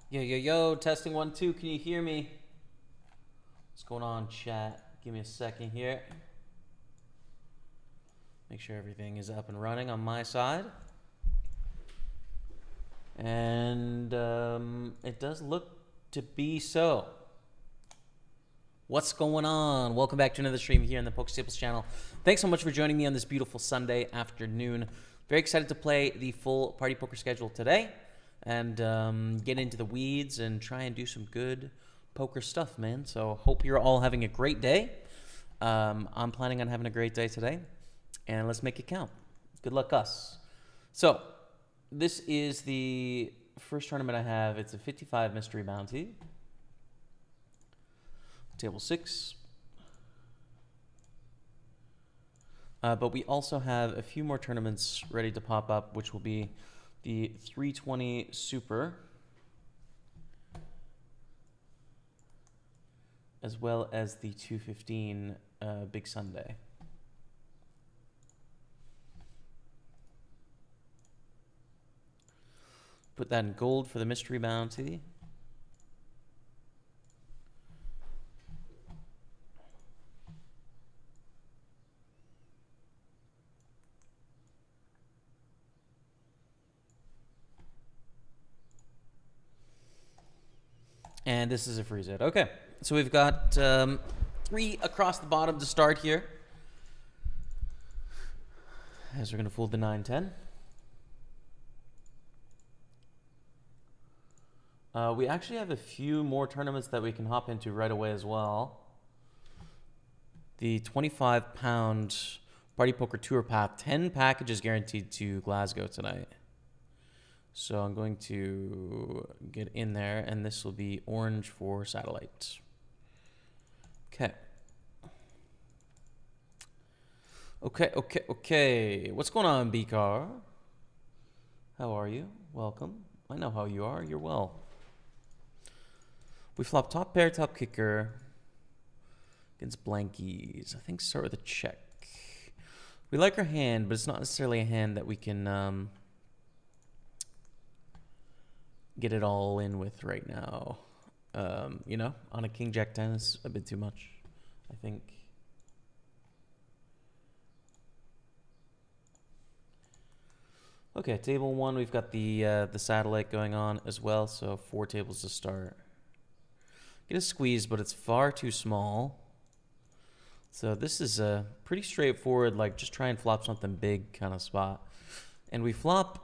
Yo, yo, yo, testing 1, 2. Can you hear me? What's going on, chat? Give me a second here. Make sure everything is up and running on my side. And it does look to be so. What's going on? Welcome back to another stream here on the Pokerstaples channel. Thanks so much for joining me on this beautiful Sunday afternoon. Very excited to play the full party poker schedule today and get into the weeds and try and do some good poker stuff, man. So hope you're all having a great day. I'm planning on having a great day today, and let's make it count. Good luck us. So this is the first tournament I have. It's a 55 mystery bounty. Table 6. But we also have a few more tournaments ready to pop up, which will be the 320 Super, as well as the 215 Big Sunday. Put that in gold for the mystery bounty. And this is a free zit. Okay, so we've got 3 across the bottom to start here. As we're going to fold the 9-10. We actually have a few more tournaments that we can hop into right away as well. The 25-pound Party Poker Tour Path, 10 packages guaranteed to Glasgow tonight. So I'm going to get in there, and this will be orange for satellite. Okay. Okay. What's going on, B-Car? How are you? Welcome. I know how you are. You're well. We flop top pair, top kicker against blankies. I think start with a check. We like our hand, but it's not necessarily a hand that we can get it all in with right now. You know, on a king jack 10 is a bit too much, I think. Okay, table 1, we've got the satellite going on as well, so 4 tables to start. Get a squeeze, but it's far too small. So this is a pretty straightforward, like just try and flop something big kind of spot. And we flop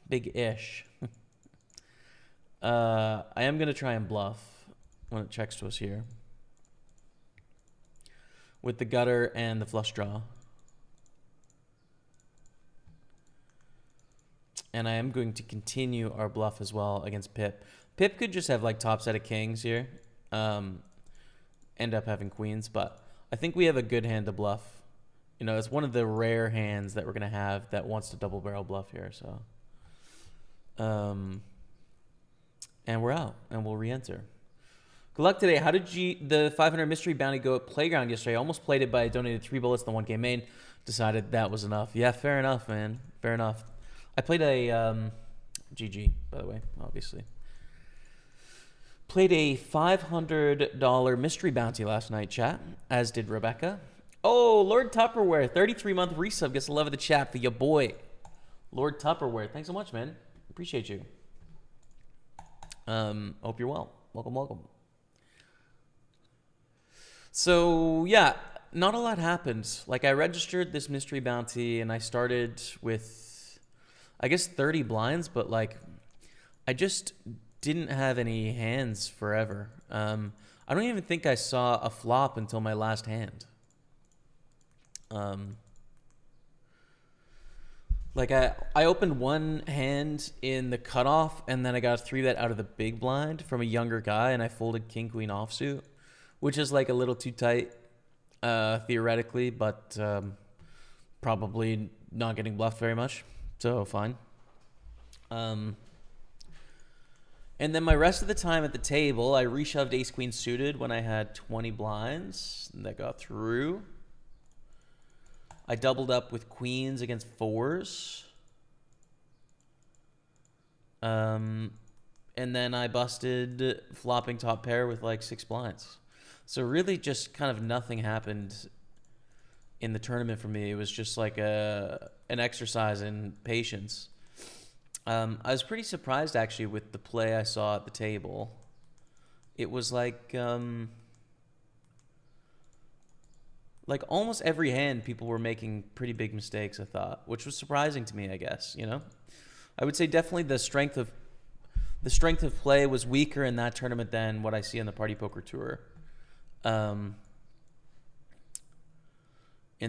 big-ish. I am going to try and bluff when it checks to us here with the gutter and the flush draw. And I am going to continue our bluff as well against Pip. Pip could just have like top set of kings here. End up having queens, but I think we have a good hand to bluff. You know, it's one of the rare hands that we're going to have that wants to double barrel bluff here, so. And we're out, and we'll re-enter. Good luck today. How did the 500 mystery bounty go at Playground yesterday? I almost played it, but I donated 3 bullets in the 1K main. Decided that was enough. Yeah, fair enough, man. Fair enough. I played a GG, by the way, obviously. Played a $500 mystery bounty last night, chat, as did Rebecca. Oh, Lord Tupperware, 33-month resub, gets the love of the chat for your boy, Lord Tupperware. Thanks so much, man. Appreciate you. Hope you're well. Welcome. So, yeah, not a lot happened. Like, I registered this mystery bounty, and I started with, I guess, 30 blinds, but, like, I just didn't have any hands forever. I don't even think I saw a flop until my last hand. Like, I opened one hand in the cutoff, and then I got a 3-bet out of the big blind from a younger guy, and I folded king-queen offsuit, which is, like, a little too tight, theoretically, but probably not getting bluffed very much, so fine. And then my rest of the time at the table, I reshoved ace-queen suited when I had 20 blinds, and that got through. I doubled up with queens against 4s. And then I busted flopping top pair with like 6 blinds. So really just kind of nothing happened in the tournament for me. It was just like an exercise in patience. I was pretty surprised actually with the play I saw at the table. It was like almost every hand people were making pretty big mistakes, I thought, which was surprising to me, I guess, you know? I would say definitely the strength of play was weaker in that tournament than what I see on the Party Poker Tour. In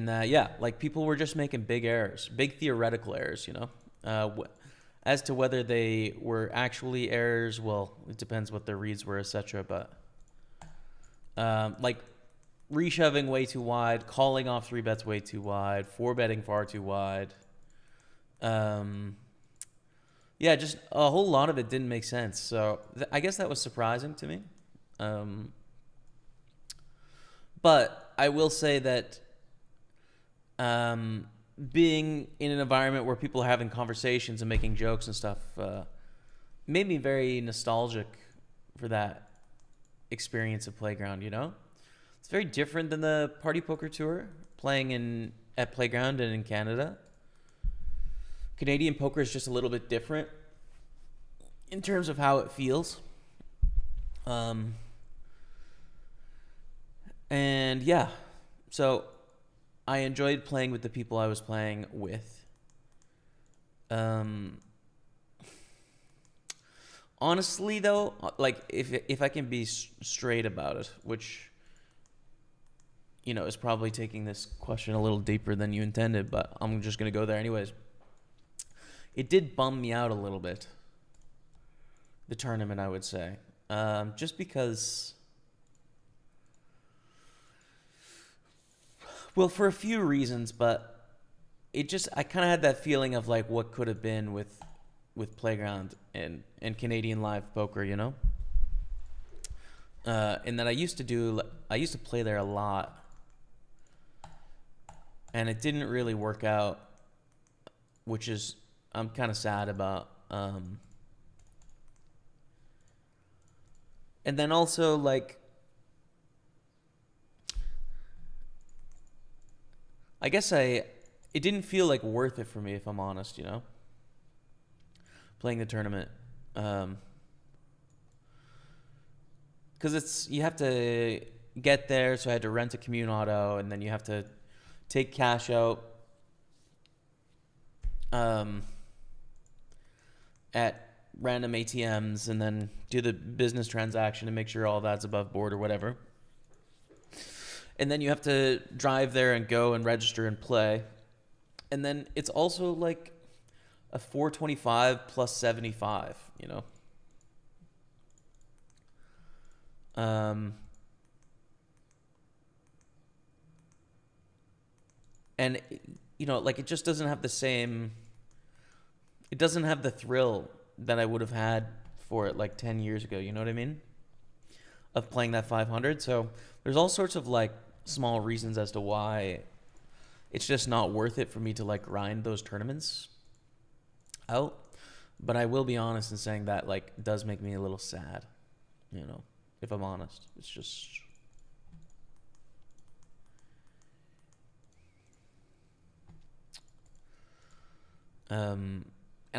that, yeah, like people were just making big errors, big theoretical errors, you know? As to whether they were actually errors, well, it depends what their reads were, etc. But like reshoving way too wide, calling off 3-bets way too wide, 4-betting far too wide. Yeah, just a whole lot of it didn't make sense. So I guess that was surprising to me. But I will say that being in an environment where people are having conversations and making jokes and stuff made me very nostalgic for that experience of Playground, you know? It's very different than the Party Poker Tour, playing at Playground and in Canada. Canadian poker is just a little bit different in terms of how it feels. And yeah, so I enjoyed playing with the people I was playing with. Honestly, though, like if I can be straight about it, which, you know, is probably taking this question a little deeper than you intended, but I'm just going to go there anyways. It did bum me out a little bit, the tournament, I would say. Just because, well, for a few reasons, but I kind of had that feeling of like what could have been with Playground and Canadian live poker, you know? And that I used to play there a lot, and it didn't really work out, which is, I'm kind of sad about. And then also, like, I guess it didn't feel like worth it for me, if I'm honest, you know, playing the tournament. Because you have to get there, so I had to rent a commune auto, and then you have to take cash out at random ATMs, and then do the business transaction and make sure all that's above board or whatever. And then you have to drive there and go and register and play. And then it's also like a 425 plus 75, you know. And, you know, like, it just doesn't have the same, it doesn't have the thrill that I would have had for it like 10 years ago, you know what I mean? Of playing that 500. So there's all sorts of like small reasons as to why it's just not worth it for me to like grind those tournaments out. But I will be honest in saying that, like, does make me a little sad, you know, if I'm honest. It's just, and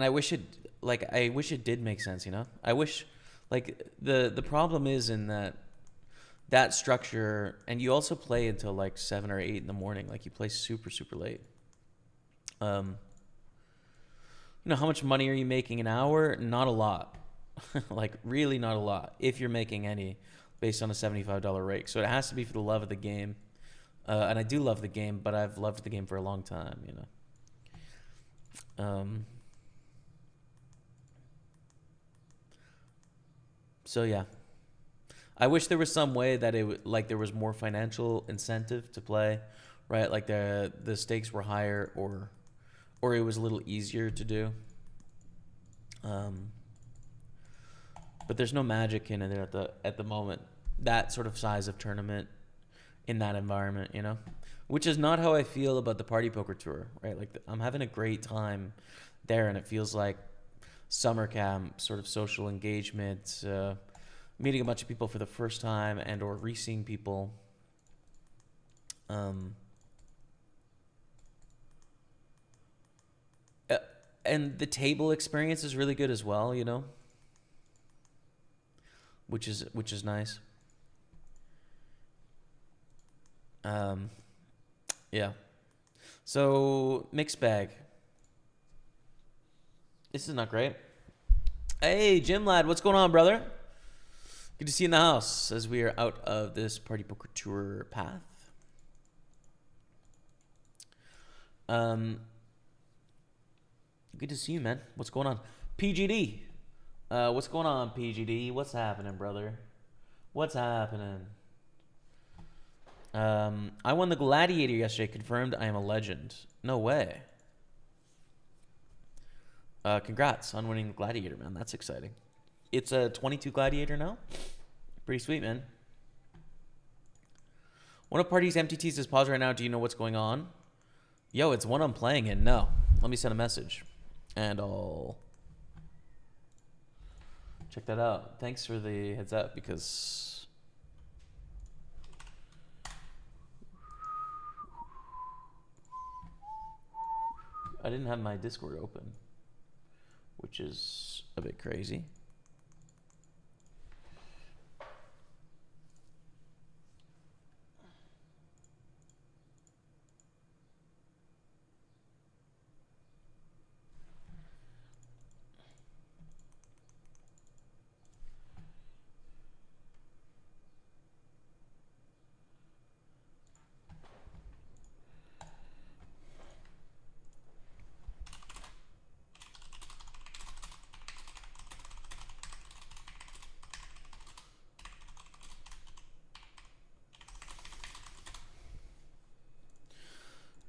I wish it did make sense, you know? I wish, like, the problem is in that structure, and you also play until like 7 or 8 in the morning. Like, you play super, super late. You know, how much money are you making an hour? Not a lot. Like, really not a lot, if you're making any, based on a $75 rake. So it has to be for the love of the game. And I do love the game, but I've loved the game for a long time, you know? So yeah, I wish there was some way that there was more financial incentive to play, right? Like the stakes were higher, or it was a little easier to do. But there's no magic in it at the moment. That sort of size of tournament in that environment, you know, which is not how I feel about the Party Poker Tour, right? Like, I'm having a great time there, and it feels like summer camp sort of social engagement, meeting a bunch of people for the first time and or re-seeing people. And the table experience is really good as well, you know, which is nice. Yeah. So mixed bag. This is not great. Hey, Jim Lad, what's going on, brother? Good to see you in the house as we are out of this Party Poker Tour path. Good to see you, man. What's going on? PGD. What's going on, PGD? What's happening, brother? What's happening? I won the Gladiator yesterday. Confirmed I am a legend. No way. Congrats on winning the Gladiator, man. That's exciting. It's a 22 Gladiator now. Pretty sweet, man. One of Party's MTTs is paused right now. Do you know what's going on? Yo, it's one I'm playing in. No. Let me send a message. And I'll check that out. Thanks for the heads up because I didn't have my Discord open, which is a bit crazy.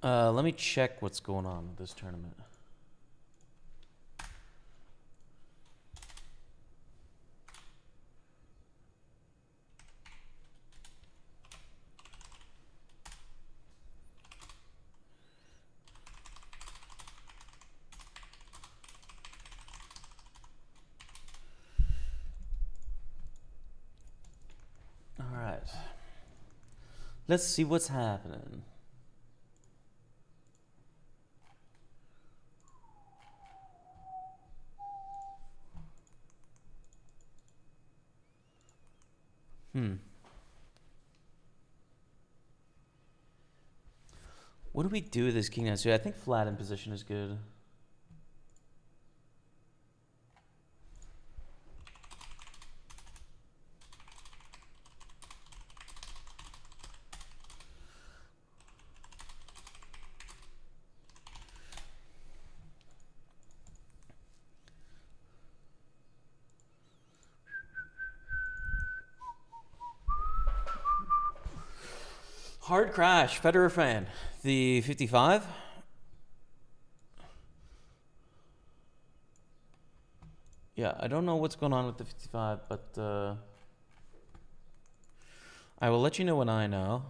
Let me check what's going on with this tournament. All right. Let's see what's happening. What do we do with this king now? So I think flat in position is good. Hard crash, Federer fan. The 55. Yeah, I don't know what's going on with the 55, but I will let you know when I know.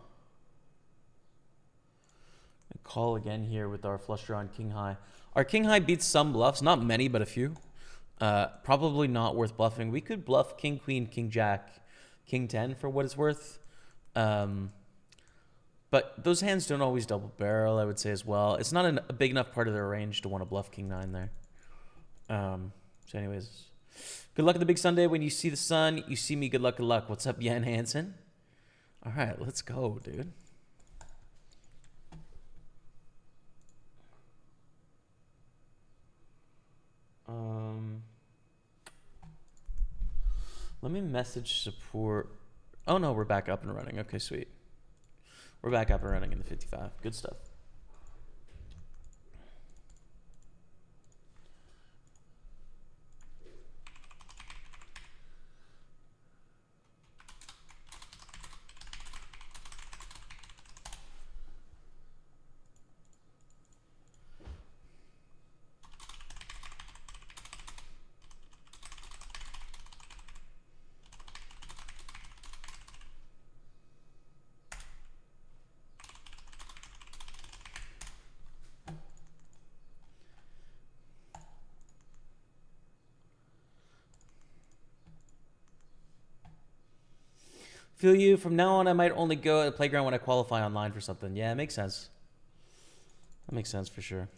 Call again here with our flush draw on king high. Our king high beats some bluffs, not many, but a few. Probably not worth bluffing. We could bluff king queen, king jack, king 10 for what it's worth. But those hands don't always double barrel, I would say, as well. It's not a big enough part of their range to want to bluff king 9 there. So anyways, good luck at the big Sunday. When you see the sun, you see me. Good luck, good luck. What's up, Jan Hansen? All right, let's go, dude. Let me message support. Oh, no, we're back up and running. Okay, sweet. We're back up and running in the 55. Good stuff. Feel you. From now on, I might only go to the playground when I qualify online for something. Yeah, it makes sense. That makes sense for sure.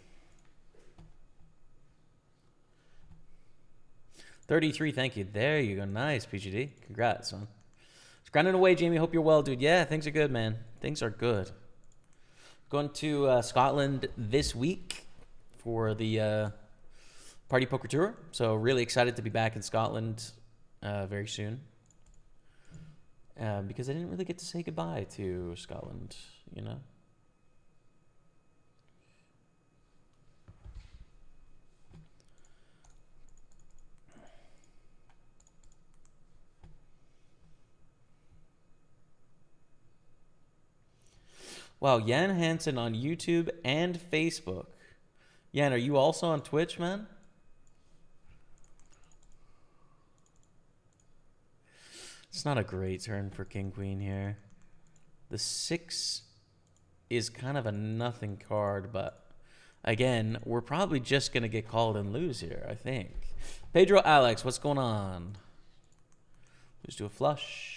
33, thank you. There you go. Nice, PGD. Congrats, man. It's grinding away, Jamie. Hope you're well, dude. Yeah, things are good, man. Things are good. Going to Scotland this week for the Party Poker Tour. So really excited to be back in Scotland very soon. Because I didn't really get to say goodbye to Scotland, you know? Wow, Jan Hansen on YouTube and Facebook. Jan, are you also on Twitch, man? It's not a great turn for King Queen here. The 6 is kind of a nothing card, but again, we're probably just going to get called and lose here, I think. Pedro Alex, what's going on? Lose to a flush.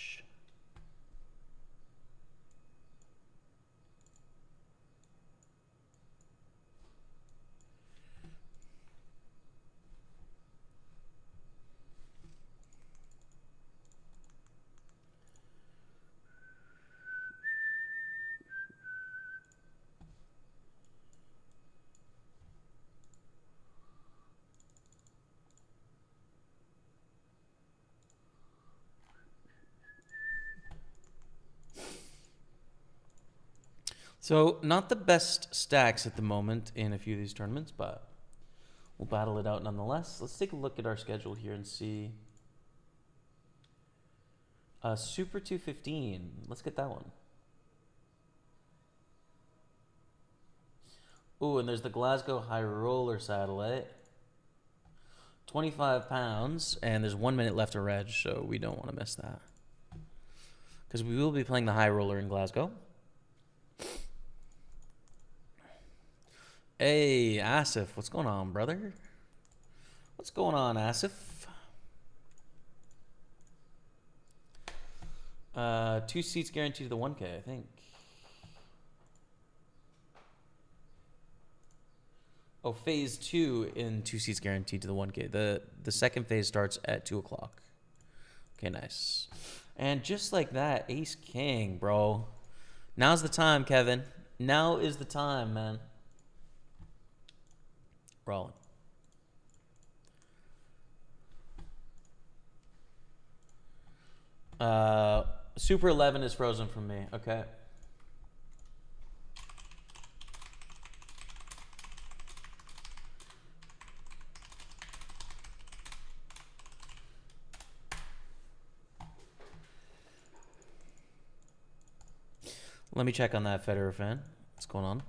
So, not the best stacks at the moment in a few of these tournaments, but we'll battle it out nonetheless. Let's take a look at our schedule here and see. Super 215. Let's get that one. Ooh, and there's the Glasgow High Roller Satellite. 25 pounds, and there's 1 minute left to reg, so we don't want to miss that. Because we will be playing the High Roller in Glasgow. Hey, Asif, what's going on, brother? What's going on, Asif? 2 seats guaranteed to the 1K, I think. Oh, phase 2 in 2 seats guaranteed to the 1K. The second phase starts at 2 o'clock. Okay, nice. And just like that, Ace King, bro. Now's the time, Kevin. Now is the time, man. Rolling. Super 11 is frozen from me. Okay. Let me check on that, Federer fan. What's going on?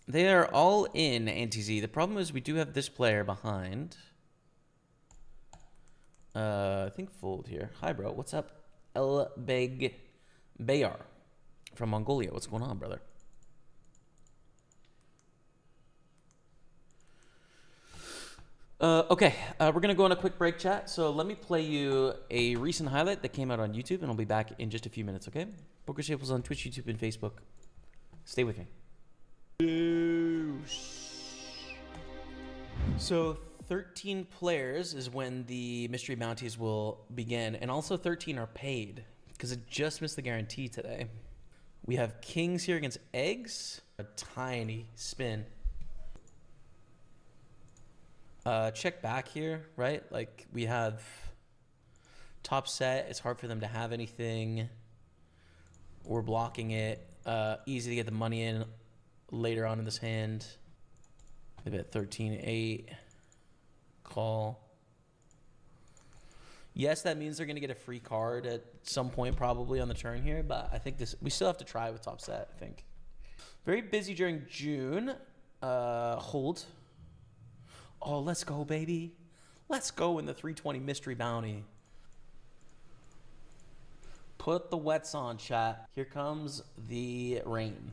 They are all in anti-Z. The problem is we do have this player behind. I think fold here. Hi, bro. What's up? Elbeg Bayar from Mongolia. What's going on, brother? Okay, we're going to go on a quick break, chat. So let me play you a recent highlight that came out on YouTube, and I'll be back in just a few minutes, okay? Pokerstaples on Twitch, YouTube, and Facebook. Stay with me. So 13 players is when the mystery bounties will begin, and also 13 are paid because it just missed the guarantee today. We have kings here against eggs. A tiny spin. Check back here, right? Like we have top set. It's hard for them to have anything. We're blocking it. Easy to get the money in later on in this hand. They bet 13-8. Call. Yes, that means they're going to get a free card at some point probably on the turn here, but I think we still have to try with top set, I think. Very busy during June. Hold. Oh, let's go, baby. Let's go in the 320 mystery bounty. Put the wets on, chat. Here comes the rain.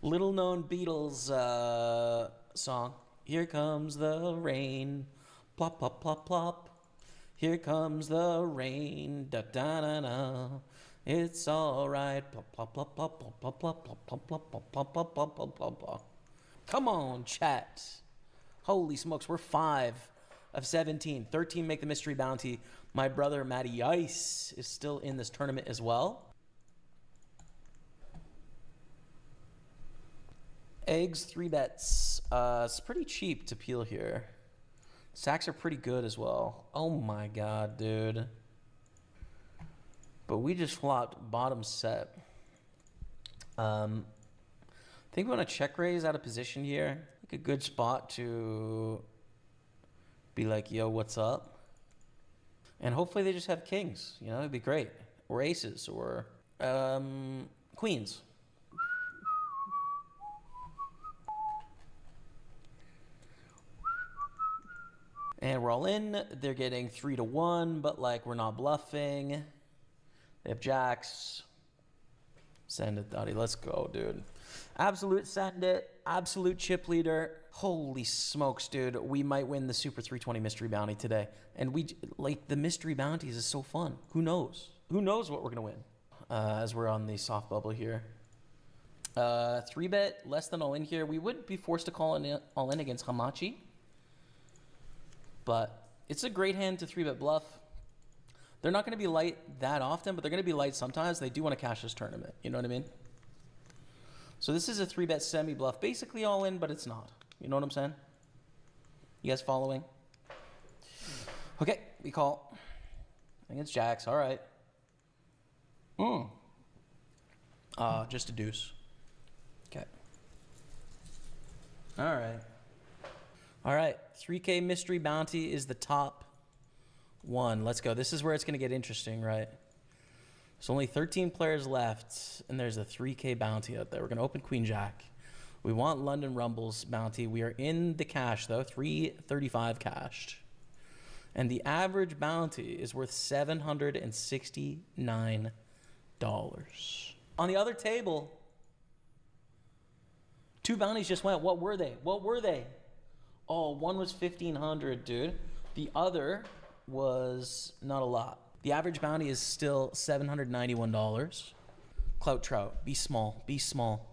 Little known Beatles song. Here comes the rain. Plop, plop, plop, plop. Here comes the rain. Da da da da. It's all right. Plop, plop, plop, plop, plop, plop, plop, plop, plop, plop, plop, plop, plop, plop, plop, plop. Come on, chat. Holy smokes, we're 5 of 17. 13 make the mystery bounty. My brother Matty Ice is still in this tournament as well. Eggs, 3 bets. It's pretty cheap to peel here. Sacks are pretty good as well. Oh my god, dude. But we just flopped bottom set. I think we want to check raise out of position here. Like a good spot to be like, yo, what's up? And hopefully they just have kings. You know, it'd be great. Or aces or queens. And we're all in. They're getting 3-1, but like we're not bluffing. They have jacks. Send it, Dottie. Let's go, dude. Absolute send it. Absolute chip leader. Holy smokes, dude. We might win the Super 320 Mystery Bounty today. And we, like, the Mystery Bounties is so fun. Who knows? Who knows what we're going to win? As we're on the soft bubble here. 3-bet, less than all in here. We would be forced to call in all in against Hamachi. But it's a great hand to 3-bet bluff. They're not going to be light that often, but they're going to be light sometimes. They do want to cash this tournament. You know what I mean? So this is a 3-bet semi-bluff. Basically all in, but it's not. You know what I'm saying? You guys following? Okay, we call. I think it's jacks. All right. Just a deuce. Okay. All right. All right. 3K Mystery Bounty is the top one. Let's go. This is where it's going to get interesting, right? There's only 13 players left, and there's a 3K bounty out there. We're going to open Queen Jack. We want London Rumble's bounty. We are in the cash, though. 335 cashed. And the average bounty is worth $769. On the other table, 2 bounties just went. What were they? What were they? Oh, one was 1,500, dude. The other was not a lot. The average bounty is still $791. Clout Trout, be small, be small.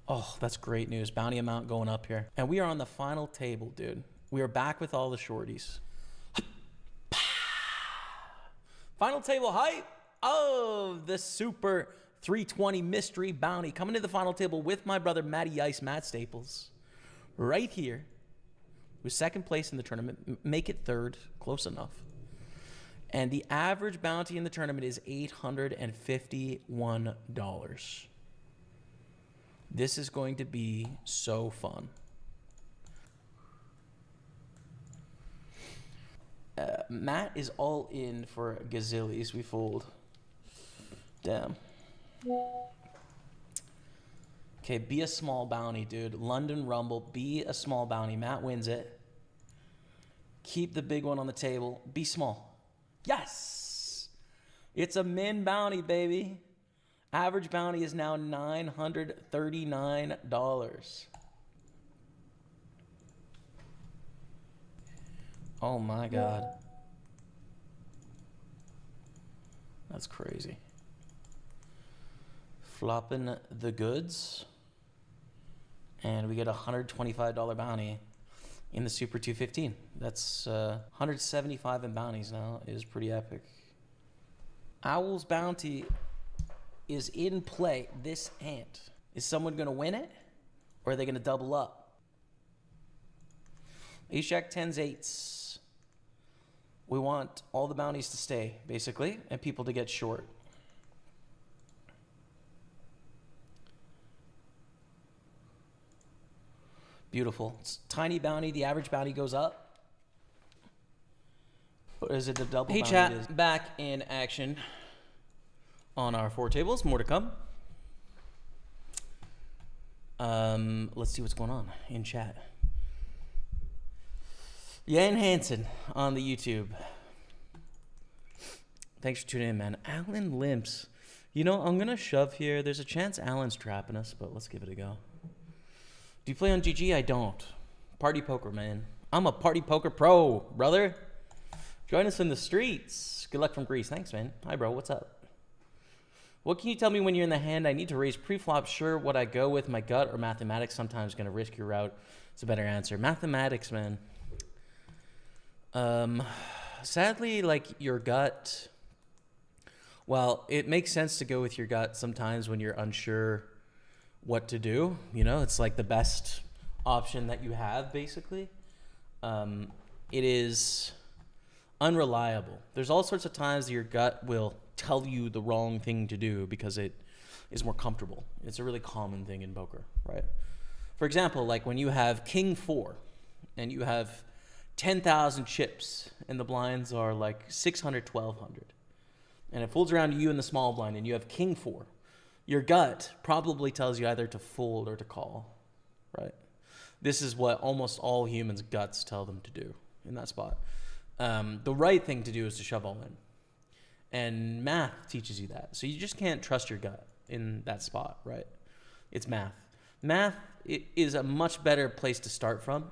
Oh, that's great news. Bounty amount going up here. And we are on the final table, dude. We are back with all the shorties. Final table hype of the Super 320 Mystery Bounty. Coming to the final table with my brother Matty Ice, Matt Staples. Right here. Who's second place in the tournament. Make it third. Close enough. And the average bounty in the tournament is $851. This is going to be so fun. Matt is all in for gazillies. We fold. Damn. Okay, be a small bounty, dude. London Rumble, be a small bounty. Matt wins it. Keep the big one on the table. Be small. Yes! It's a min bounty, baby. Average bounty is now $939. Oh my God. That's crazy. Flopping the goods. And we get a $125 bounty in the Super 215. That's 175 in bounties now. Is pretty epic. Owl's bounty is in play this hand. Is someone going to win it? Or are they going to double up? Ace Jack 10s 8s. We want all the bounties to stay, basically, and people to get short. Beautiful. It's tiny bounty. The average bounty goes up. Or is it the double bounty? Hey, chat. Back in action on our 4 tables. More to come. Let's see what's going on in chat. Jan Hansen on the YouTube. Thanks for tuning in, man. Alan limps. You know, I'm going to shove here. There's a chance Alan's trapping us, but let's give it a go. Do you play on GG? I don't. Party poker, man. I'm a party poker pro, brother. Join us in the streets. Good luck from Greece. Thanks, man. Hi, bro. What's up? What can you tell me when you're in the hand? I need to raise pre-flop. Sure, what I go with, my gut or mathematics? Sometimes going to risk your route. It's a better answer. Mathematics, man. Sadly, like your gut... Well, it makes sense to go with your gut sometimes when you're unsure what to do. You know, it's like the best option that you have, basically. It is unreliable. There's all sorts of times your gut will tell you the wrong thing to do because it is more comfortable. It's a really common thing in poker, right? For example, like when you have King 4 and you have 10,000 chips and the blinds are like 600, 1,200. And it folds around to you in the small blind, and you have King 4. Your gut probably tells you either to fold or to call, right? This is what almost all humans' guts tell them to do in that spot. The right thing to do is to shove all in. And math teaches you that. So you just can't trust your gut in that spot, right? It's math. Math is a much better place to start from.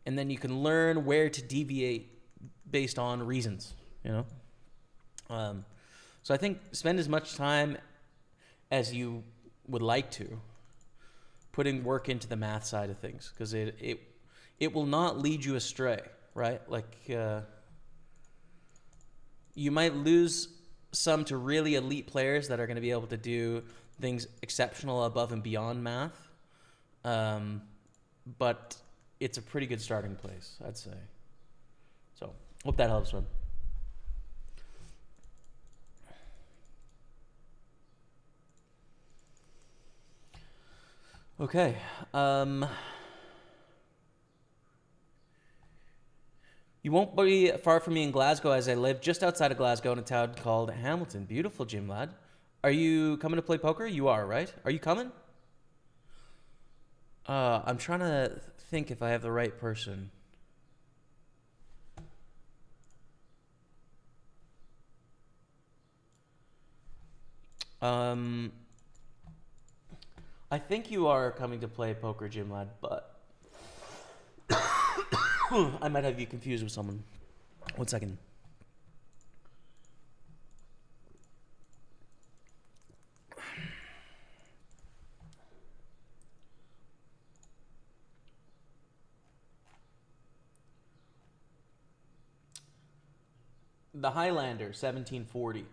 And then you can learn where to deviate based on reasons, you know? So I think spend as much time as you would like to putting work into the math side of things, because it will not lead you astray, right? Like you might lose some to really elite players that are going to be able to do things exceptional above and beyond math, but it's a pretty good starting place, I'd say. So hope that helps, man. Okay. You won't be far from me in Glasgow, as I live just outside of Glasgow in a town called Hamilton. Beautiful, Jim lad. Are you coming to play poker? You are, right? Are you coming? I'm trying to think if I have the right person. I think you are coming to play poker, Jim lad, but I might have you confused with someone. 1 second. The Highlander, 1740.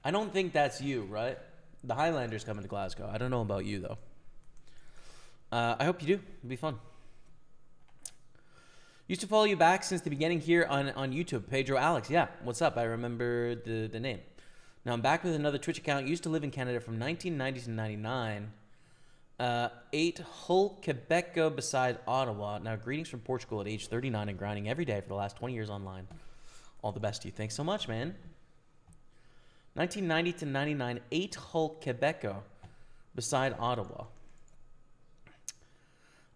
I don't think that's you, right? The Highlander's coming to Glasgow. I don't know about you, though. I hope you do. It'll be fun. Used to follow you back since the beginning here on YouTube. Pedro Alex. Yeah, what's up? I remember the name. Now I'm back with another Twitch account. Used to live in Canada from 1990 to 99. 8 Hull, Quebeco beside Ottawa. Now greetings from Portugal at age 39 and grinding every day for the last 20 years online. All the best to you. Thanks so much, man. 1990 to 99, 8 Hull, Quebeco beside Ottawa.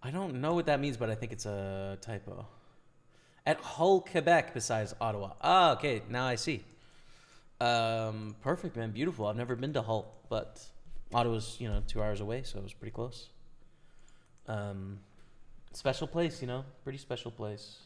I don't know what that means, but I think it's a typo. At Hull, Quebec besides Ottawa. Ah, okay. Now I see. Perfect, man. Beautiful. I've never been to Hull, but Ottawa's, 2 hours away, so it was pretty close. Special place, pretty special place.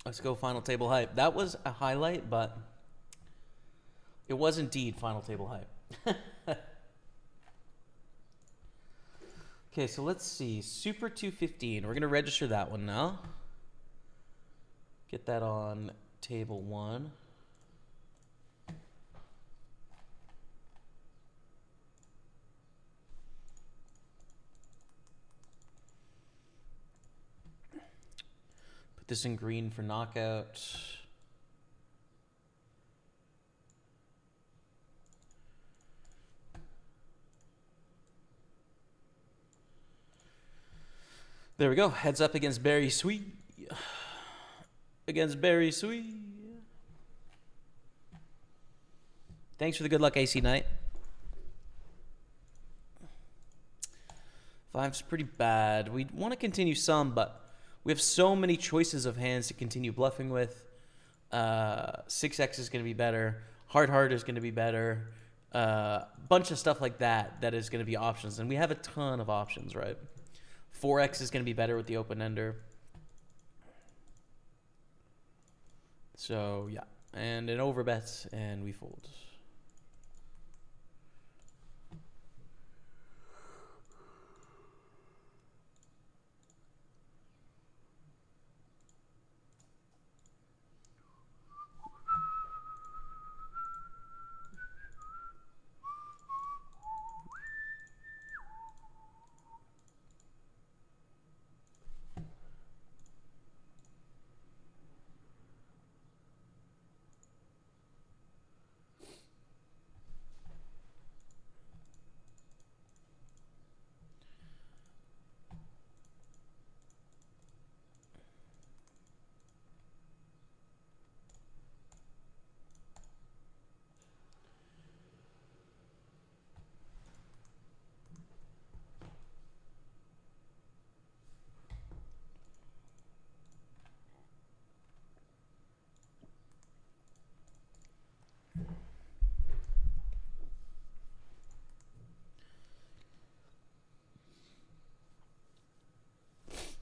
Let's go final table hype. That was a highlight, but it was indeed final table hype. Okay, so let's see. Super 215. We're going to register that one now. Get that on table 1. This in green for knockout. There we go. Heads up against Barry Sweet. Against Barry Sweet. Thanks for the good luck, AC Knight. 5's pretty bad. We want to continue some, but we have so many choices of hands to continue bluffing with. 6x is going to be better. Hard is going to be better. Bunch of stuff like that that is going to be options. And we have a ton of options, right? 4x is going to be better with the open ender. So, yeah. And an overbet, and we fold.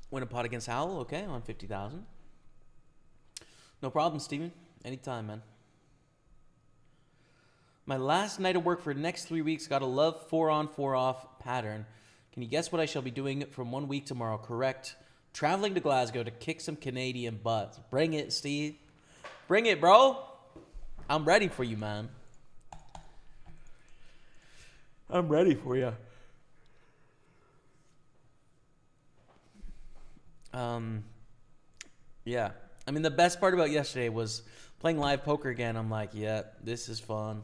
Win a pot against Howell, okay, on 50,000. No problem, Steven. Anytime, man. My last night of work for the next 3 weeks got a love 4 on 4 off pattern. Can you guess what I shall be doing from 1 week tomorrow? Correct. Traveling to Glasgow to kick some Canadian butts. Bring it, Steve. Bring it, bro. I'm ready for you, man. I'm ready for you. Yeah. I mean, the best part about yesterday was playing live poker again. I'm like, yeah, this is fun.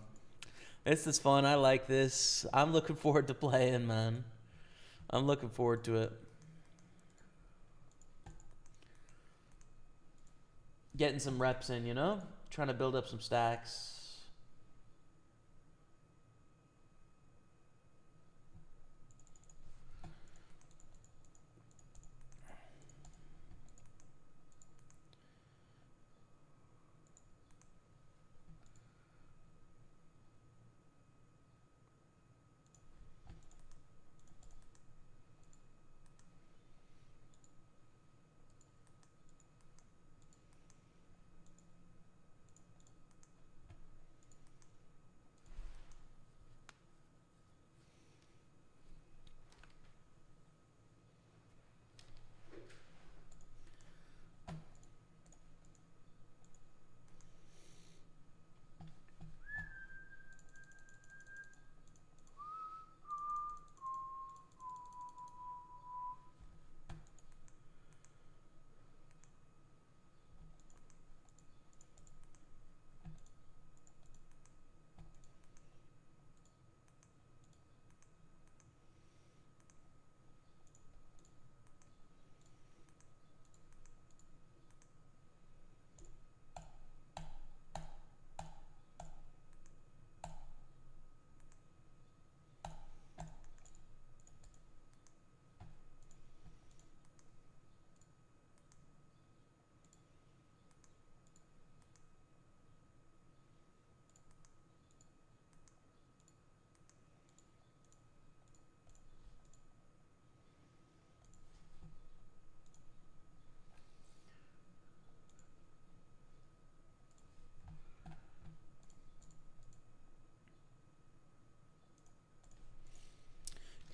This is fun. I like this. I'm looking forward to playing, man. I'm looking forward to it. Getting some reps in, you know? Trying to build up some stacks.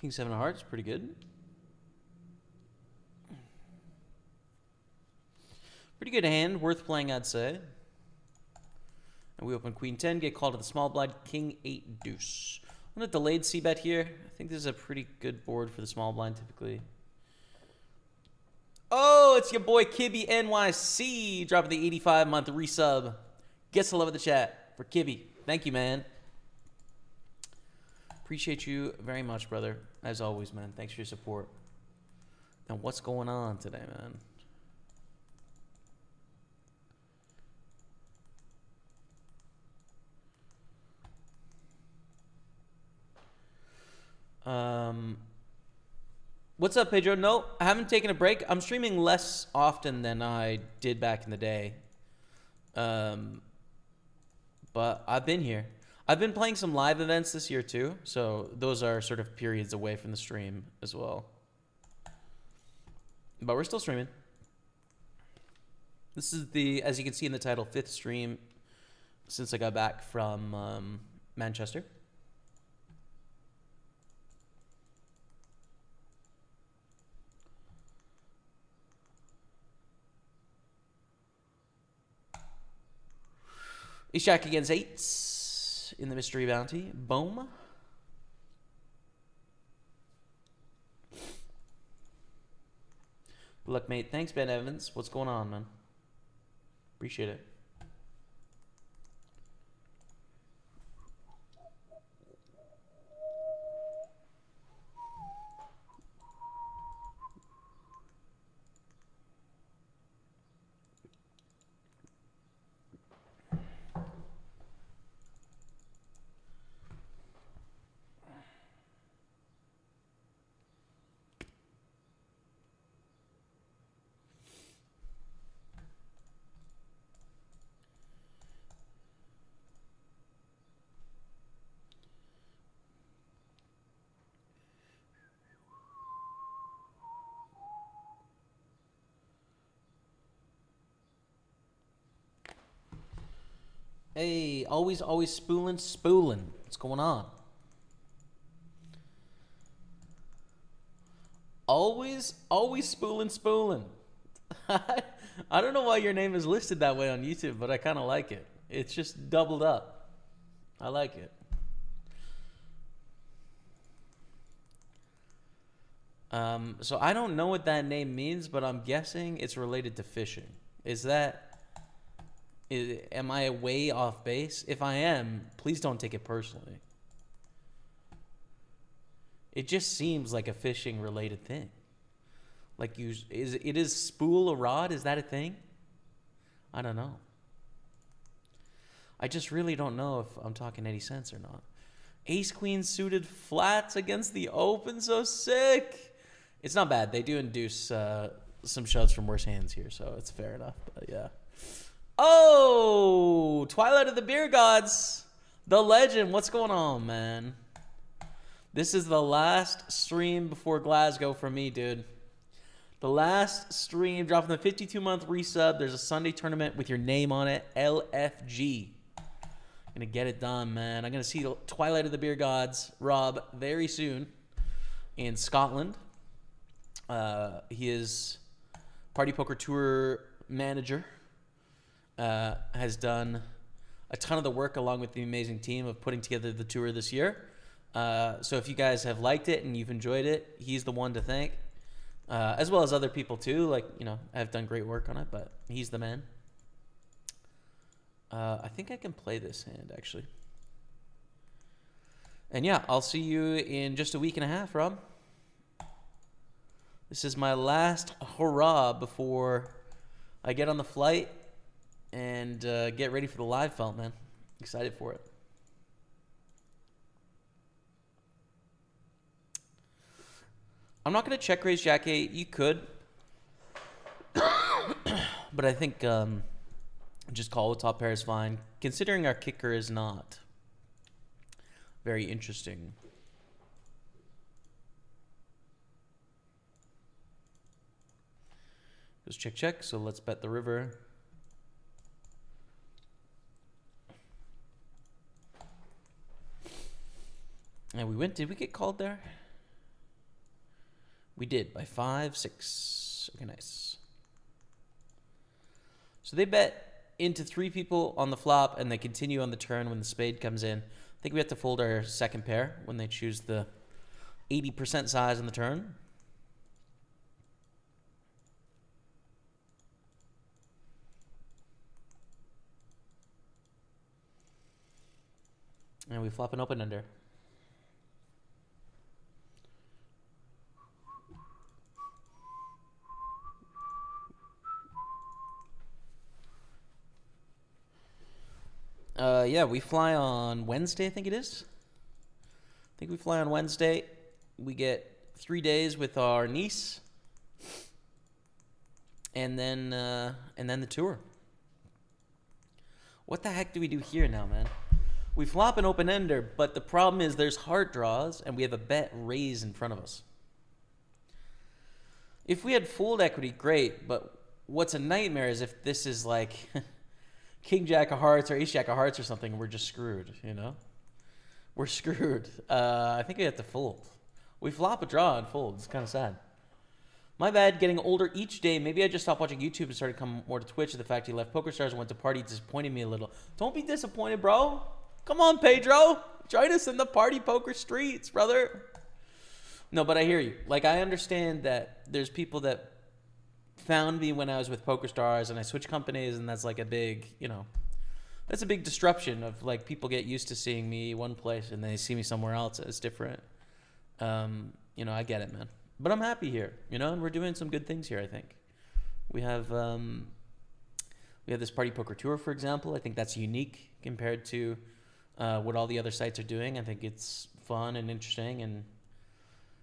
King 7 of hearts, pretty good. Pretty good hand, worth playing, I'd say. And we open Queen 10, get called to the small blind, King 8 deuce. On a delayed c-bet here, I think this is a pretty good board for the small blind typically. Oh, it's your boy Kibby NYC dropping the 85-month resub. Gets the love of the chat for Kibby. Thank you, man. Appreciate you very much, brother. As always, man. Thanks for your support. And what's going on today, man? What's up, Pedro? No, I haven't taken a break. I'm streaming less often than I did back in the day. But I've been here. I've been playing some live events this year too, so those are sort of periods away from the stream as well. But we're still streaming. This is the, as you can see in the title, 5th stream since I got back from Manchester. Ace Jack against 8s in the mystery bounty. Boom. Good luck, mate. Thanks, Ben Evans. What's going on, man? Appreciate it. Hey, always spooling. What's going on? Always spooling. I don't know why your name is listed that way on YouTube, but I kind of like it. It's just doubled up. I like it. So I don't know what that name means, but I'm guessing it's related to fishing. Am I way off base? If I am, please don't take it personally. It just seems like a fishing related thing. Like it is spool a rod? Is that a thing? I don't know. I just really don't know if I'm talking any sense or not. Ace Queen suited flats against the open, so sick. It's not bad. They do induce some shots from worse hands here, so it's fair enough. But yeah. Oh, Twilight of the Beer Gods, the legend. What's going on, man? This is the last stream before Glasgow for me, dude. The last stream, dropping the 52-month resub. There's a Sunday tournament with your name on it, LFG. Gonna get it done, man. I'm gonna see Twilight of the Beer Gods, Rob, very soon in Scotland. He is Party Poker Tour manager. Has done a ton of the work along with the amazing team of putting together the tour this year. So if you guys have liked it and you've enjoyed it, he's the one to thank. As well as other people too, like, you know, have done great work on it, but he's the man. I think I can play this hand, actually. And yeah, I'll see you in just a week and a half, Rob. This is my last hurrah before I get on the flight and get ready for the live felt, man. Excited for it. I'm not going to check raise Jack 8. You could. But I think just call with top pair is fine, considering our kicker is not very interesting. Goes check, check. So let's bet the river. And we went. Did we get called there? We did by 5, 6. Okay, nice. So they bet into 3 people on the flop, and they continue on the turn when the spade comes in. I think we have to fold our second pair when they choose the 80% size on the turn. And we flop an open under. Yeah, we fly on Wednesday, I think it is. I think we fly on Wednesday. We get 3 days with our niece, and then the tour. What the heck do we do here now, man? We flop an open-ender, but the problem is there's heart draws, and we have a bet raise in front of us. If we had fold equity, great, but what's a nightmare is if this is like King Jack of Hearts or Ace Jack of Hearts or something, we're just screwed, you know? We're screwed. I think we have to fold. We flop a draw and fold. It's kind of sad. My bad, getting older each day. Maybe I just stopped watching YouTube and started coming more to Twitch. The fact he left PokerStars and went to party disappointed me a little. Don't be disappointed, bro. Come on, Pedro. Join us in the party poker streets, brother. No, but I hear you. Like, I understand that there's people that found me when I was with PokerStars and I switched companies, and that's like a big, you know, that's a big disruption of like people get used to seeing me one place and they see me somewhere else. It's different. You know, I get it, man. But I'm happy here, you know, and we're doing some good things here, I think. We have this Party Poker Tour, for example. I think that's unique compared to what all the other sites are doing. I think it's fun and interesting, and,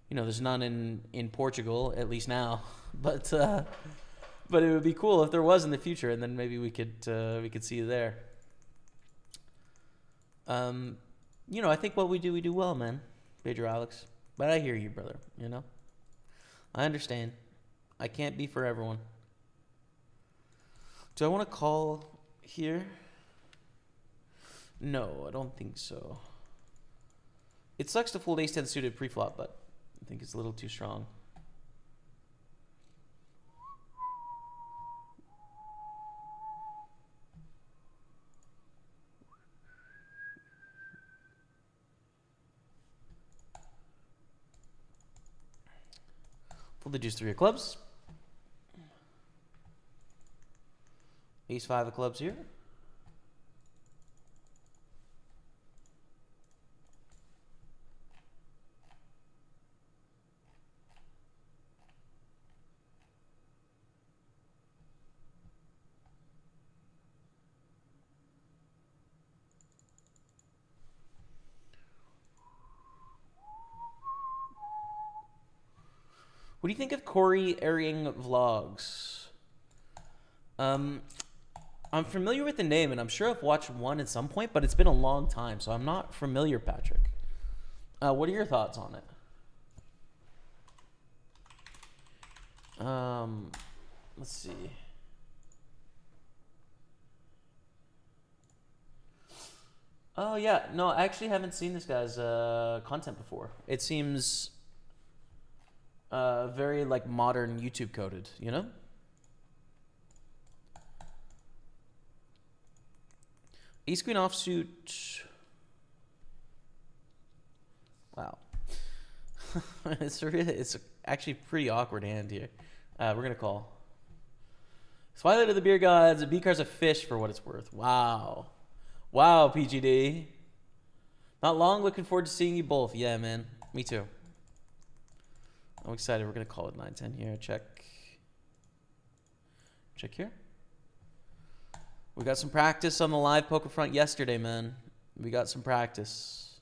you know, there's none in Portugal, at least now. But it would be cool if there was in the future, and then maybe we could see you there. You know, I think what we do well, man. Pedro Alex. But I hear you, brother, you know? I understand. I can't be for everyone. Do I want to call here? No, I don't think so. It sucks to fold ace-10 suited pre-flop, but I think it's a little too strong. Fold the deuce, 3 of clubs. Ace 5 of clubs here. What do you think of Corey airing vlogs? I'm familiar with the name, and I'm sure I've watched one at some point, but it's been a long time, so I'm not familiar, Patrick. What are your thoughts on it? Let's see. Oh, yeah. No, I actually haven't seen this guy's content before. It seems very, like, modern YouTube coded, you know? Ace Queen offsuit. Wow. It's actually a pretty awkward hand here. We're going to call. Twilight of the Beer Gods. A B card's a fish for what it's worth. Wow. Wow, PGD. Not long. Looking forward to seeing you both. Yeah, man. Me too. I'm excited. We're going to call it 9-10 here. Check. Check here. We got some practice on the live poker front yesterday, man. We got some practice.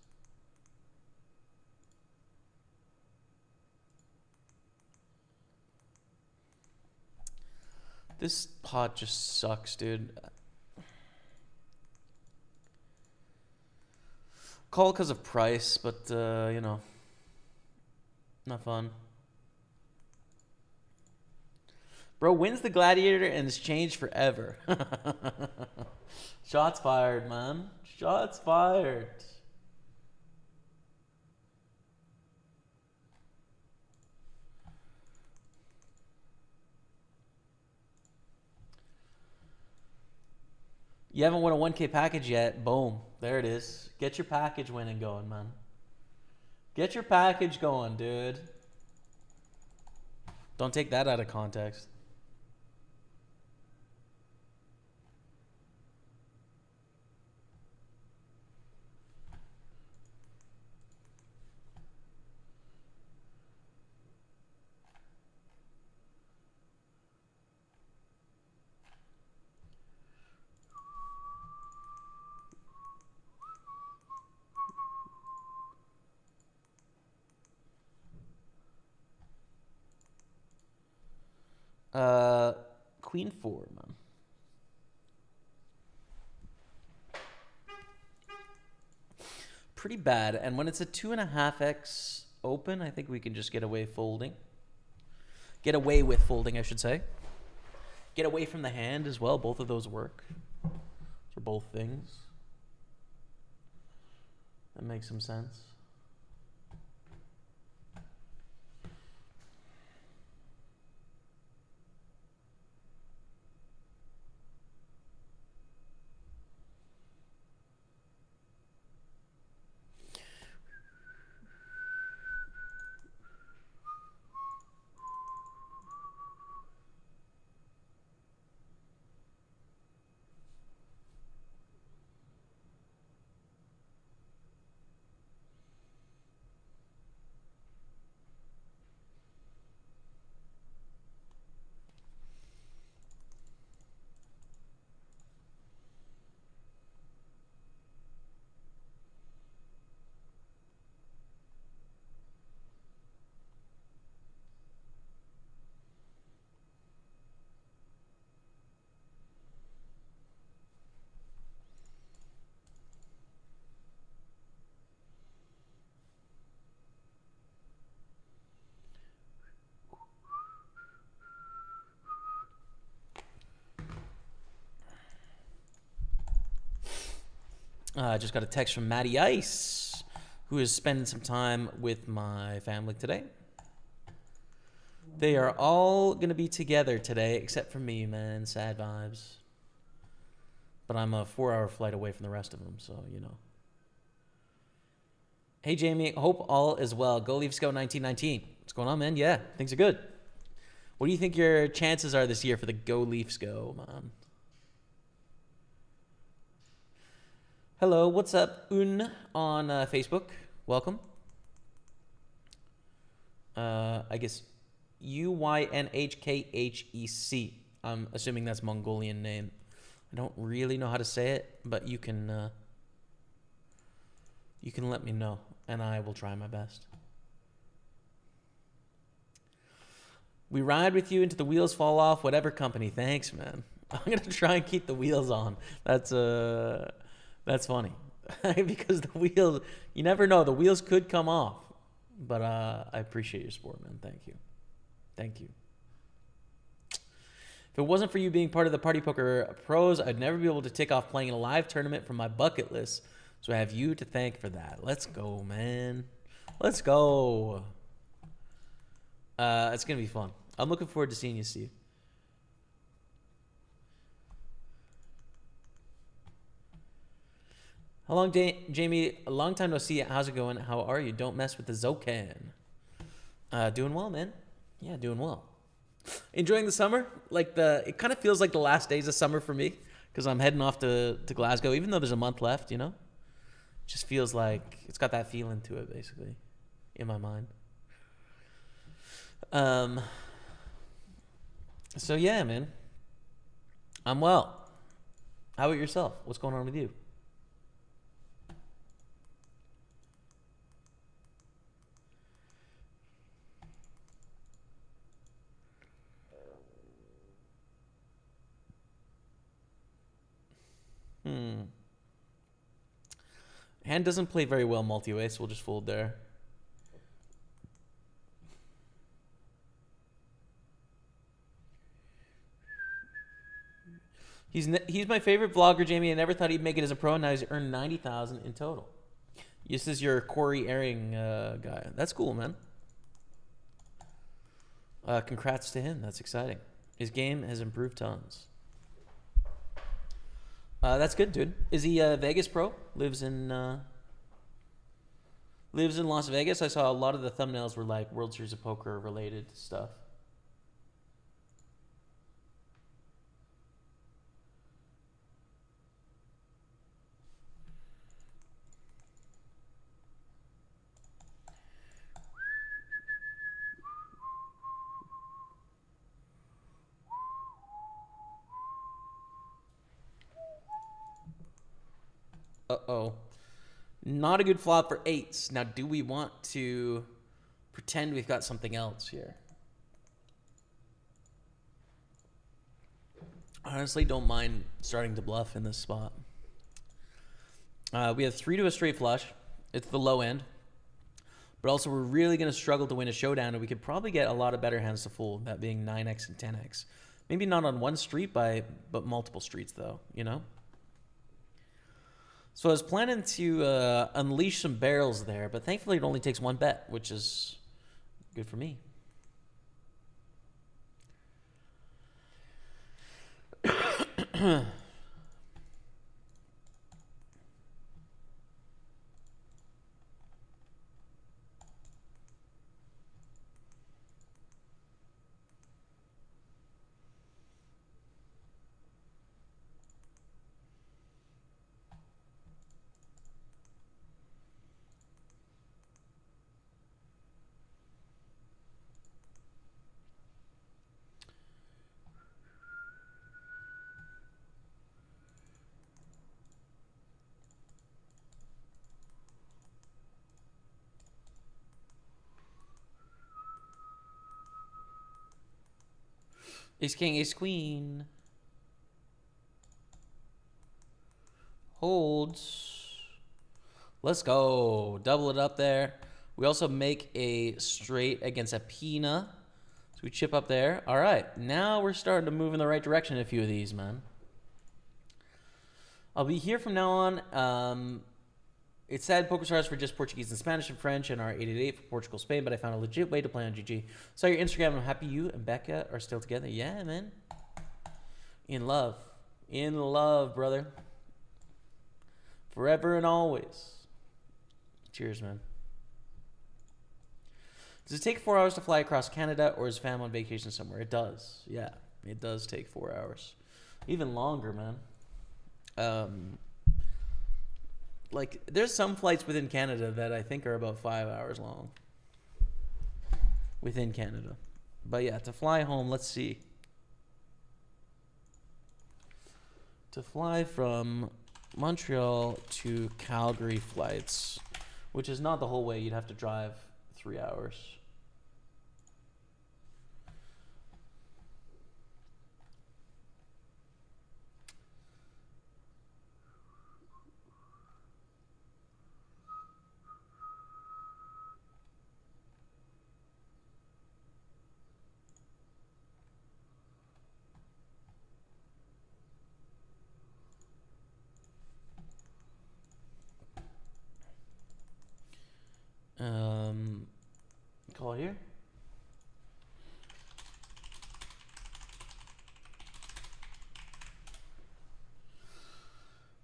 This pot just sucks, dude. Call because of price, but, you know, not fun. Bro wins the gladiator and it's changed forever. Shots fired, man. Shots fired. You haven't won a 1K package yet. Boom. There it is. Get your package winning going, man. Get your package going, dude. Don't take that out of context. Queen 4, man. Pretty bad. And when it's a 2.5x open, I think we can just get away folding. Get away with folding, I should say. Get away from the hand as well. Both of those work. Those are both things. That makes some sense. I just got a text from Matty Ice, who is spending some time with my family today. They are all going to be together today, except for me, man. Sad vibes. But I'm a 4-hour flight away from the rest of them, so, you know. Hey, Jamie. Hope all is well. Go Leafs Go 1919. What's going on, man? Yeah, things are good. What do you think your chances are this year for the Go Leafs Go, man? Hello, what's up, Un on Facebook? Welcome. I guess UYNHKHEC. I'm assuming that's Mongolian name. I don't really know how to say it, but you can let me know, and I will try my best. We ride with you until the wheels fall off, whatever company. Thanks, man. I'm gonna try and keep the wheels on. That's funny. Because the wheels, you never know. The wheels could come off. But I appreciate your support, man. Thank you. Thank you. If it wasn't for you being part of the Party Poker Pros, I'd never be able to tick off playing in a live tournament from my bucket list. So I have you to thank for that. Let's go, man. Let's go. It's going to be fun. I'm looking forward to seeing you, Steve. How long, Jamie? A long time no see. How's it going? How are you? Don't mess with the Zocan. Doing well, man. Yeah, doing well. Enjoying the summer. It kind of feels like the last days of summer for me because I'm heading off to Glasgow, even though there's a month left. You know, it just feels like it's got that feeling to it, basically, in my mind. So yeah, man. I'm well. How about yourself? What's going on with you? Hand doesn't play very well multi-way, so we'll just fold there. He's my favorite vlogger, Jamie. I never thought he'd make it as a pro. Now he's earned 90,000 in total. This is your Corey Airing guy. That's cool, man. Congrats to him. That's exciting. His game has improved tons. That's good, dude. Is he a Vegas pro? Lives in Las Vegas. I saw a lot of the thumbnails were like World Series of Poker related stuff. Uh-oh. Not a good flop for eights. Now, do we want to pretend we've got something else here? Honestly, don't mind starting to bluff in this spot. We have 3 to a straight flush. It's the low end. But also, we're really going to struggle to win a showdown, and we could probably get a lot of better hands to fold, that being 9x and 10x. Maybe not on one street, but multiple streets, though, you know? So I was planning to unleash some barrels there, but thankfully it only takes 1 bet, which is good for me. Ace king, ace queen. Holds. Let's go. Double it up there. We also make a straight against a Pina. So we chip up there. All right. Now we're starting to move in the right direction in a few of these, man. I'll be here from now on. It's sad PokerStars for just Portuguese and Spanish and French, and our 888 for Portugal, Spain, but I found a legit way to play on GG. Saw your Instagram. I'm happy you and Becca are still together. Yeah, man. In love. In love, brother. Forever and always. Cheers, man. Does it take 4 hours to fly across Canada, or is fam on vacation somewhere? It does. Yeah, it does take 4 hours. Even longer, man. Like, there's some flights within Canada that I think are about 5 hours long. Within Canada. But yeah, to fly home, let's see. To fly from Montreal to Calgary flights, which is not the whole way. You'd have to drive 3 hours. Call here.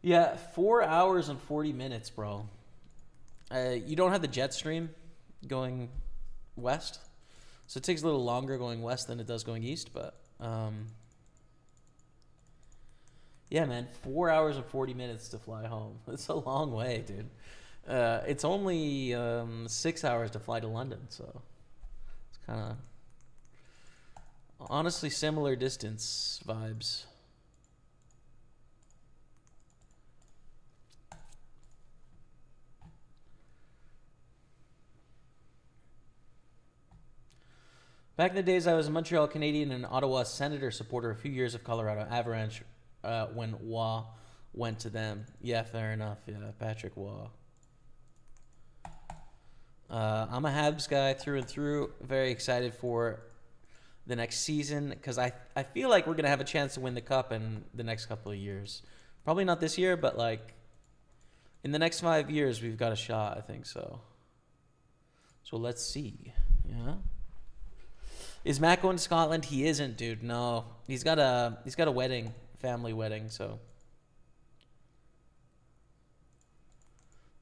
Yeah, 4 hours and 40 minutes, bro. You don't have the jet stream going west, so it takes a little longer going west than it does going east, but yeah, man, 4 hours and 40 minutes to fly home. It's a long way, dude. It's only 6 hours to fly to London, so it's kind of honestly similar distance vibes. Back in the days, I was a Montreal Canadian and Ottawa Senator supporter. A few years of Colorado Avalanche when Waugh went to them. Yeah, fair enough. Yeah, Patrick Waugh. I'm a Habs guy through and through. Very excited for the next season because I feel like we're going to have a chance to win the Cup in the next couple of years. Probably not this year, but like in the next 5 years, we've got a shot, I think so. So let's see. Yeah. Is Matt going to Scotland? He isn't, dude. No. He's got a wedding, family wedding, so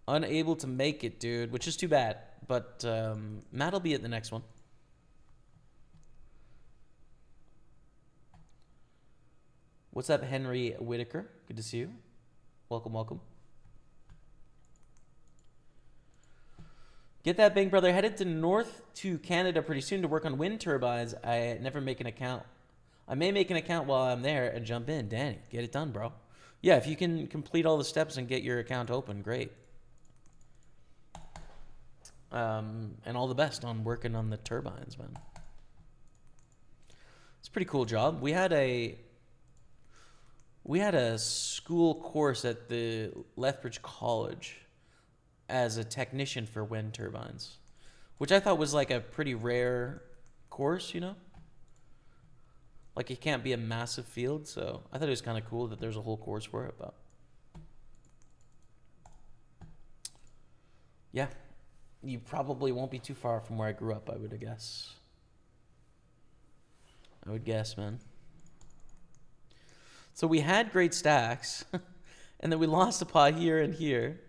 unable to make it, dude, which is too bad. But Matt'll be at the next one. What's up, Henry Whitaker? Good to see you. Welcome, welcome. Get that bank, brother. Headed to north to Canada pretty soon to work on wind turbines. I never make an account. I may make an account while I'm there and jump in. Danny, get it done, bro. Yeah, if you can complete all the steps and get your account open, great. And all the best on working on the turbines, man. It's a pretty cool job. We had a We had a school course at the Lethbridge College as a technician for wind turbines, which I thought was like a pretty rare course, you know? Like it can't be a massive field, so I thought it was kind of cool that there's a whole course for it, but yeah, you probably won't be too far from where I grew up, I would guess. I would guess, man. So we had great stacks, and then we lost a pot here and here.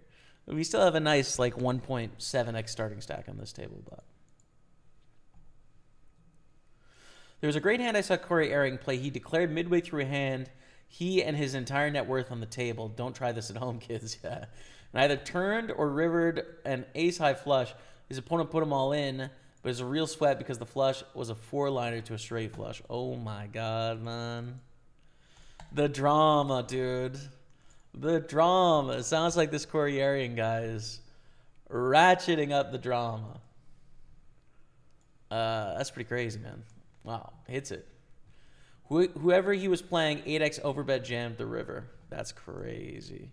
We still have a nice like 1.7x starting stack on this table, but there was a great hand I saw Corey Airing play. He declared midway through a hand, he and his entire net worth on the table. Don't try this at home, kids. Yeah. And either turned or rivered an ace-high flush. His opponent put them all in, but it was a real sweat because the flush was a four-liner to a straight flush. Oh my God, man. The drama, dude. The drama. It sounds like this Corey Airing guy is ratcheting up the drama. That's pretty crazy, man. Wow, hits it. Whoever he was playing, 8x overbet jammed the river. That's crazy.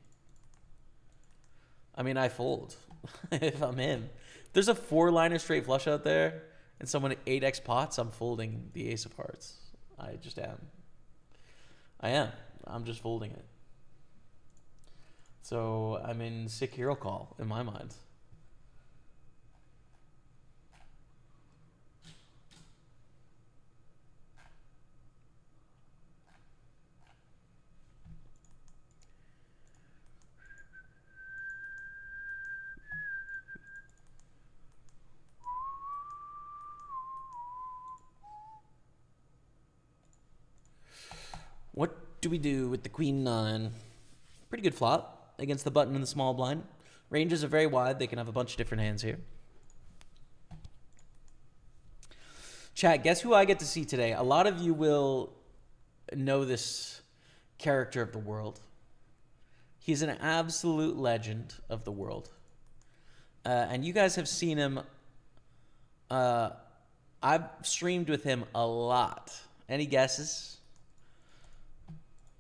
I mean, I fold if I'm him. If there's a four-liner straight flush out there and someone 8x pots, I'm folding the ace of hearts. I just am. I am. I'm just folding it. So, I mean, sick hero call in my mind. What do we do with the queen nine? Pretty good flop against the button in the small blind. Ranges are very wide. They can have a bunch of different hands here. Chat, guess who I get to see today? A lot of you will know this character of the world. He's an absolute legend of the world. And you guys have seen him. I've streamed with him a lot. Any guesses?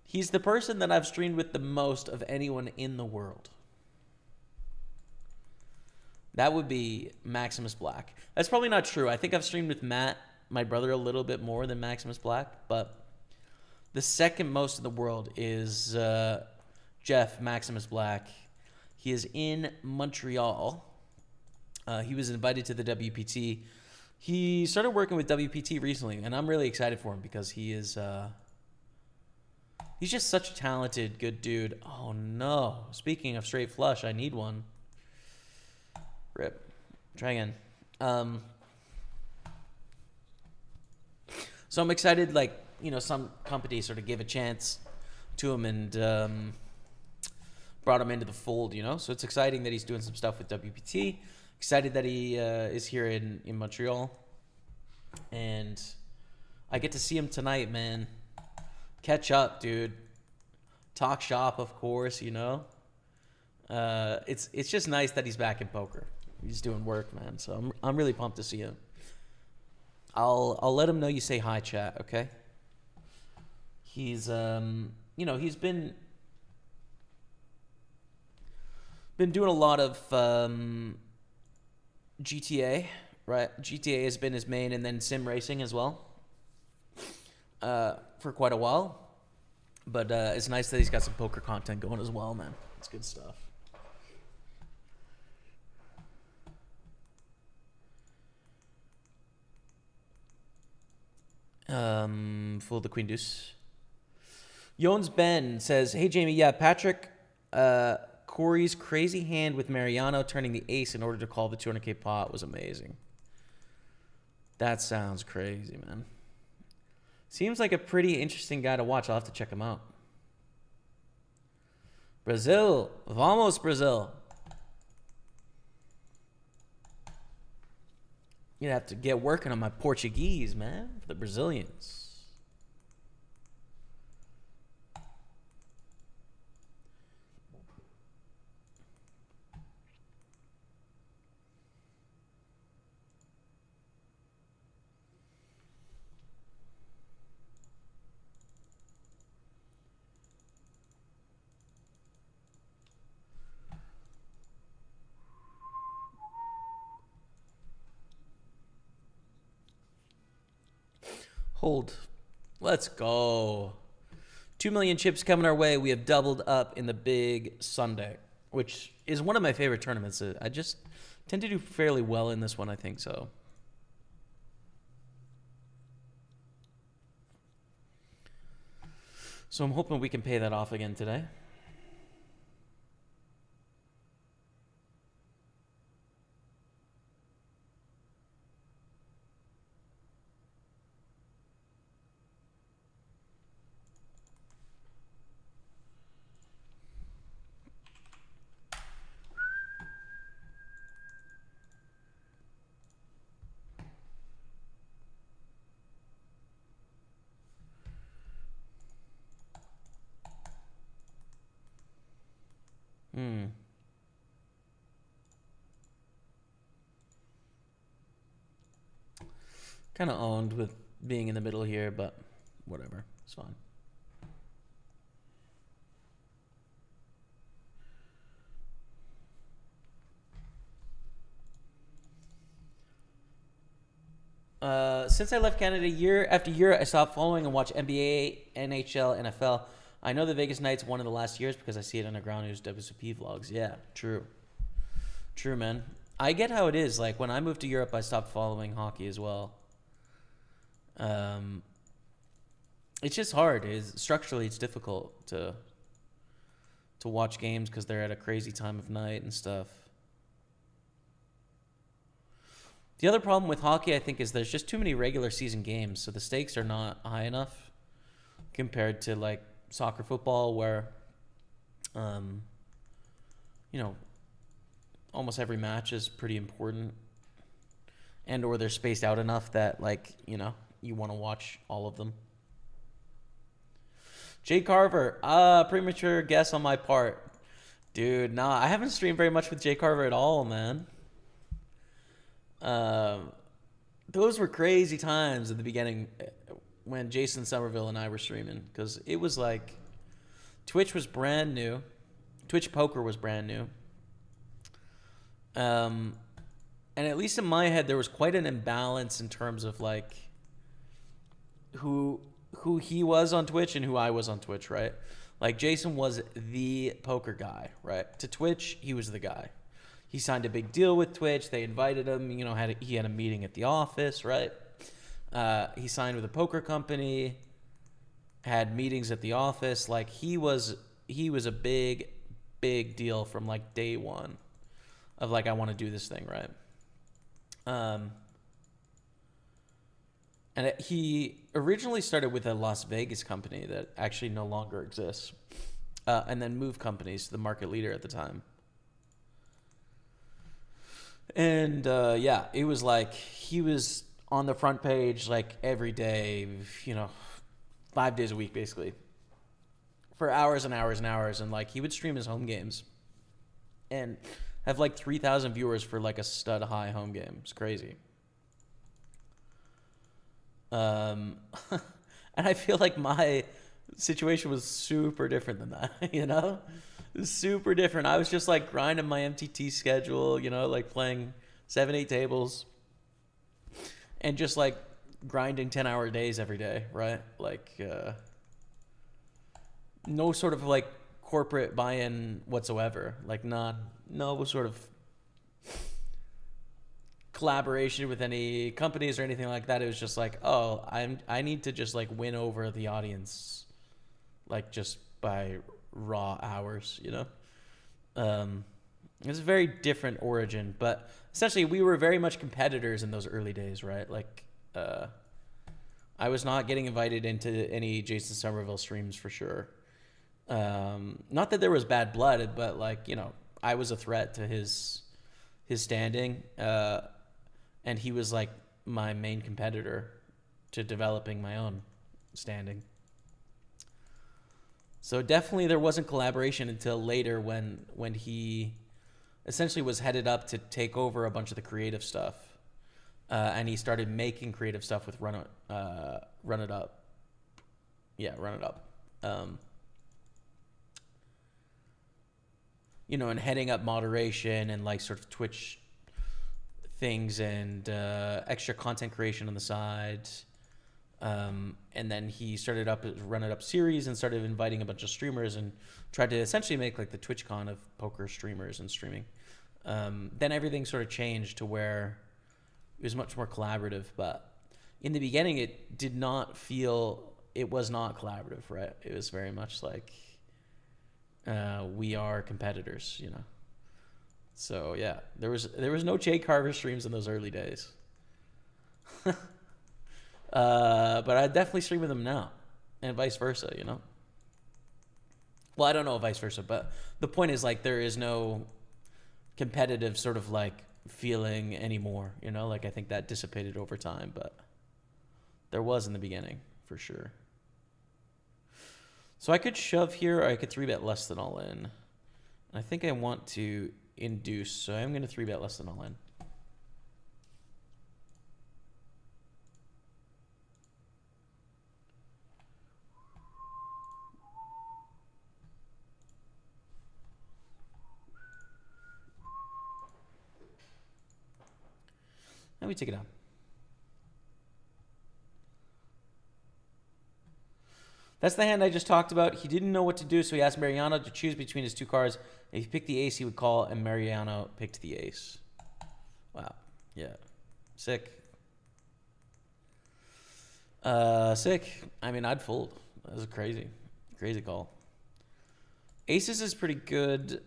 He's the person that I've streamed with the most of anyone in the world. That would be Maximus Black. That's probably not true. I think I've streamed with Matt, my brother, a little bit more than Maximus Black. But the second most in the world is Jeff Maximus Black. He is in Montreal. He was invited to the WPT. He started working with WPT recently, and I'm really excited for him because he is... he's just such a talented, good dude. Oh, no. Speaking of straight flush, I need one. Rip. Try again. So I'm excited, like, you know, some company sort of gave a chance to him and brought him into the fold, you know? So it's exciting that he's doing some stuff with WPT. Excited that he is here in Montreal. And I get to see him tonight, man. Catch up, dude. Talk shop, of course, you know. It's just nice that he's back in poker. He's doing work, man. So I'm really pumped to see him. I'll let him know you say hi, chat, okay? He's you know, he's been doing a lot of GTA, right? GTA has been his main, and then sim racing as well. For quite a while. But it's nice that he's got some poker content going as well, man. It's good stuff. Full the queen deuce. Yones Ben says, hey, Jamie, yeah, Patrick, Corey's crazy hand with Mariano turning the ace in order to call the 200K pot was amazing. That sounds crazy, man. Seems like a pretty interesting guy to watch. I'll have to check him out. Brazil. Vamos, Brazil. You'd have to get working on my Portuguese, man, for the Brazilians. Hold. Let's go. 2 million chips coming our way. We have doubled up in the big Sunday, which is one of my favorite tournaments. I just tend to do fairly well in this one, I think so. So I'm hoping we can pay that off again today. Kind of owned with being in the middle here, but whatever. It's fine. Since I left Canada year after year, I stopped following and watch NBA, NHL, NFL. I know the Vegas Knights one of the last years because I see it on the Ground News WSOP vlogs. Yeah, true. True, man. I get how it is. Like, when I moved to Europe, I stopped following hockey as well. It's just hard. Structurally, it's difficult to watch games because they're at a crazy time of night and stuff. The other problem with hockey, I think, is there's just too many regular season games, so the stakes are not high enough compared to like soccer, football, where, almost every match is pretty important, and or they're spaced out enough that you want to watch all of them. Jay Carver, premature guess on my part, dude. Nah, I haven't streamed very much with Jay Carver at all, man. Those were crazy times at the beginning when Jason Somerville and I were streaming, because it was like Twitch was brand new. Twitch Poker was brand new. And at least in my head, there was quite an imbalance in terms of like who he was on Twitch and who I was on Twitch, right? Like, Jason was the poker guy, right? To Twitch, he was the guy. He signed a big deal with Twitch. They invited him. He had a meeting at the office, right? He signed with a poker company, had meetings at the office. Like, he was a big, big deal from like day one of like, I want to do this thing, right? And he originally started with a Las Vegas company that actually no longer exists, and then moved companies to the market leader at the time. And it was like he was on the front page like every day, 5 days a week basically, for hours and hours and hours. And like, he would stream his home games and have like 3,000 viewers for like a stud high home game. It's crazy. And I feel like my situation was super different than that, It was super different. I was just like grinding my MTT schedule, like playing 7-8 tables and just like grinding 10-hour days every day, right? Like, no sort of like corporate buy-in whatsoever. Like, no sort of collaboration with any companies or anything like that. It was just like, oh, I need to just like win over the audience, like just by raw hours, It's a very different origin, but essentially we were very much competitors in those early days, right? Like, I was not getting invited into any Jason Somerville streams for sure. Not that there was bad blood, but like, I was a threat to his standing, and he was like my main competitor to developing my own standing. So definitely there wasn't collaboration until later when he essentially was headed up to take over a bunch of the creative stuff, and he started making creative stuff with Run It Up. Yeah, Run It Up. And heading up moderation and like sort of Twitch things and extra content creation on the side. And then he started running up series and started inviting a bunch of streamers and tried to essentially make like the TwitchCon of poker streamers and streaming. Then everything sort of changed to where it was much more collaborative. But in the beginning, it did not feel, it was not collaborative, right? It was very much like we are competitors, you know. So yeah, there was no Jay Carver streams in those early days. But I definitely stream with them now, and vice versa, you know. Well, I don't know vice versa, but the point is like there is no competitive sort of like feeling anymore, you know. Like I think that dissipated over time, but there was in the beginning for sure. So I could shove here, or I could 3-bet less than all in. I think I want to induce, so I'm going to 3-bet less than all in. And we take it down. That's the hand I just talked about. He didn't know what to do, so he asked Mariano to choose between his two cards. If he picked the ace, he would call, and Mariano picked the ace. Wow. Yeah. Sick. Sick. I mean, I'd fold. That was a crazy call. Aces is pretty good.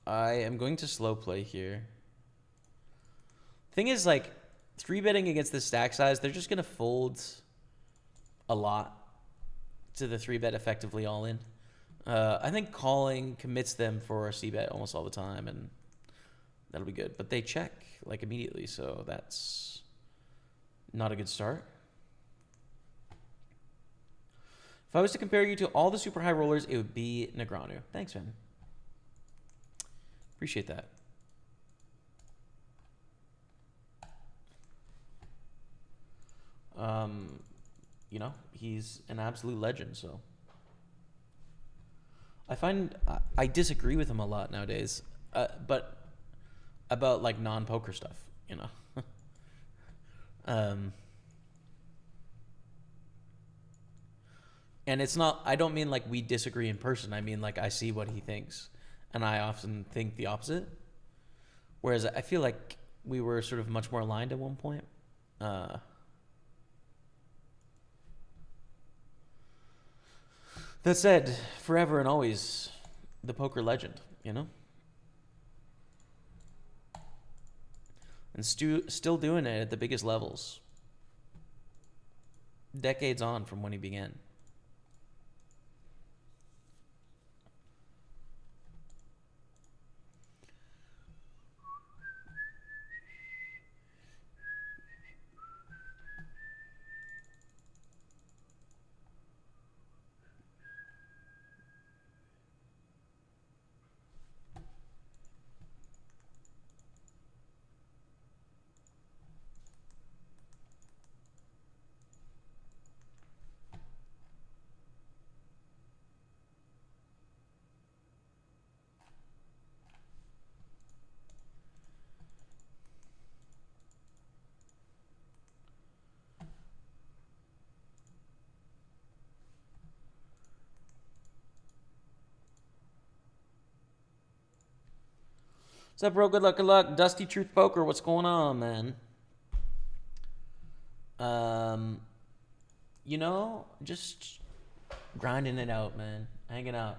I am going to slow play here. Thing is, like, 3-betting against this stack size, they're just going to fold a lot to the 3-bet effectively all in. I think calling commits them for a c-bet almost all the time, and that'll be good. But they check, like, immediately, so that's not a good start. If I was to compare you to all the super high rollers, it would be Negreanu. Thanks, man. Appreciate that. You know, he's an absolute legend, so. I find I disagree with him a lot nowadays, but about like non-poker stuff, you know. And it's not, I don't mean like we disagree in person. I mean like I see what he thinks, and I often think the opposite. Whereas I feel like we were sort of much more aligned at one point. That said, forever and always, the poker legend, you know? And still doing it at the biggest levels. Decades on from when he began. What's up, bro? Good luck, good luck. Dusty Truth Poker, what's going on, man? You know, just grinding it out, man. Hanging out.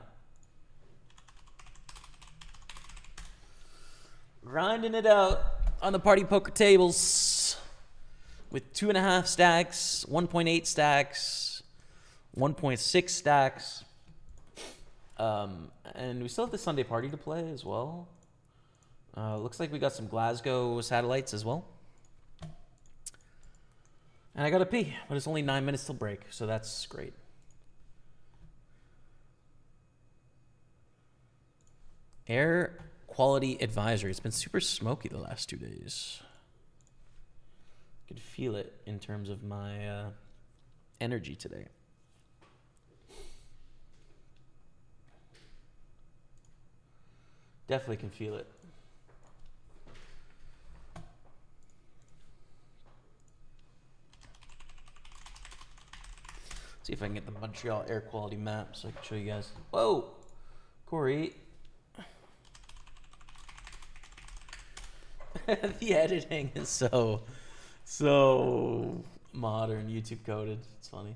Grinding it out on the party poker tables with 2.5 stacks, 1.8 stacks, 1.6 stacks. And we still have the Sunday party to play as well. Looks like we got some Glasgow satellites as well. And I gotta pee, but it's only 9 minutes till break, so that's great. Air quality advisory. It's been super smoky the last 2 days. I could feel it in terms of my energy today. Definitely can feel it. See if I can get the Montreal air quality map so I can show you guys. Whoa, Corey. The editing is so modern, YouTube coded. It's funny.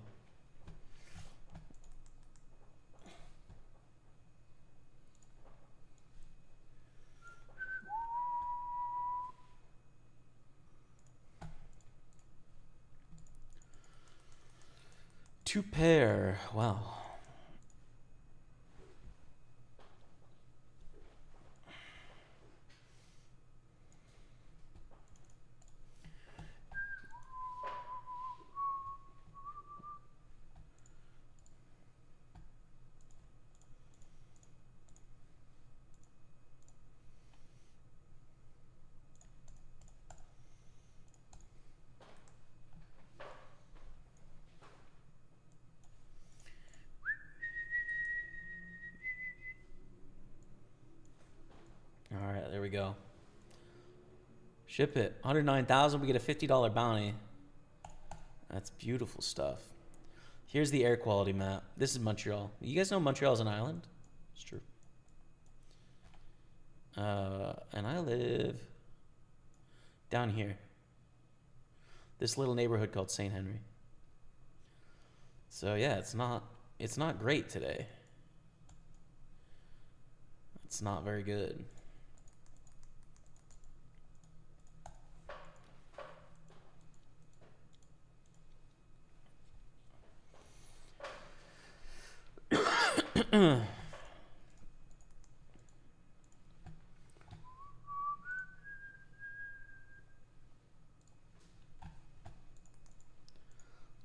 Two pair. Wow. All right, there we go. Ship it. 109,000. We get a $50 bounty. That's beautiful stuff. Here's the air quality map. This is Montreal. You guys know Montreal is an island? It's true. And I live down here. This little neighborhood called St. Henry. So yeah, it's not great today. It's not very good.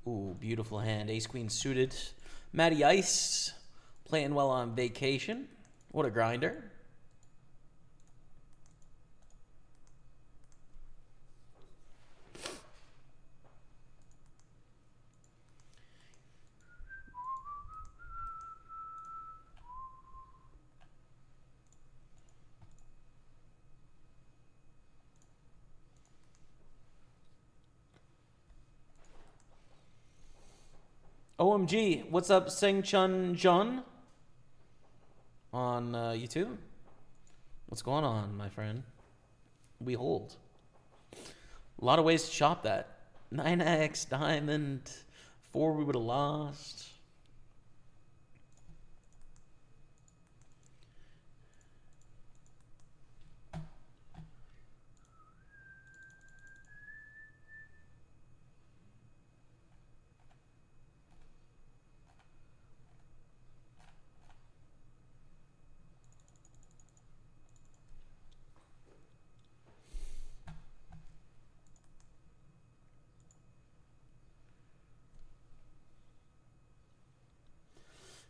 Ooh, beautiful hand. Ace queen suited. Matty Ice playing well on vacation. What a grinder. OMG, what's up, Seng Chun Jun on YouTube? What's going on, my friend? We hold. A lot of ways to shop that. 9x, diamond, 4 we would have lost.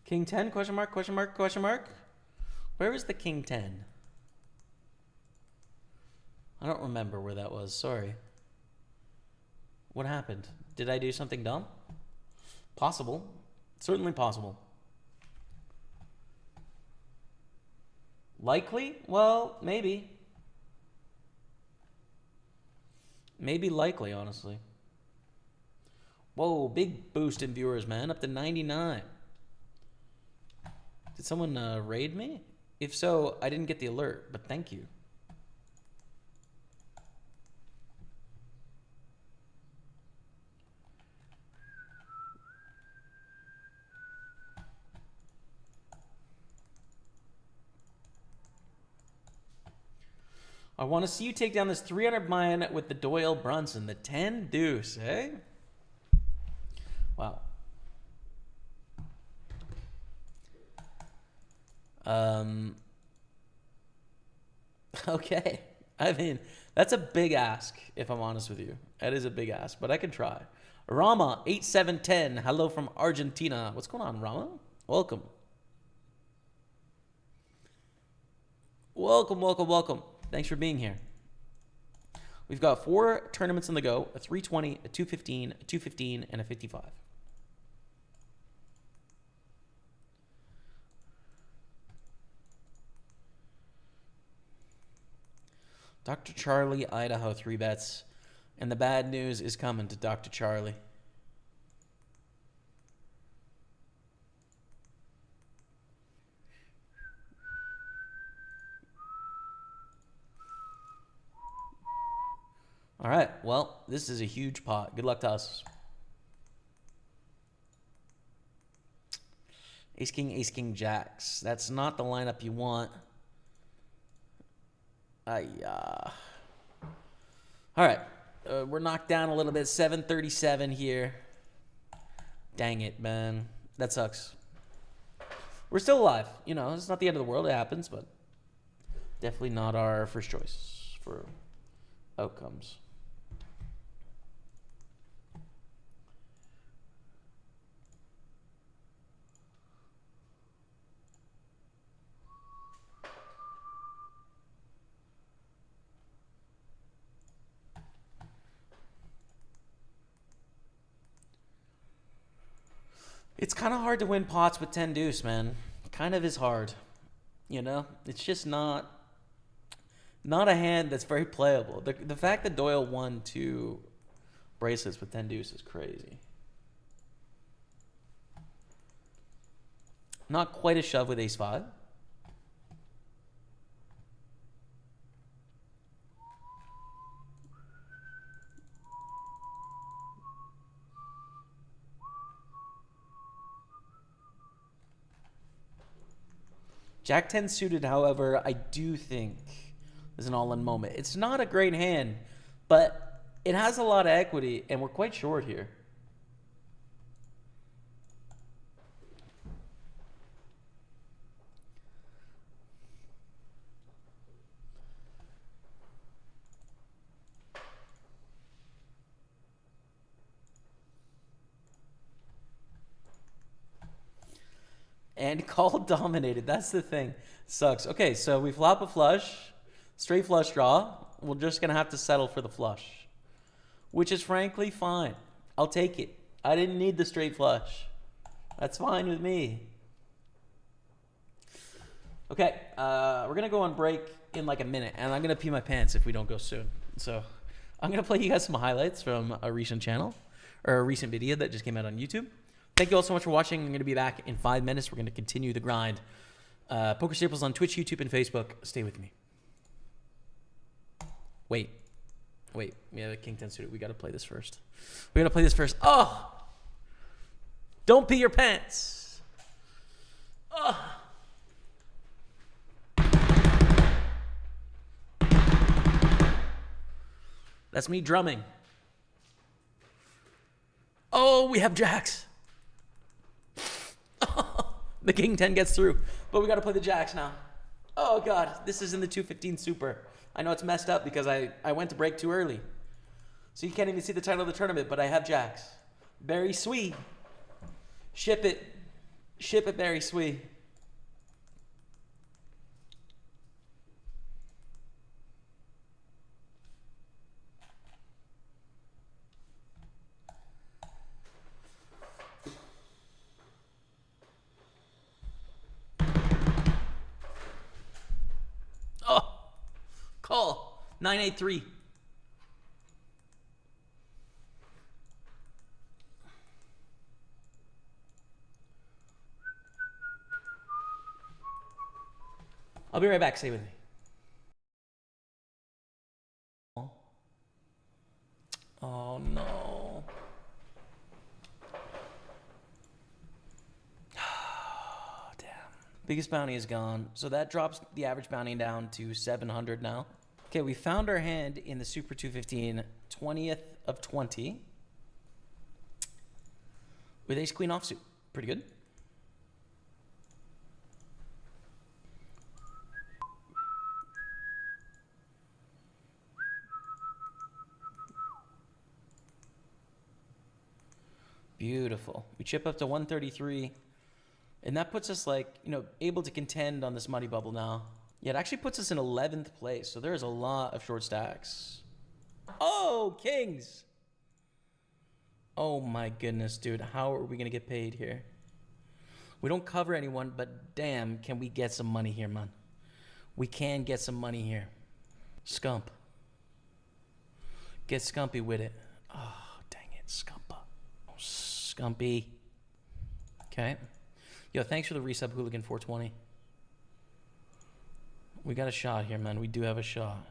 King 10, question mark, question mark, question mark. Where is the King 10? I don't remember where that was, sorry. What happened? Did I do something dumb? Possible. Certainly possible. Likely? Well, maybe. Maybe likely, honestly. Whoa, big boost in viewers, man. Up to 99. Did someone raid me? If so, I didn't get the alert, but thank you. I want to see you take down this 300 mine with the Doyle Brunson, the 10 deuce, eh? Wow. Okay. I mean, that's a big ask, if I'm honest with you. That is a big ask, but I can try. Rama 8710, hello from Argentina. What's going on, Rama? Welcome. Welcome, welcome, welcome. Thanks for being here. We've got 4 tournaments on the go, a 320, a 215, a 215, and a 55. Dr. Charlie, Idaho, 3 bets. And the bad news is coming to Dr. Charlie. All right. Well, this is a huge pot. Good luck to us. Ace, king, jacks. That's not the lineup you want. All right. We're knocked down a little bit. 737 here. Dang it, man. That sucks. We're still alive. You know, it's not the end of the world. It happens, but definitely not our first choice for outcomes. It's kind of hard to win pots with 10 deuce, man. Kind of is hard. You know, it's just not a hand that's very playable. The fact that Doyle won 2 bracelets with 10 deuce is crazy. Not quite a shove with ace 5. Jack 10 suited, however, I do think is an all-in moment. It's not a great hand, but it has a lot of equity, and we're quite short here. And call dominated. That's the thing. Sucks. Okay, so we flop a flush. Straight flush draw. We're just going to have to settle for the flush. Which is frankly fine. I'll take it. I didn't need the straight flush. That's fine with me. Okay, we're going to go on break in like a minute. And I'm going to pee my pants if we don't go soon. So I'm going to play you guys some highlights from a recent channel. Or a recent video that just came out on YouTube. Thank you all so much for watching. I'm going to be back in 5 minutes. We're going to continue the grind. Pokerstaples on Twitch, YouTube, and Facebook. Stay with me. Wait. We have a king 10 suited. We got to play this first. We got to play this first. Oh! Don't pee your pants. Oh! That's me drumming. Oh, we have jacks. The king 10 gets through, but we got to play the jacks now. Oh, God. This is in the 215 super. I know it's messed up because I went to break too early. So you can't even see the title of the tournament, but I have jacks. Very sweet. Ship it. Ship it, very sweet. Call 983. I'll be right back. Stay with me. Oh no. Damn. Biggest bounty is gone. So that drops the average bounty down to 700 now. Okay, we found our hand in the Super 215, 20th of 20. With ace queen offsuit. Pretty good. Beautiful. We chip up to 133. And that puts us, like, you know, able to contend on this money bubble now. Yeah, it actually puts us in 11th place. So there's a lot of short stacks. Oh, kings. Oh, my goodness, dude. How are we going to get paid here? We don't cover anyone, but damn, can we get some money here, man? We can get some money here. Scump. Get scumpy with it. Oh, dang it. Scumpa. Oh, scumpy. Okay. Yo, thanks for the resub, Hooligan 420. We got a shot here, man. We do have a shot.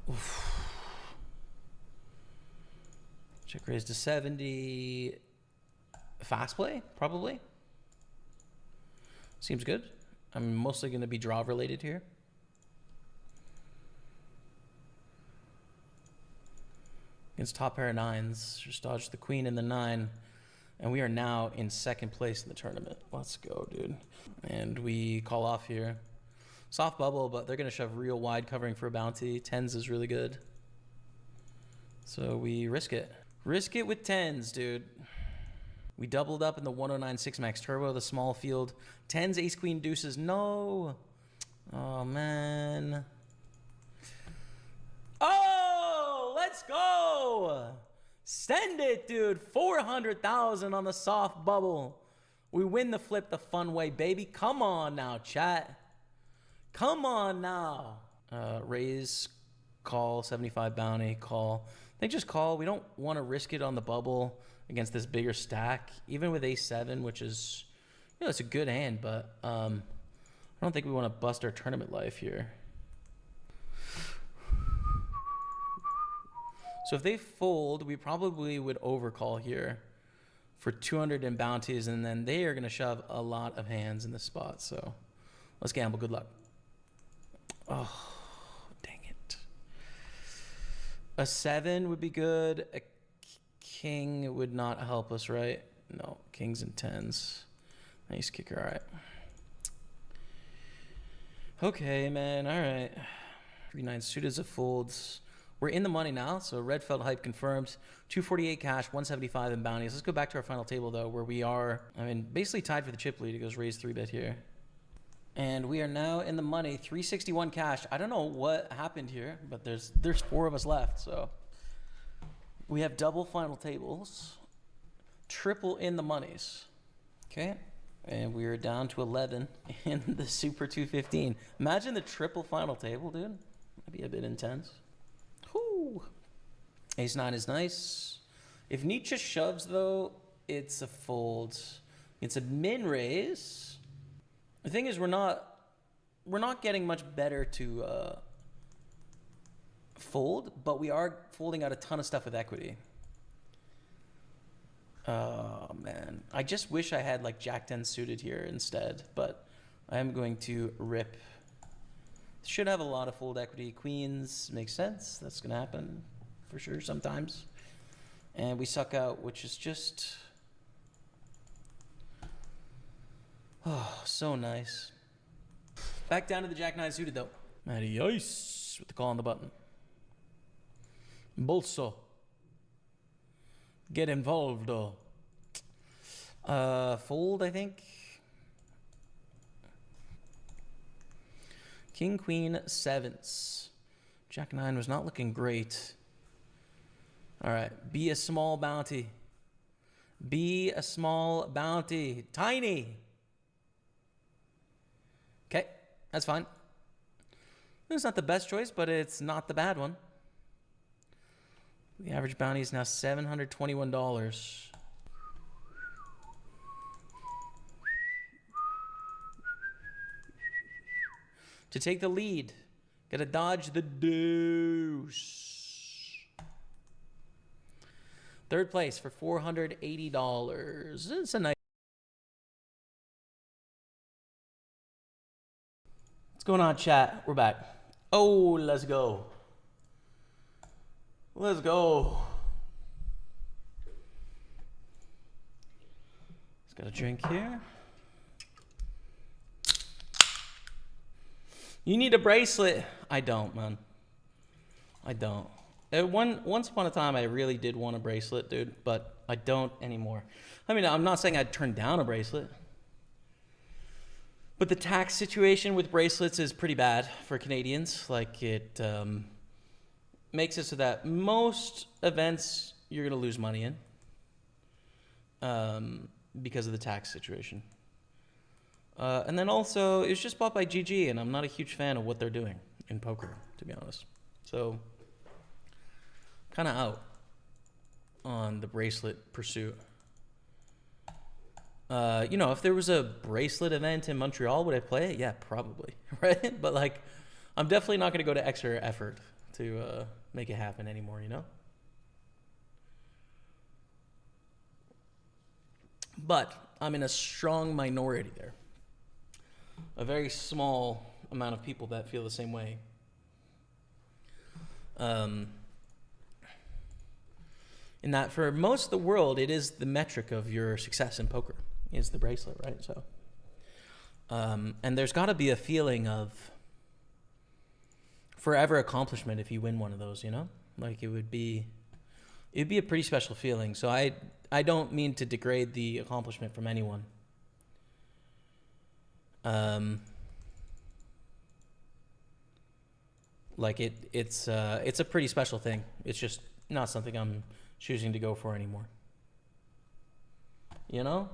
Oof. Check raise to 70. Fast play, probably. Seems good. I'm mostly going to be draw related here. Against top pair of nines. Just dodge the queen and the 9. And we are now in second place in the tournament. Let's go, dude. And we call off here. Soft bubble, but they're going to shove real wide covering for a bounty. 10s is really good. So we risk it. Risk it with 10s, dude. We doubled up in the 109 6 max turbo, the small field. 10s, ace, queen, deuces. No. Oh, man. Oh, let's go. Send it, dude. 400,000 on the soft bubble. We win the flip the fun way, baby. Come on now, chat. Come on now. Raise, call, 75 bounty, call. I think just call. We don't want to risk it on the bubble against this bigger stack, even with a7, which is, you know, it's a good hand, but I don't think we want to bust our tournament life here. So if they fold, we probably would overcall here for 200 in bounties, and then they are going to shove a lot of hands in this spot. So let's gamble. Good luck. Oh, dang it. A 7 would be good. A king would not help us, right? No, kings and 10s. Nice kicker. All right. Okay, man. All right. 3-9 suited of folds. We're in the money now, so red felt hype confirmed. 248 cash, 175 in bounties. Let's go back to our final table, though, where we are, I mean, basically tied for the chip lead. It goes raise 3-bet here. And we are now in the money, 361 cash. I don't know what happened here, but there's 4 of us left, so we have double final tables, triple in the monies. Okay, and we are down to 11 in the Super 215. Imagine the triple final table, dude. That'd be a bit intense. Whew. Ace 9 is nice. If Nietzsche shoves, though, it's a fold. It's a min raise. The thing is, we're not getting much better to fold, but we are folding out a ton of stuff with equity. Oh man, I just wish I had like Jack 10 suited here instead, but I am going to rip. Should have a lot of fold equity. Queens makes sense. That's gonna happen for sure sometimes. And we suck out, which is just, oh, so nice. Back down to the Jack 9 suited though. Matty Ice with the call on the button. Bolso. Get involved though. Fold, I think. King, queen, 7s. Jack 9 was not looking great. All right, be a small bounty. Be a small bounty. Tiny. Okay, that's fine. It's not the best choice, but it's not the bad one. The average bounty is now $721. To take the lead, gotta dodge the deuce. Third place for $480. It's a nice. What's going on, chat? We're back. Oh, let's go. Let's go. Just got a drink here. You need a bracelet. I don't, man. I don't. Once upon a time, I really did want a bracelet, dude, but I don't anymore. I mean, I'm not saying I'd turn down a bracelet, but the tax situation with bracelets is pretty bad for Canadians. Like, it makes it so that most events you're going to lose money in because of the tax situation. And then also, it was just bought by GG, and I'm not a huge fan of what they're doing in poker, to be honest. So, kind of out on the bracelet pursuit. You know, if there was a bracelet event in Montreal, would I play it? Yeah, probably, right? But, like, I'm definitely not going to go to extra effort to make it happen anymore, you know? But I'm in a strong minority there. A very small amount of people that feel the same way. In that for most of the world, it is the metric of your success in poker, is the bracelet, right? So, and there's got to be a feeling of forever accomplishment if you win one of those, you know? Like it'd be a pretty special feeling. So I don't mean to degrade the accomplishment from anyone. Like it's a pretty special thing. It's just not something I'm choosing to go for anymore. You know?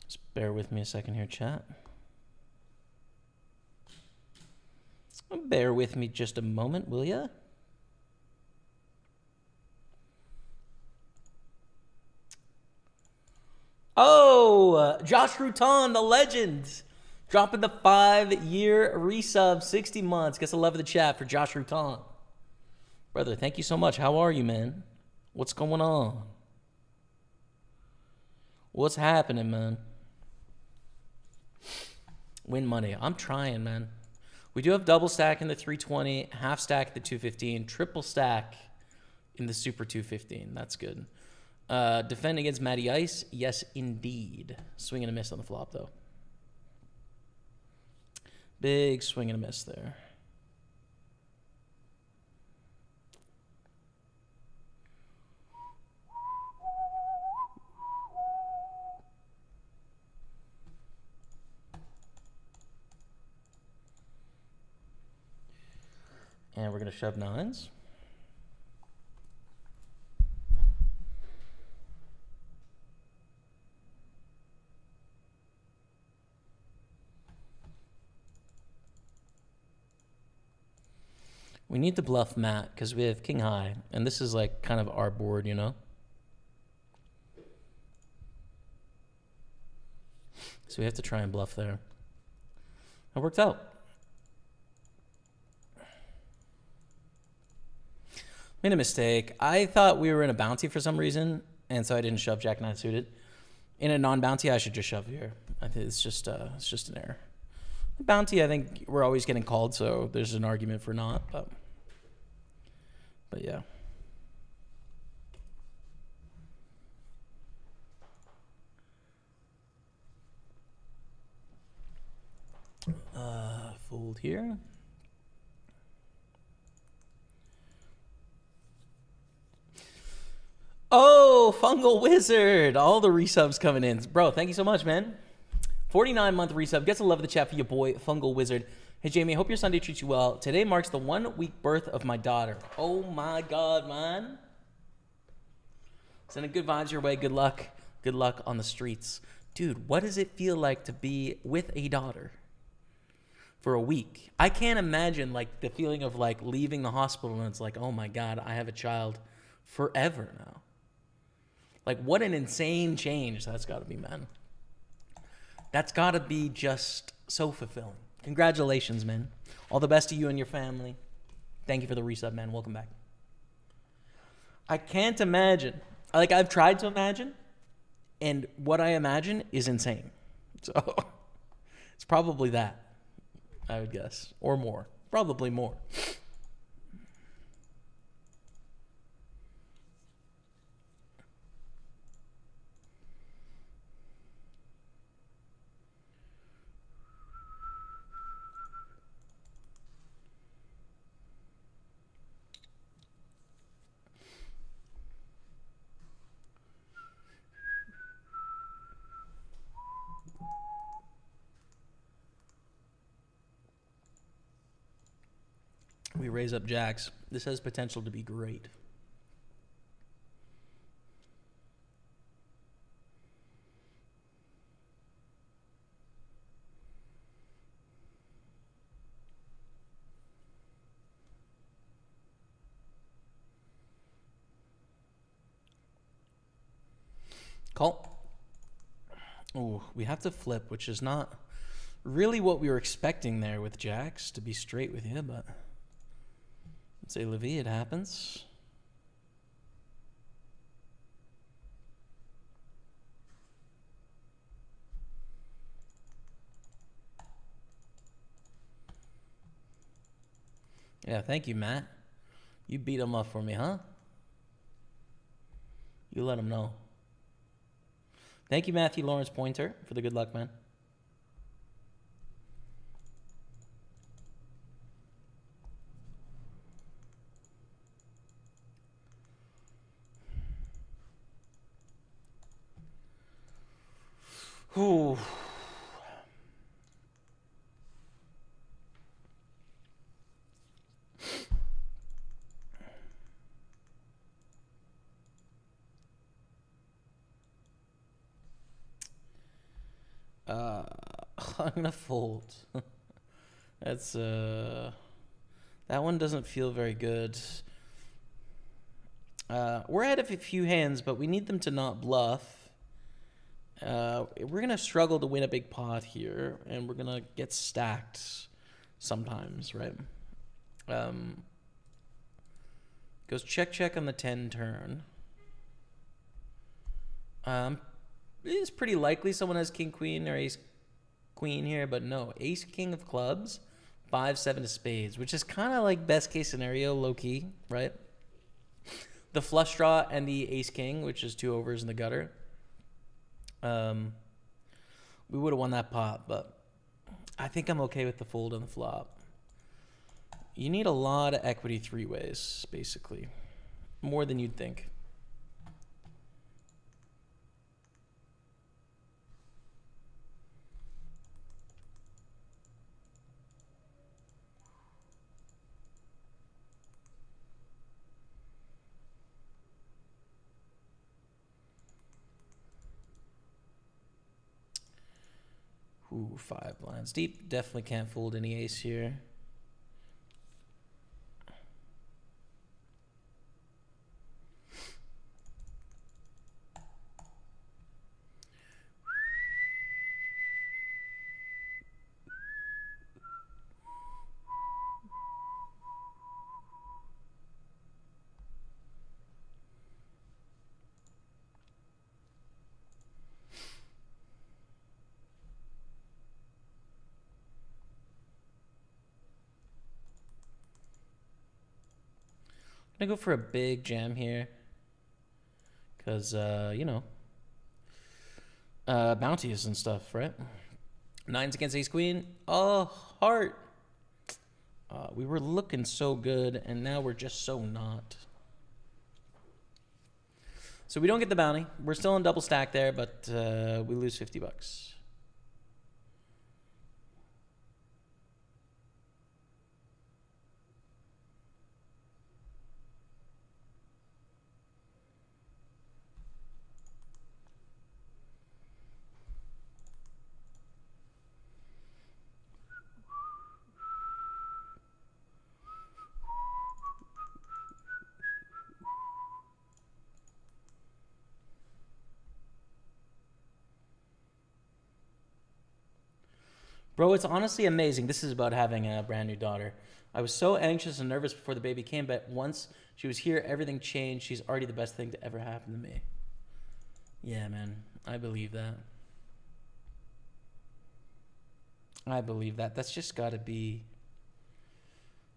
Just bear with me a second here, chat. Bear with me just a moment, will ya? Oh, Josh Rutan, the legend, dropping the 5-year resub, 60 months. Guess I love the chat for Josh Rutan. Brother, thank you so much. How are you, man? What's going on? What's happening, man? Win money. I'm trying, man. We do have double stack in the 320, half stack at the 215, triple stack in the super 215. That's good. Defend against Matty Ice. Yes, indeed. Swing and a miss on the flop, though. Big swing and a miss there. And we're going to shove nines. We need to bluff Matt because we have king high. And this is like kind of our board, you know? So we have to try and bluff there. That worked out. Made a mistake. I thought we were in a bounty for some reason, and so I didn't shove Jack 9 suited. In a non-bounty, I should just shove here. I think it's just an error. Bounty, I think we're always getting called, so there's an argument for not. But yeah. Fold here. Oh, Fungal Wizard. All the resubs coming in. Bro, thank you so much, man. 49-month resub. Gets a love of the chat for your boy, Fungal Wizard. Hey, Jamie, hope your Sunday treats you well. Today marks the 1-week birth of my daughter. Oh, my God, man. Sending good vibes your way. Good luck. Good luck on the streets. Dude, what does it feel like to be with a daughter for a week? I can't imagine, like, the feeling of, like, leaving the hospital and it's like, oh, my God, I have a child forever now. Like, what an insane change that's got to be, man. That's got to be just so fulfilling. Congratulations, man. All the best to you and your family. Thank you for the resub, man. Welcome back. I can't imagine. Like, I've tried to imagine, and what I imagine is insane. So, it's probably that, I would guess. Or more. Probably more. We raise up jacks. This has potential to be great. Call. Oh, we have to flip, which is not really what we were expecting there with jacks, to be straight with you, but let's say Levy, it happens. Yeah, thank you, Matt. You beat him up for me, huh? You let him know. Thank you, Matthew Lawrence Pointer, for the good luck, man. Ooh. I'm gonna fold. That's that one doesn't feel very good. We're ahead of a few hands, but we need them to not bluff. We're gonna struggle to win a big pot here, and we're gonna get stacked sometimes, right? Goes check on the 10 turn. It is pretty likely someone has king queen or ace queen here, but no, ace king of clubs, 5-7 of spades, which is kind of like best case scenario, low key, right? The flush draw and the ace king, which is 2 overs in the gutter. We would have won that pot, but I think I'm okay with the fold on the flop. You need a lot of equity 3 ways, basically, more than you'd think. Ooh, 5 blinds deep. Definitely can't fold any ace here. I'm gonna go for a big jam here. Because, you know, bounties and stuff, right? 9s against ace queen. Oh, heart. We were looking so good, and now we're just so not. So we don't get the bounty. We're still in double stack there, but we lose $50. Bro, it's honestly amazing. This is about having a brand new daughter. I was so anxious and nervous before the baby came, but once she was here, everything changed. She's already the best thing to ever happen to me. Yeah, man. I believe that. I believe that. That's just got to be...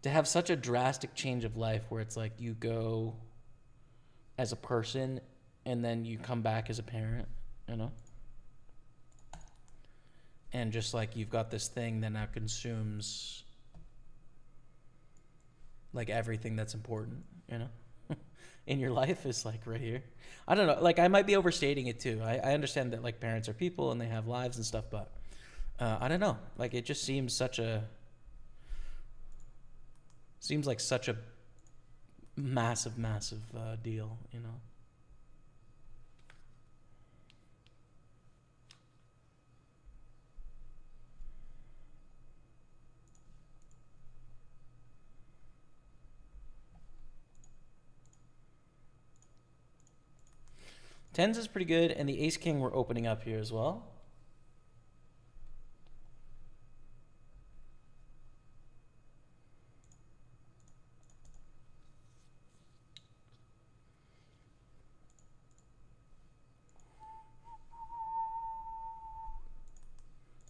To have such a drastic change of life where it's like you go as a person and then you come back as a parent, you know? And just like you've got this thing that now consumes like everything that's important, you know, in your life is like right here. I don't know. Like I might be overstating it too. I understand that like parents are people and they have lives and stuff, but I don't know. Like it just seems like such a massive deal, you know. Tens is pretty good, and the ace king we're opening up here as well.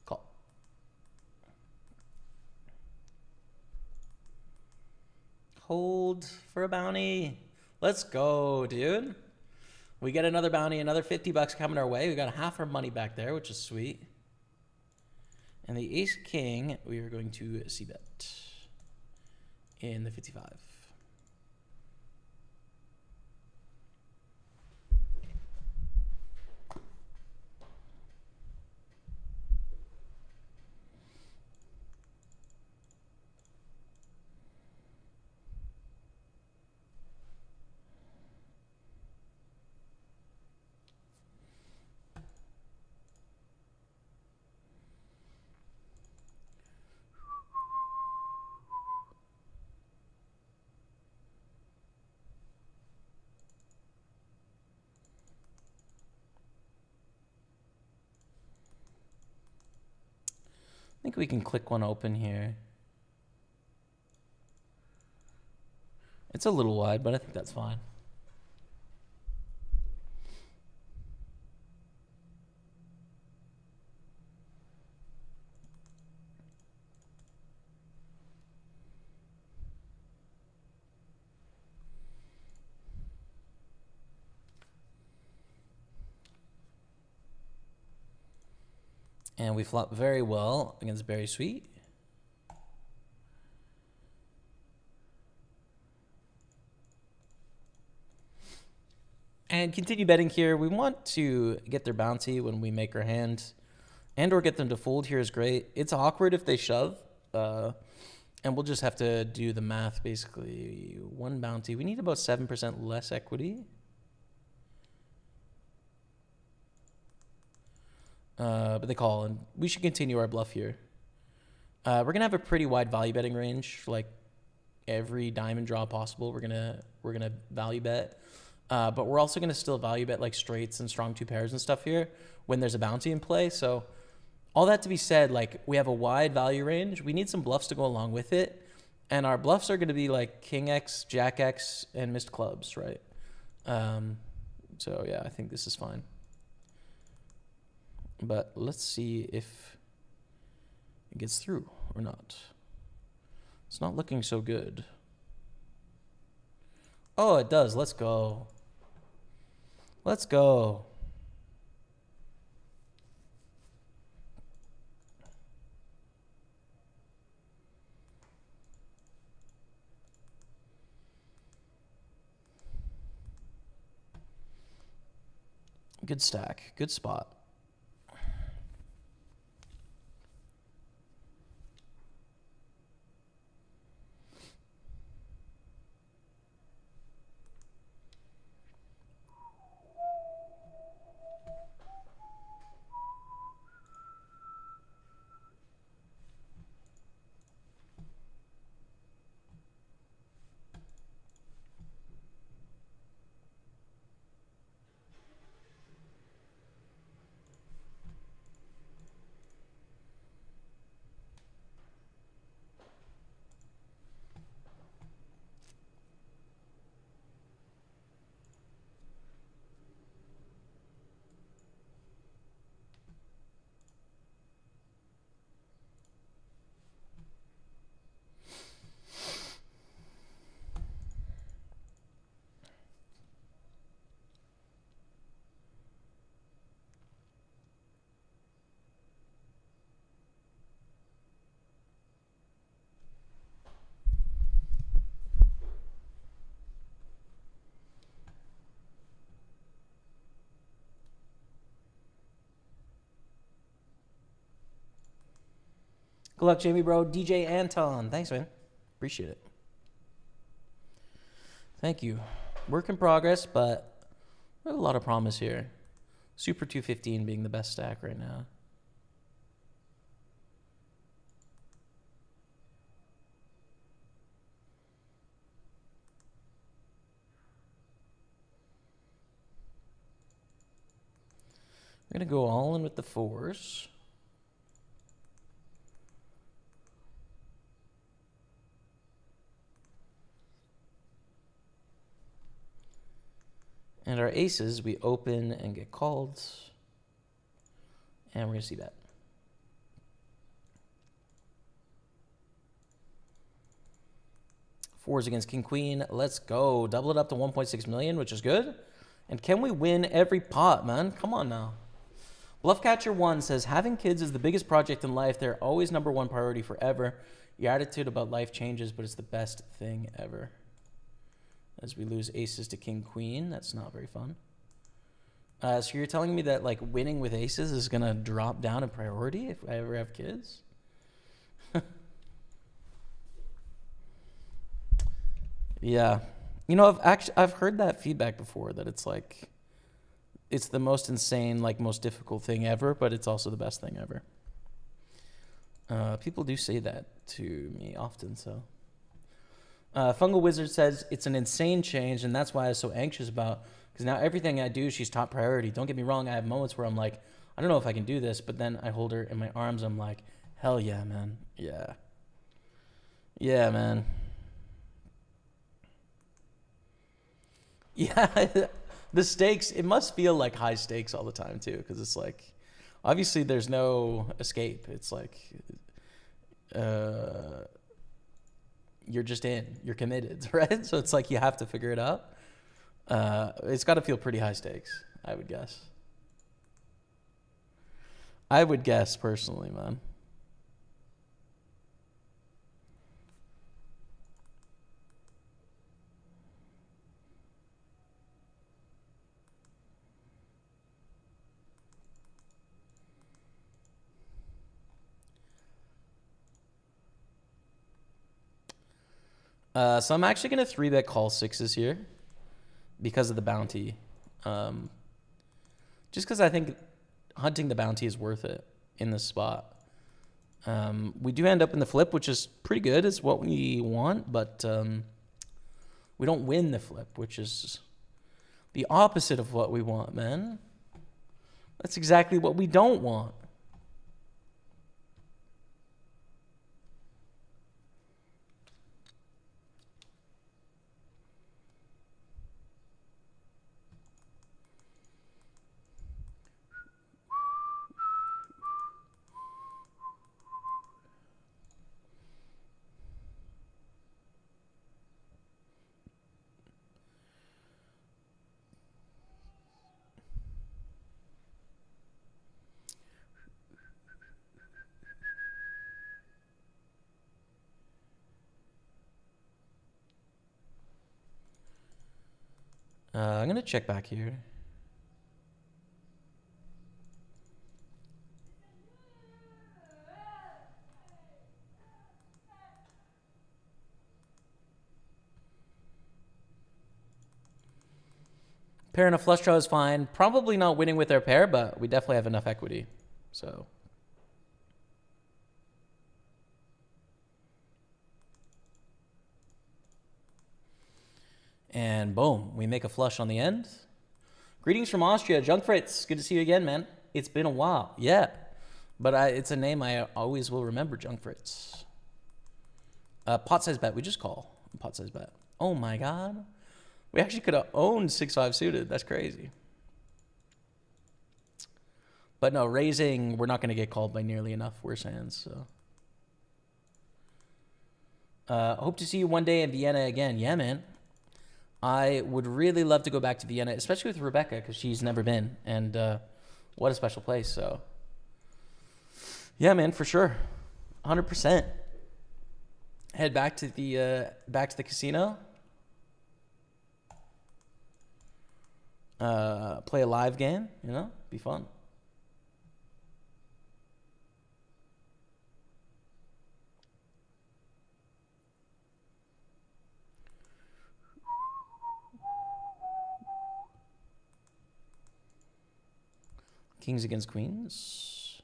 Call. Hold for a bounty. Let's go, dude. We get another bounty, another 50 bucks coming our way. We got half our money back there, which is sweet. And the ace king, we are going to c-bet in the 55. I think we can click one open here. It's a little wide, but I think that's fine. And we flop very well against Very Sweet. And continue betting here. We want to get their bounty when we make our hand, and or get them to fold here is great. It's awkward if they shove, and we'll just have to do the math basically. One bounty. We need about 7% less equity. But they call, and we should continue our bluff here. We're gonna have a pretty wide value betting range for like every diamond draw possible. We're gonna value bet, but we're also gonna still value bet like straights and strong two pairs and stuff here when there's a bounty in play. So all that to be said, like we have a wide value range. We need some bluffs to go along with it, and our bluffs are gonna be like King X, Jack X, and missed clubs, right? So yeah, I think this is fine. But let's see if it gets through or not. It's not looking so good. Oh, it does. Let's go. Let's go. Good stack. Good spot. Good luck, Jamie, bro. DJ Anton. Thanks, man. Appreciate it. Thank you. Work in progress, but we have a lot of promise here. Super 215 being the best stack right now. We're going to go all in with the 4s. And our aces, we open and get called. And we're going to see that. Fours against king, queen. Let's go. Double it up to 1.6 million, which is good. And can we win every pot, man? Come on now. Bluffcatcher1 says, having kids is the biggest project in life. They're always #1 priority forever. Your attitude about life changes, but it's the best thing ever. As we lose aces to king, queen. That's not very fun. So you're telling me that like winning with aces is going to drop down in priority if I ever have kids? Yeah. You know, I've heard that feedback before, that it's like, it's the most insane, like most difficult thing ever, but it's also the best thing ever. People do say that to me often, so. Fungal Wizard says, it's an insane change, and that's why I was so anxious about, because now everything I do, she's top priority. Don't get me wrong, I have moments where I'm like, I don't know if I can do this, but then I hold her in my arms, I'm like, hell yeah, man. Yeah. Yeah, man. Yeah, the stakes, it must feel like high stakes all the time too, because it's like, obviously there's no escape. It's like, you're just in, you're committed, right? So it's like you have to figure it out. It's got to feel pretty high stakes, I would guess. I would guess personally, man. So I'm actually going to 3-bet call 6s here because of the bounty. Just because I think hunting the bounty is worth it in this spot. We do end up in the flip, which is pretty good. It's what we want, but we don't win the flip, which is the opposite of what we want, man. That's exactly what we don't want. I'm going to check back here. Pair and a flush draw is fine. Probably not winning with our pair, but we definitely have enough equity. So. And boom, we make a flush on the end. Greetings from Austria. Junk Fritz, good to see you again, man. It's been a while. Yeah. But it's a name I always will remember, Junk Fritz. Pot size bet. We just call. Pot size bet. Oh my God. We actually could have owned 6-5 suited. That's crazy. But no, raising, we're not going to get called by nearly enough worse hands. So. Hope to see you one day in Vienna again. Yeah, man. I would really love to go back to Vienna, especially with Rebecca, because she's never been. And what a special place. So, yeah, man, for sure. 100%. Head back to the casino. Play a live game, you know, be fun. Kings against queens.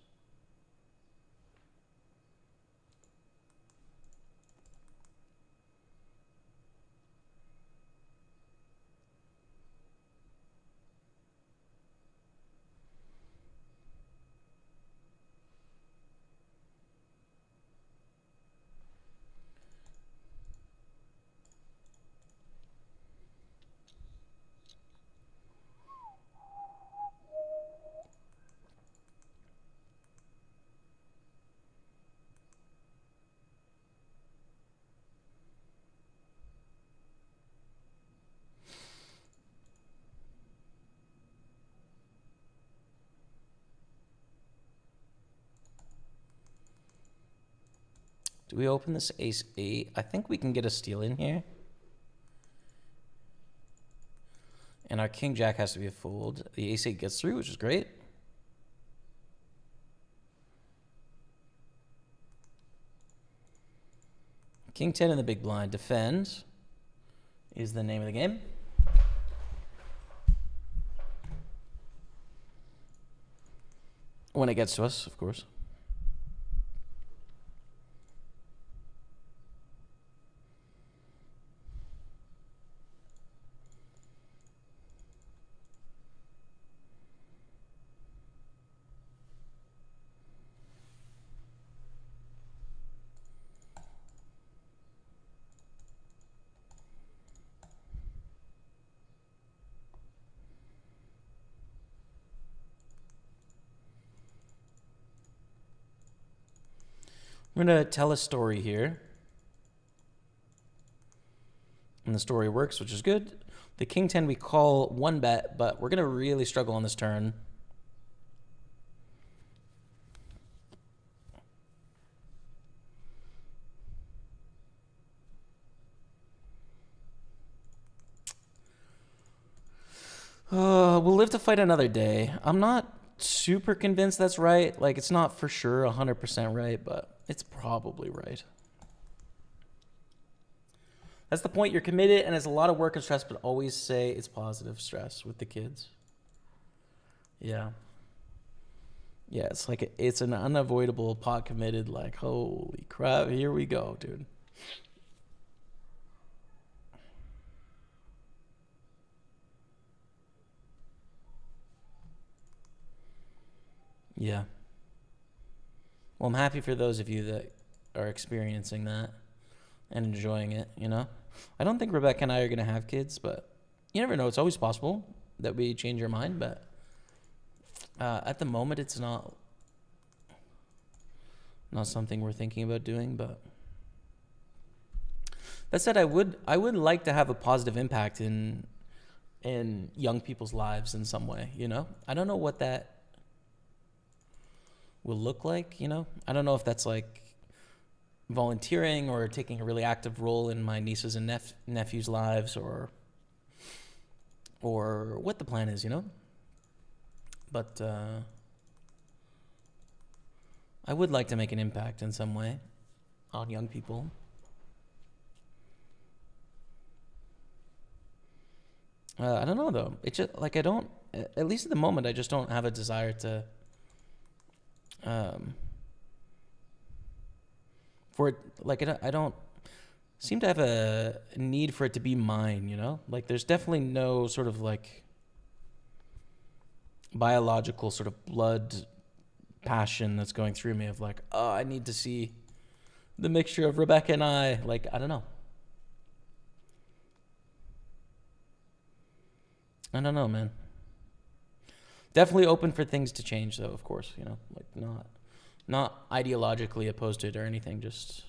Do we open this ace-8? I think we can get a steal in here. And our king-jack has to be a fold. The ace-8 gets through, which is great. King-10 in the big blind. Defend is the name of the game. When it gets to us, of course. I'm going to tell a story here. And the story works, which is good. The king-10 we call 1-bet, but we're going to really struggle on this turn. We'll live to fight another day. I'm not super convinced that's right. Like, it's not for sure 100% right, but it's probably right. That's the point. You're committed, and it's a lot of work and stress, but always say it's positive stress with the kids. Yeah. Yeah, it's like it's an unavoidable pot committed, like, holy crap, here we go, dude. Yeah. Well, I'm happy for those of you that are experiencing that and enjoying it, you know? I don't think Rebecca and I are going to have kids, but you never know. It's always possible that we change our mind, but at the moment, it's not something we're thinking about doing, but that said, I would like to have a positive impact in young people's lives in some way, you know? I don't know what that will look like, you know? I don't know if that's like volunteering or taking a really active role in my nieces and nephews' lives or what the plan is, you know? But I would like to make an impact in some way on young people. I don't know though. It's just like I don't, at least at the moment, I just don't have a desire to for it, like I don't seem to have a need for it to be mine, you know? Like there's definitely no sort of like biological sort of blood passion that's going through me of like, oh, I need to see the mixture of Rebecca and I. Like, I don't know. I don't know, man. Definitely open for things to change, though, of course, you know, like not ideologically opposed to it or anything, just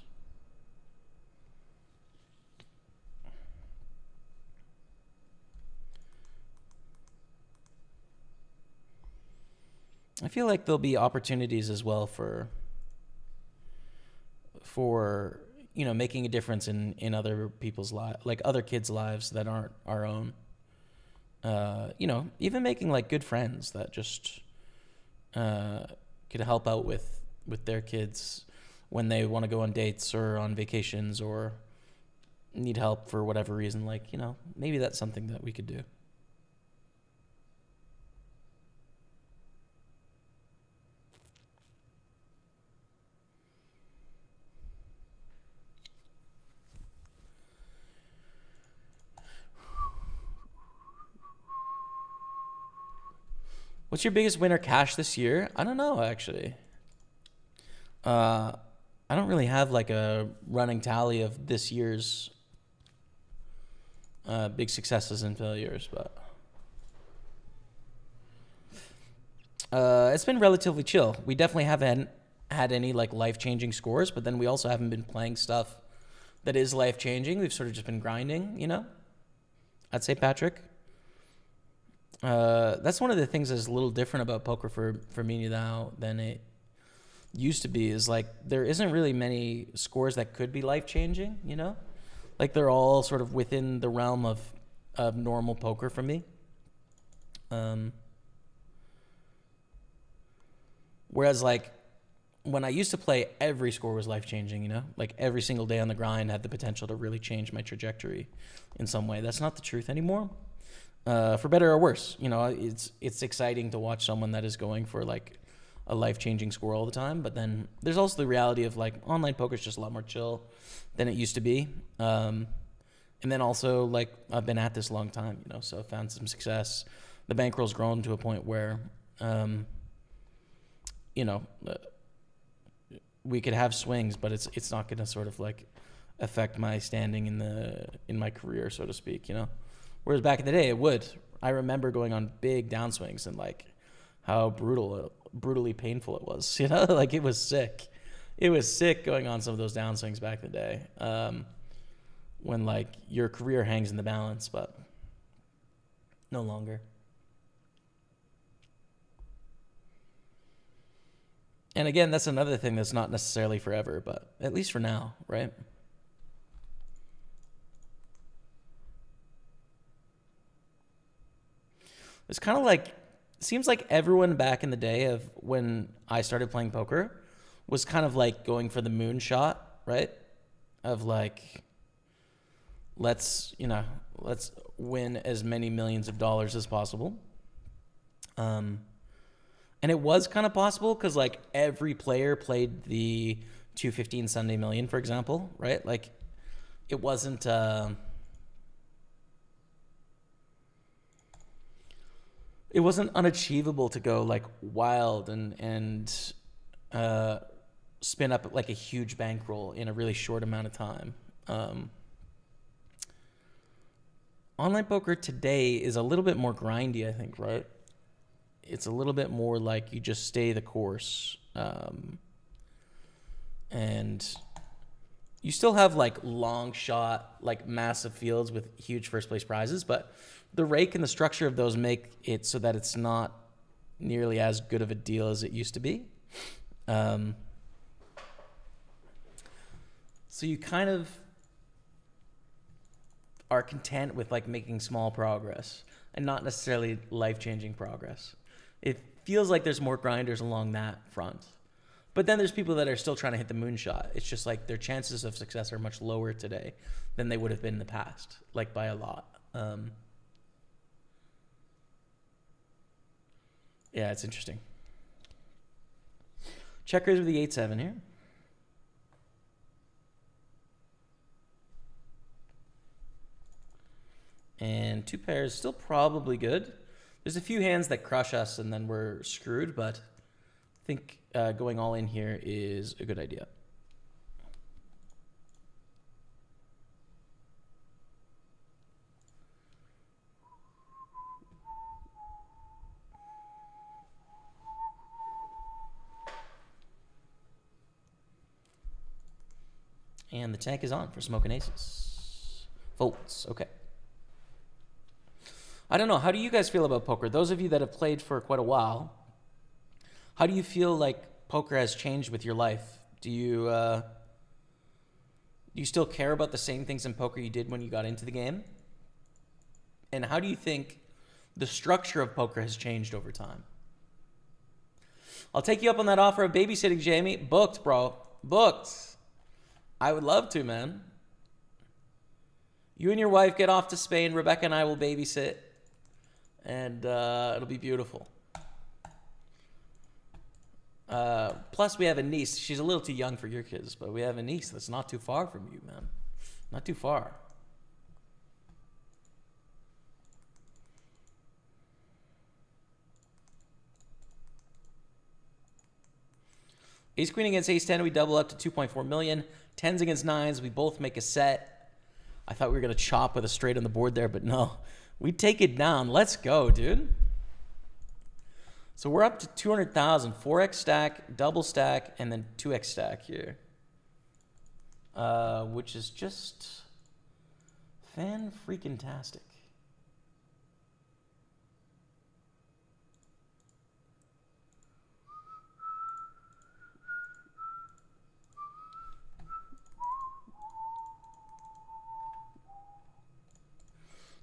I feel like there'll be opportunities as well for you know, making a difference in other people's lives, like other kids' lives that aren't our own. You know, even making like good friends that just could help out with their kids when they want to go on dates or on vacations or need help for whatever reason. Like, you know, maybe that's something that we could do. What's your biggest winner cash this year? I don't know, actually. I don't really have like a running tally of this year's big successes and failures, but it's been relatively chill. We definitely haven't had any like life-changing scores, but then we also haven't been playing stuff that is life-changing. We've sort of just been grinding, you know? I'd say, Patrick. That's one of the things that's a little different about poker for me now than it used to be is like there isn't really many scores that could be life-changing, you know? Like they're all sort of within the realm of normal poker for me. Whereas like when I used to play, every score was life-changing, you know? Like every single day on the grind had the potential to really change my trajectory in some way. That's not the truth anymore. For better or worse, you know, it's exciting to watch someone that is going for like a life-changing score all the time. But then there's also the reality of like online poker is just a lot more chill than it used to be. And then also like I've been at this a long time, you know, so I've found some success. The bankroll's grown to a point where, you know, we could have swings, but it's not going to sort of like affect my standing in my career, so to speak, you know. Whereas back in the day, it would. I remember going on big downswings and like how brutally painful it was, you know. Like it was sick. It was sick going on some of those downswings back in the day, when like your career hangs in the balance, but no longer. And again, that's another thing that's not necessarily forever, but at least for now, right? It's kind of like, seems like everyone back in the day of when I started playing poker was kind of like going for the moonshot, right? Of like, let's win as many millions of dollars as possible. And it was kind of possible because like every player played the 215 Sunday Million, for example, right? Like it wasn't unachievable to go like wild and spin up like a huge bankroll in a really short amount of time. Online poker today is a little bit more grindy, I think, right? It's a little bit more like you just stay the course. And you still have like long shot, like massive fields with huge first place prizes, but the rake and the structure of those make it so that it's not nearly as good of a deal as it used to be. So you kind of are content with like making small progress and not necessarily life-changing progress. It feels like there's more grinders along that front. But then there's people that are still trying to hit the moonshot. It's just like their chances of success are much lower today than they would have been in the past, like by a lot. Yeah, it's interesting. Checkers with the 8-7 here. And two pairs, still probably good. There's a few hands that crush us and then we're screwed, but I think going all in here is a good idea. And the tank is on for smoking aces. Folds, okay. I don't know. How do you guys feel about poker? Those of you that have played for quite a while, how do you feel like poker has changed with your life? Do you still care about the same things in poker you did when you got into the game? And how do you think the structure of poker has changed over time? I'll take you up on that offer of babysitting, Jamie. Booked, bro. Booked. I would love to, man. You and your wife get off to Spain. Rebecca and I will babysit. And it'll be beautiful. Plus, we have a niece. She's a little too young for your kids, but we have a niece that's not too far from you, man. Not too far. Ace Queen against Ace 10, we double up to 2.4 million. Tens against nines, we both make a set. I thought we were going to chop with a straight on the board there, but no. We take it down. Let's go, dude. So we're up to 200,000. 4x stack, double stack, and then 2x stack here. Which is just fan-freaking-tastic.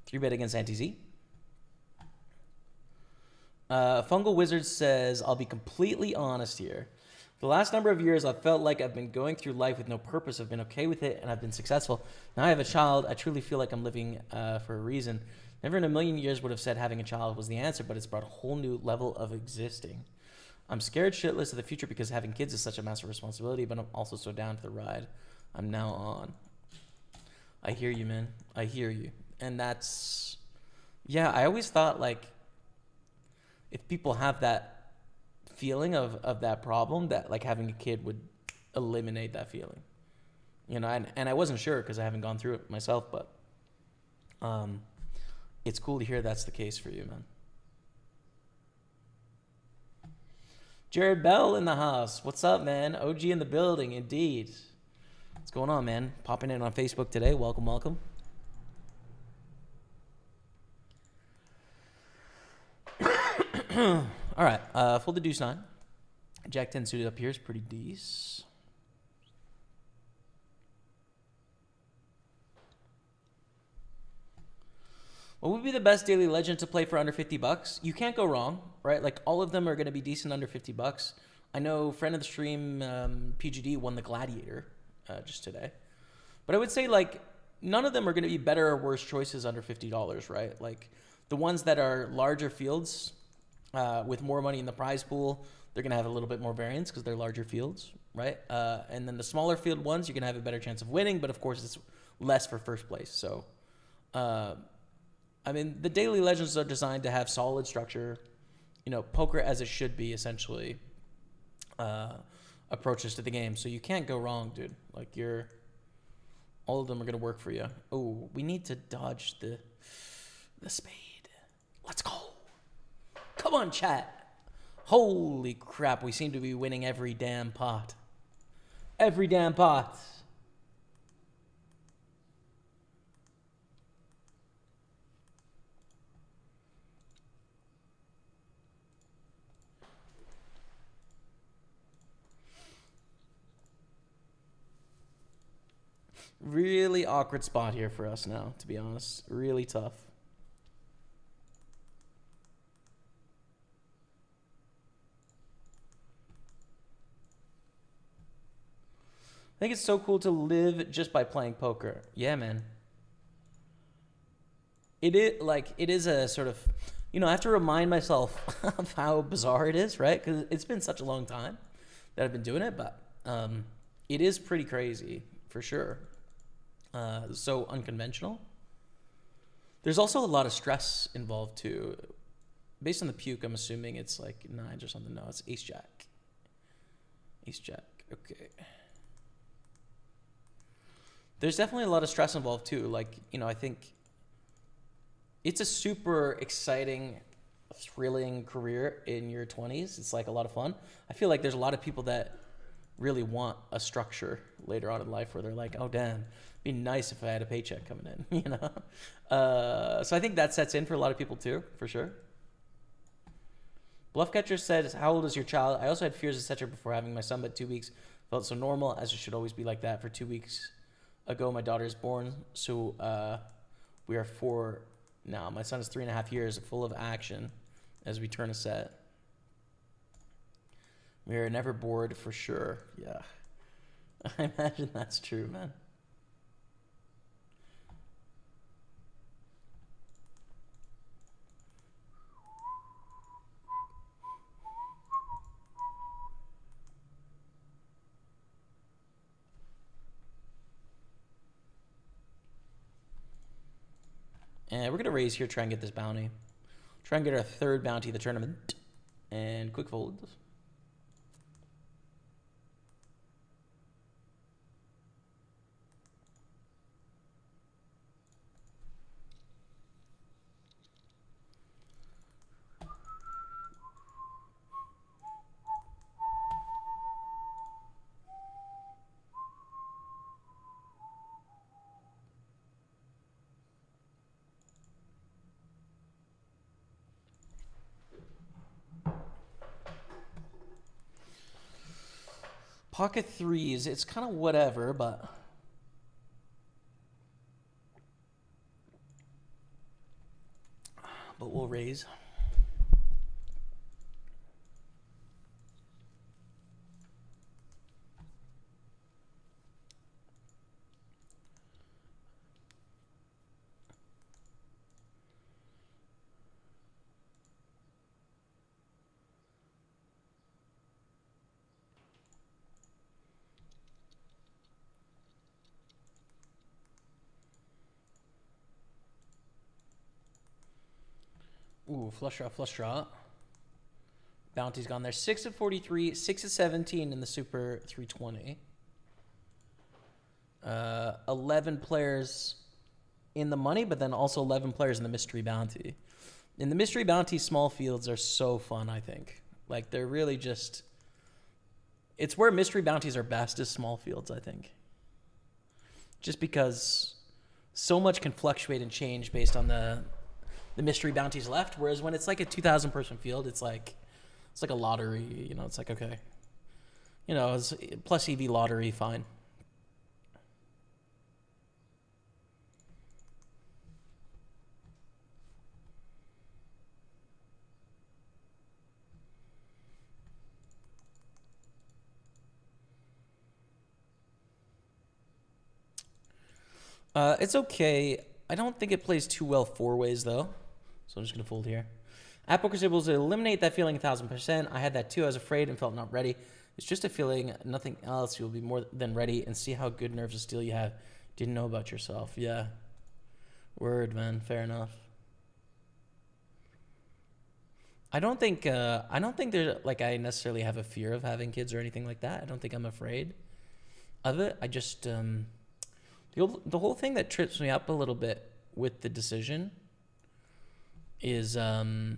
3-bet against Anti-Z. Fungal Wizard says, I'll be completely honest here. For the last number of years, I've felt like I've been going through life with no purpose. I've been okay with it, and I've been successful. Now I have a child. I truly feel like I'm living for a reason. Never in a million years would have said having a child was the answer, but it's brought a whole new level of existing. I'm scared shitless of the future because having kids is such a massive responsibility, but I'm also so down for the ride I'm now on. I hear you, man. I hear you. And that's... Yeah, I always thought, like, if people have that feeling of that problem, that, like, having a kid would eliminate that feeling. You know, and I wasn't sure because I haven't gone through it myself, but it's cool to hear that's the case for you, man. Jared Bell in the house. What's up, man? OG in the building, indeed. What's going on, man? Popping in on Facebook today. Welcome, welcome. All right, fold the deuce 9. Jack 10 suited up here is pretty decent. What would be the best daily legend to play for under $50? You can't go wrong, right? Like, all of them are going to be decent under $50. I know friend of the stream, PGD, won the Gladiator just today. But I would say, like, none of them are going to be better or worse choices under $50, right? Like, the ones that are larger fields with more money in the prize pool, they're going to have a little bit more variance because they're larger fields, right? And then the smaller field ones, you're going to have a better chance of winning, but of course it's less for first place. So, I mean, the daily legends are designed to have solid structure, you know, poker as it should be, essentially, approaches to the game. So you can't go wrong, dude. Like, all of them are going to work for you. Oh, we need to dodge the spade. Let's go. Come on, chat. Holy crap, we seem to be winning every damn pot. Every damn pot. Really awkward spot here for us now, to be honest. Really tough. I think it's so cool to live just by playing poker. Yeah, man. It is a sort of, you know, I have to remind myself of how bizarre it is, right? Because it's been such a long time that I've been doing it, but it is pretty crazy, for sure. So unconventional. There's also a lot of stress involved, too. Based on the puke, I'm assuming it's like 9s or something. No, it's ace-jack. Ace-jack, okay. There's definitely a lot of stress involved too. Like, you know, I think it's a super exciting, thrilling career in your 20s. It's like a lot of fun. I feel like there's a lot of people that really want a structure later on in life where they're like, oh, damn, it'd be nice if I had a paycheck coming in, you know? So I think that sets in for a lot of people too, for sure. Bluffcatcher said, how old is your child? I also had fears, etc. before having my son, but 2 weeks felt so normal, as it should always be like that. For 2 weeks ago, my daughter is born, so we are 4 now. My son is 3.5 years, full of action as we turn a set. We are never bored, for sure. Yeah, I imagine that's true, man. And we're going to raise here, try and get this bounty. Try and get our 3rd bounty of the tournament. And quick fold. Pocket 3s, it's kind of whatever, but little raise. Ooh, flush draw, flush draw. Bounty's gone there. 6 of 43, 6 of 17 in the Super 320. 11 players in the money, but then also 11 players in the Mystery Bounty. In the Mystery Bounty, small fields are so fun, I think. Like, they're really just... It's where Mystery Bounties are best, is small fields, I think. Just because so much can fluctuate and change based on the Mystery Bounties left, whereas when it's like a 2,000 person field, it's like a lottery, you know. It's like, okay, you know, it's plus EV lottery, fine. It's okay. I don't think it plays too well four ways though. So I'm just going to fold here. At Pokerstaples, eliminate that feeling 1,000%. I had that too. I was afraid and felt not ready. It's just a feeling, nothing else. You'll be more than ready and see how good nerves of steel you have. Didn't know about yourself. Yeah. Word, man. Fair enough. I don't think there's like I necessarily have a fear of having kids or anything like that. I don't think I'm afraid of it. I just the whole thing that trips me up a little bit with the decision is well,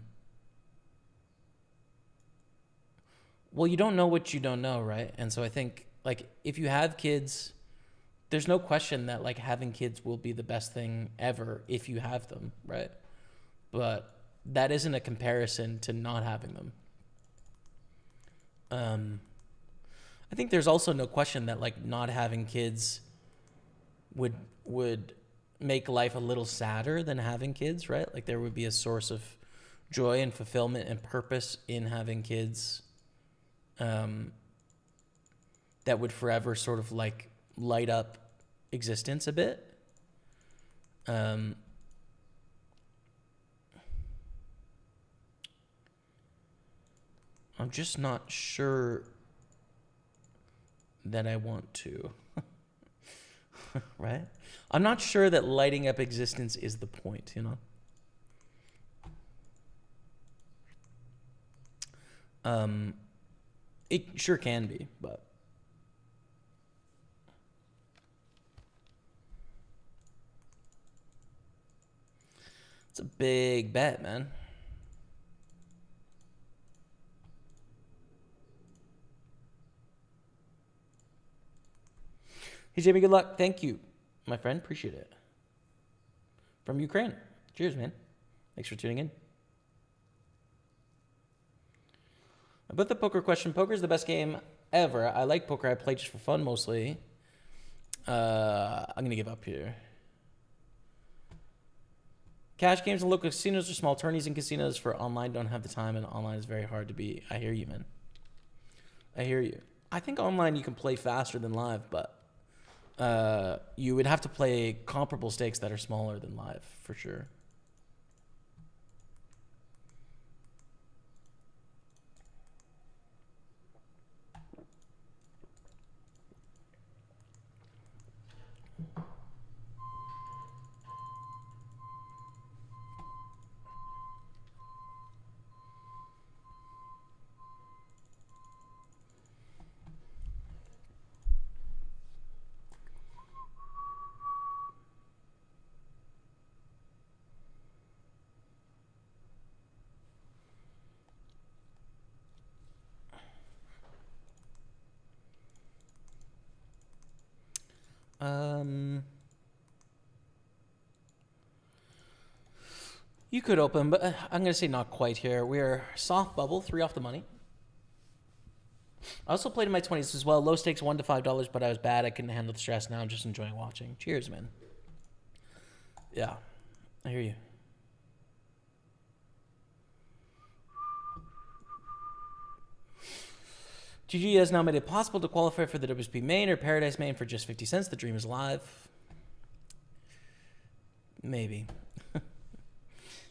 you don't know what you don't know, right? And so I think like if you have kids, there's no question that like having kids will be the best thing ever if you have them, right? But that isn't a comparison to not having them. I think there's also no question that like not having kids would make life a little sadder than having kids, right? Like there would be a source of joy and fulfillment and purpose in having kids that would forever sort of like light up existence a bit. I'm just not sure that I want to. Right? I'm not sure that lighting up existence is the point, you know? It sure can be, but it's a big bet, man. Hey, Jamie, good luck. Thank you, my friend. Appreciate it. From Ukraine. Cheers, man. Thanks for tuning in. About the poker question, poker is the best game ever. I like poker. I play just for fun mostly. I'm going to give up here. Cash games and local casinos or small tourneys in casinos for online don't have the time, and online is very hard to beat. I hear you, man. I hear you. I think online you can play faster than live, but you would have to play comparable stakes that are smaller than live, for sure. You could open, but I'm going to say not quite here. We're soft bubble, 3 off the money. I also played in my 20s as well. Low stakes, $1 to $5, but I was bad. I couldn't handle the stress. Now I'm just enjoying watching. Cheers, man. Yeah, I hear you. GG has now made it possible to qualify for the WSP main or Paradise main for just 50 cents. The dream is alive. Maybe.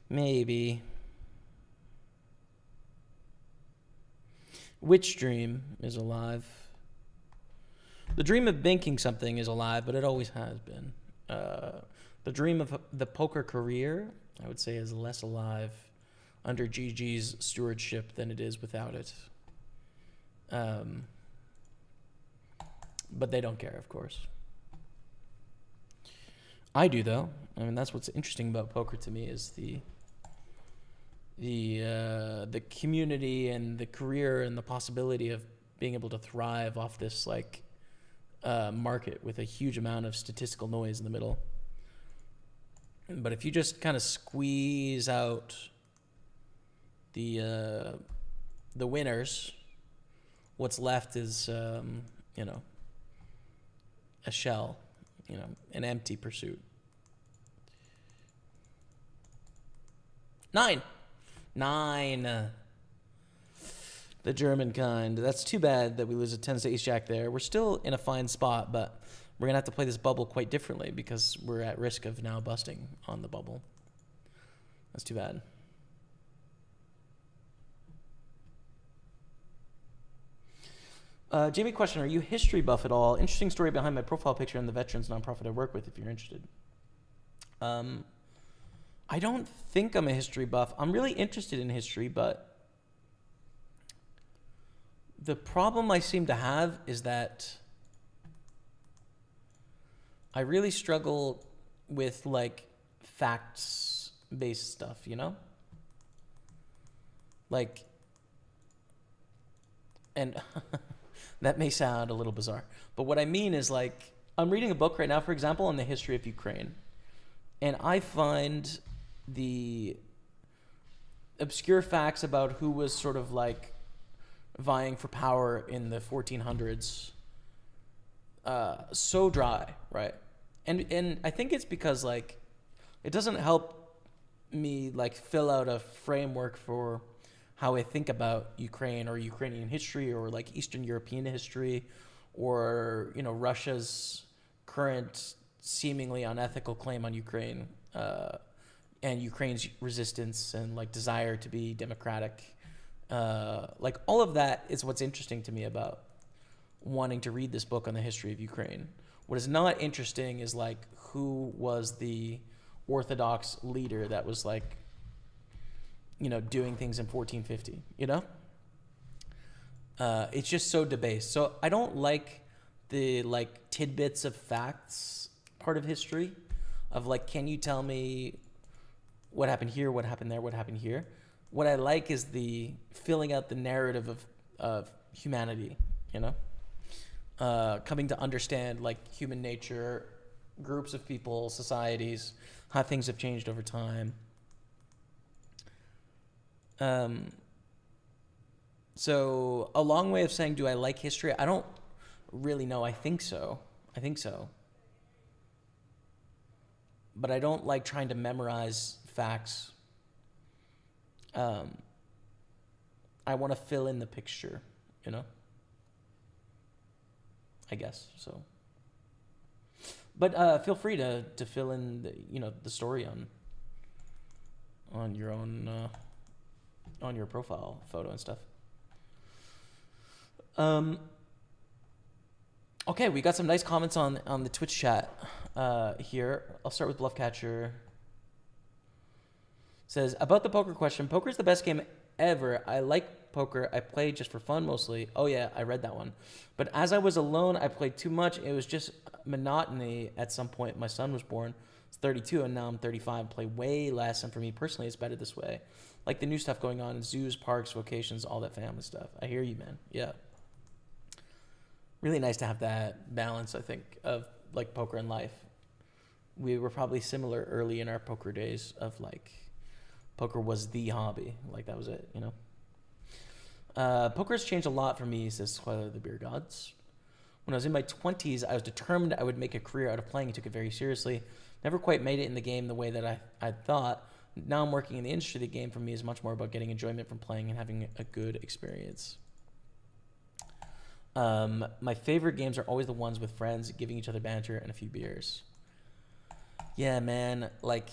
Maybe. Which dream is alive? The dream of banking something is alive, but it always has been. The dream of the poker career, I would say, is less alive under GG's stewardship than it is without it. But they don't care, of course. I do, though. I mean, that's what's interesting about poker to me is the community and the career and the possibility of being able to thrive off this like market with a huge amount of statistical noise in the middle. But if you just kind of squeeze out the winners, what's left is you know, a shell, you know, an empty pursuit. 9. The German kind. That's too bad that we lose a 10 to ace jack there. We're still in a fine spot, but we're going to have to play this bubble quite differently because we're at risk of now busting on the bubble. That's too bad. Jamie question, are you history buff at all? Interesting story behind my profile picture and the veterans nonprofit I work with if you're interested. I don't think I'm a history buff. I'm really interested in history, but the problem I seem to have is that I really struggle with like facts-based stuff, you know? Like, and that may sound a little bizarre, but what I mean is like, I'm reading a book right now, for example, on the history of Ukraine. And I find the obscure facts about who was sort of like vying for power in the 1400s so dry, right? And I think it's because like it doesn't help me like fill out a framework for how I think about Ukraine or Ukrainian history or like Eastern European history or, you know, Russia's current seemingly unethical claim on Ukraine and Ukraine's resistance and like desire to be democratic. Like all of that is what's interesting to me about wanting to read this book on the history of Ukraine. What is not interesting is like who was the Orthodox leader that was like, you know, doing things in 1450, you know? It's just so debased. So I don't like the like tidbits of facts part of history of like, can you tell me what happened here, what happened there, what happened here? What I like is the filling out the narrative of humanity, you know? Coming to understand like human nature, groups of people, societies, how things have changed over time. So a long way of saying, do I like history? I don't really know. I think so. But I don't like trying to memorize facts. I want to fill in the picture, you know? I guess so. But feel free to fill in the, you know, the story on your own on your profile photo and stuff. Okay, we got some nice comments on the Twitch chat here. I'll start with Bluffcatcher. Says, about the poker question, poker is the best game ever. I like poker. I play just for fun mostly. Oh yeah, I read that one. But as I was alone, I played too much. It was just monotony at some point. My son was born. It's 32 and now I'm 35. Play way less. And for me personally, it's better this way. Like the new stuff going on in zoos, parks, vocations, all that family stuff. I hear you, man. Yeah. Really nice to have that balance, I think, of like poker and life. We were probably similar early in our poker days of like, poker was the hobby. Like that was it, you know? Poker has changed a lot for me, says Twilight of the Beer Gods. When I was in my 20s, I was determined I would make a career out of playing and took it very seriously. Never quite made it in the game the way that I thought. Now I'm working in the industry. The game for me is much more about getting enjoyment from playing and having a good experience. My favorite games are always the ones with friends, giving each other banter and a few beers. Yeah, man. Like,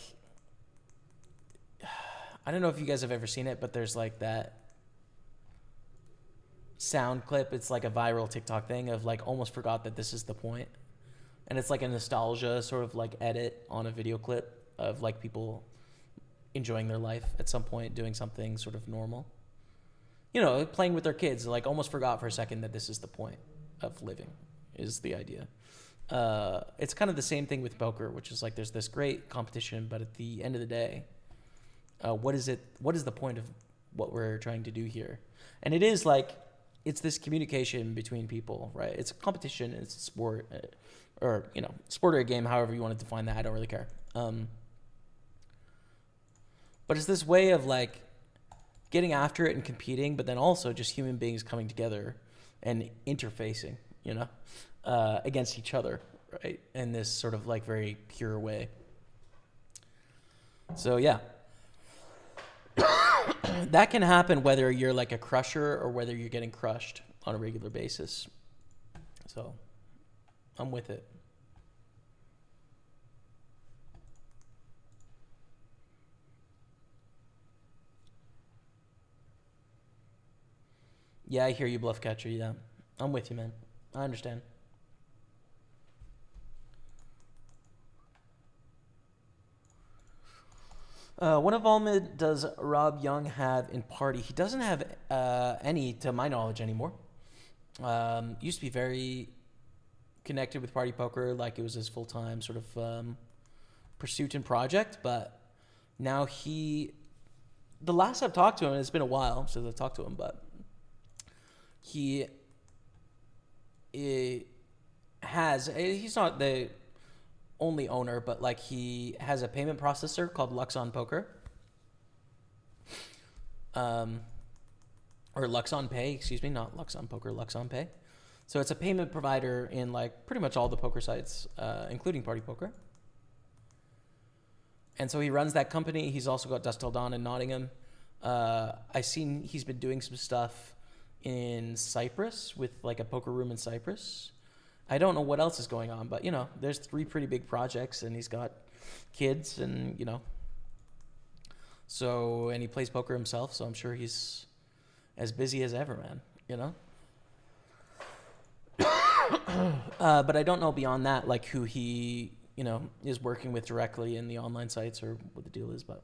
I don't know if you guys have ever seen it, but there's like that sound clip. It's like a viral TikTok thing of like almost forgot that this is the point. And it's like a nostalgia sort of like edit on a video clip of like people enjoying their life at some point, doing something sort of normal. You know, playing with their kids, like almost forgot for a second that this is the point of living, is the idea. It's kind of the same thing with poker, which is like there's this great competition, but at the end of the day, what is the point of what we're trying to do here? And it is like, it's this communication between people, right? It's a competition, it's a sport, or, you know, sport or a game, however you want to define that. I don't really care. But it's this way of like getting after it and competing, but then also just human beings coming together and interfacing, you know, against each other, right? In this sort of like very pure way. So yeah, that can happen whether you're like a crusher or whether you're getting crushed on a regular basis. So I'm with it. Yeah, I hear you, Bluff Catcher. Yeah, I'm with you, man. I understand. What involvement does Rob Young have in Party? He doesn't have any, to my knowledge, anymore. Used to be very connected with Party Poker, like it was his full-time sort of pursuit and project, but now the last I've talked to him, it's been a while since I've talked to him, but he's not the only owner, but like he has a payment processor called Luxon Poker, or Luxon Pay, excuse me, not Luxon Poker, Luxon Pay. So it's a payment provider in like pretty much all the poker sites, including Party Poker. And so he runs that company. He's also got Dusk Till Dawn in Nottingham. I've seen he's been doing some stuff in Cyprus with like a poker room in Cyprus. I don't know what else is going on, but you know, there's 3 pretty big projects, and he's got kids, and you know, so, and he plays poker himself, so I'm sure he's as busy as ever, man. You know. But I don't know beyond that, like who he, you know, is working with directly in the online sites or what the deal is, but.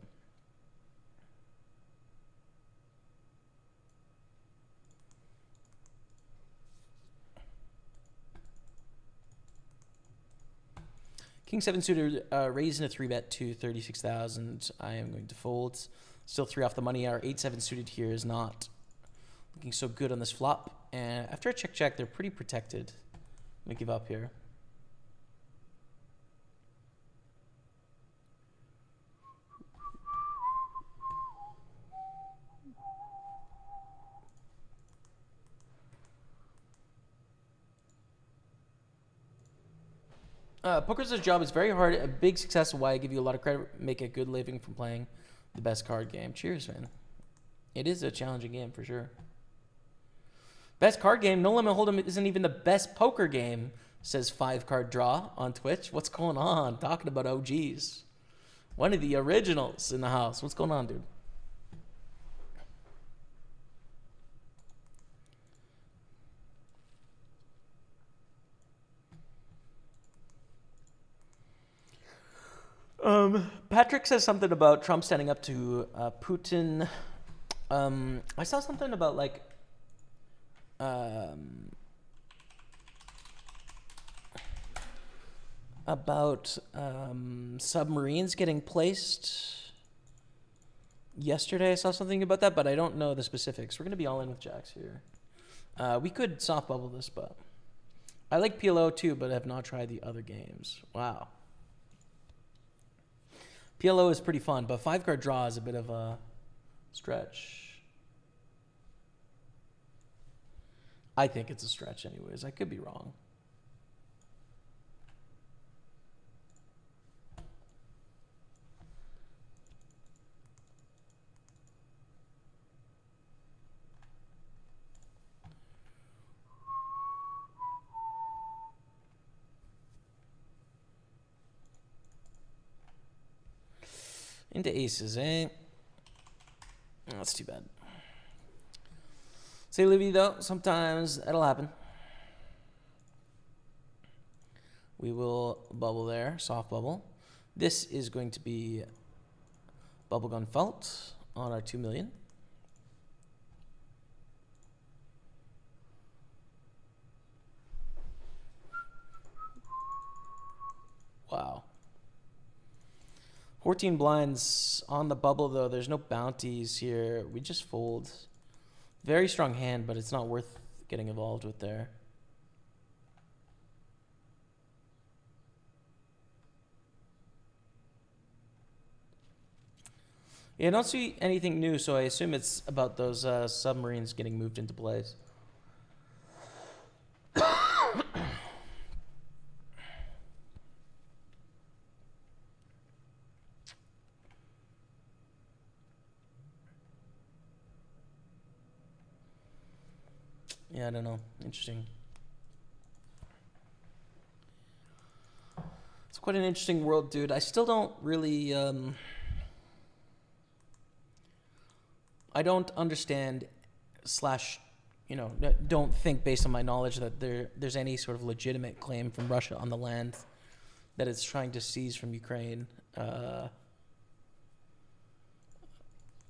King 7 suited raising a 3-bet to 36,000. I am going to fold. Still 3 off the money. Our 8-7 suited here is not looking so good on this flop. And after a check, they're pretty protected. I'm going to give up here. Poker's a job. It's very hard. A big success. Why I give you a lot of credit. Make a good living from playing the best card game. Cheers, man. It is a challenging game for sure. Best card game. No Limit Hold'em isn't even the best poker game, says 5 Card Draw on Twitch. What's going on? Talking about OGs. One of the originals in the house. What's going on, dude? Patrick says something about Trump standing up to Putin. I saw something about like submarines getting placed yesterday. I saw something about that, but I don't know the specifics. We're going to be all in with Jax here. We could soft bubble this, but I like PLO too, but have not tried the other games. Wow. PLO is pretty fun, but 5-card draw is a bit of a stretch. I think it's a stretch anyways. I could be wrong. Into aces, eh? Oh, that's too bad. Say Livy, though, sometimes that'll happen. We will bubble there, soft bubble. This is going to be bubblegum felt on our 2 million. Wow. 14 blinds on the bubble, though. There's no bounties here. We just fold. Very strong hand, but it's not worth getting involved with there. Yeah, I don't see anything new, so I assume it's about those submarines getting moved into place. Yeah, I don't know. Interesting. It's quite an interesting world, dude. I still don't really... I don't understand / you know, don't think based on my knowledge that there's any sort of legitimate claim from Russia on the land that it's trying to seize from Ukraine.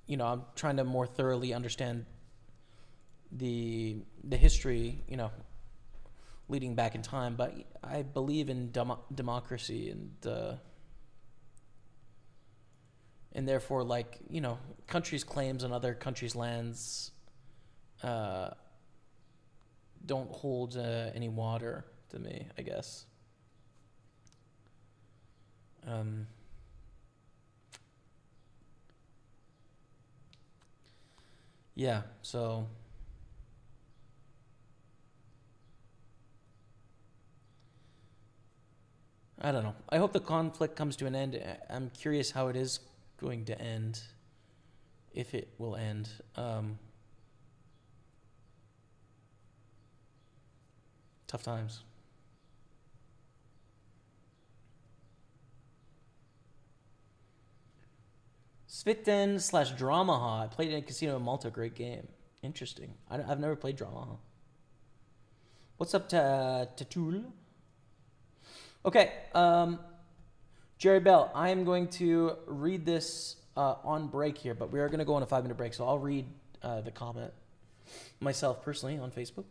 You know, I'm trying to more thoroughly understand the history, you know, leading back in time, but I believe in democracy and therefore, like, you know, countries' claims on other countries' lands don't hold any water to me, I guess. Yeah, so... I don't know. I hope the conflict comes to an end. I'm curious how it is going to end, if it will end. Tough times. Sviten / Dramaha. I played in a casino in Malta. Great game. Interesting. I've never played Dramaha. What's up, Tatul? Okay, Jerry Bell, I am going to read this on break here, but we are going to go on a 5-minute break, so I'll read the comment myself personally on Facebook.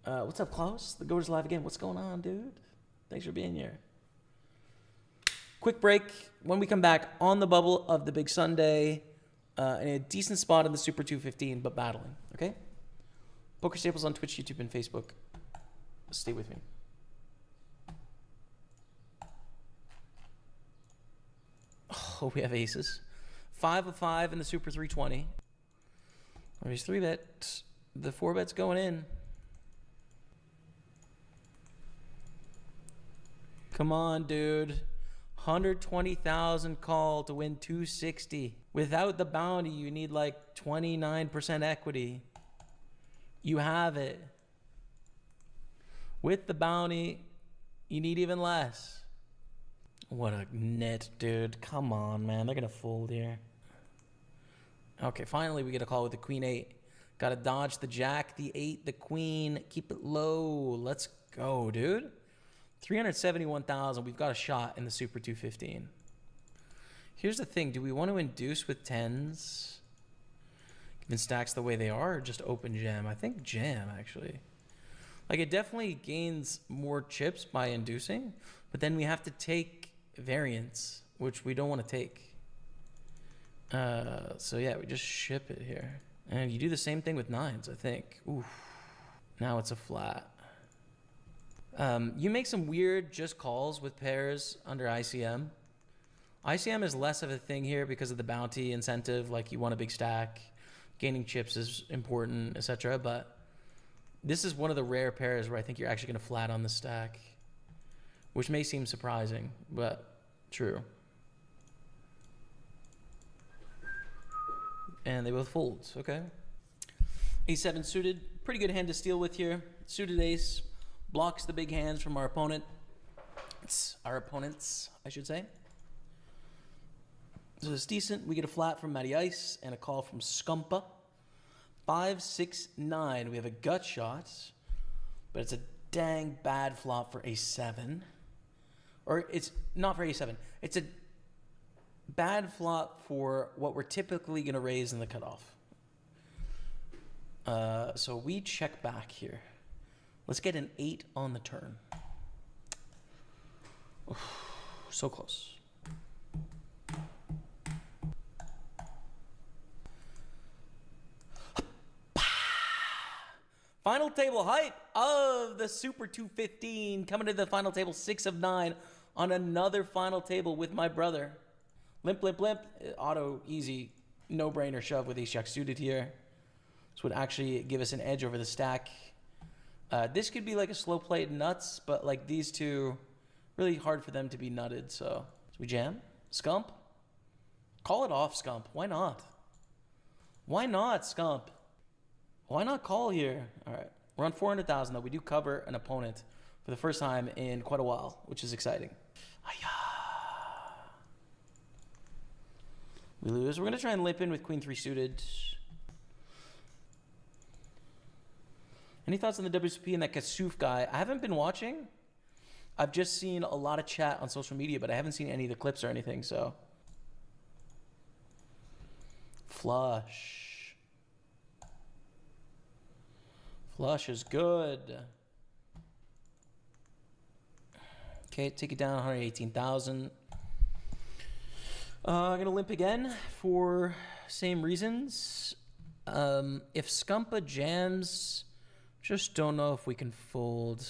What's up, Klaus? The Goat's live again. What's going on, dude? Thanks for being here. Quick break. When we come back, on the bubble of the big Sunday, in a decent spot in the Super 215, but battling, okay? Pokerstaples on Twitch, YouTube, and Facebook. Stay with me. Oh, we have aces. 5 of 5 in the Super 320. There's 3-bet. The 4-bet's going in. Come on, dude. 120,000 call to win 260. Without the bounty, you need like 29% equity. You have it. With the bounty, you need even less. What a net, dude. Come on, man. They're going to fold here. Okay, finally we get a call with the queen 8. Got to dodge the jack, the 8, the queen. Keep it low. Let's go, dude. 371,000. We've got a shot in the Super 215. Here's the thing. Do we want to induce with 10s? Given stacks the way they are, or just open jam? I think jam, actually. Like, it definitely gains more chips by inducing, but then we have to take variance, which we don't want to take. So yeah, we just ship it here. And you do the same thing with 9s, I think. Oof. Now it's a flat. You make some weird just calls with pairs under ICM. ICM is less of a thing here because of the bounty incentive. Like, you want a big stack. Gaining chips is important, etc. But this is one of the rare pairs where I think you're actually going to flat on the stack, which may seem surprising, but true. And they both fold. Okay. A7 suited. Pretty good hand to steal with here. Suited ace. Blocks the big hands from our opponent. It's our opponents, I should say. So it's decent. We get a flat from Matty Ice and a call from Scumpa. 5, 6, 9. We have a gut shot, but it's a dang bad flop for a7. Or it's not for a7. It's a bad flop for what we're typically going to raise in the cutoff. So we check back here. Let's get an 8 on the turn. Oof, so close. Final table height of the Super 215. Coming to the final table, 6 of 9 on another final table with my brother. Limp, limp, limp. Auto, easy, no-brainer shove with ace-jack suited here. This would actually give us an edge over the stack. This could be like a slow play at nuts, but like these two, really hard for them to be nutted. So we jam. Scump. Call it off, Scump. Why not? Why not, Scump? Why not call here? All right. We're on 400,000 though. We do cover an opponent for the first time in quite a while, which is exciting. We lose. We're going to try and limp in with queen 3 suited. Any thoughts on the WSP and that Kasuf guy? I haven't been watching. I've just seen a lot of chat on social media, but I haven't seen any of the clips or anything, so. Flush. Flush is good. Okay, take it down 118,000. I'm going to limp again for same reasons. If Scumpa jams, just don't know if we can fold.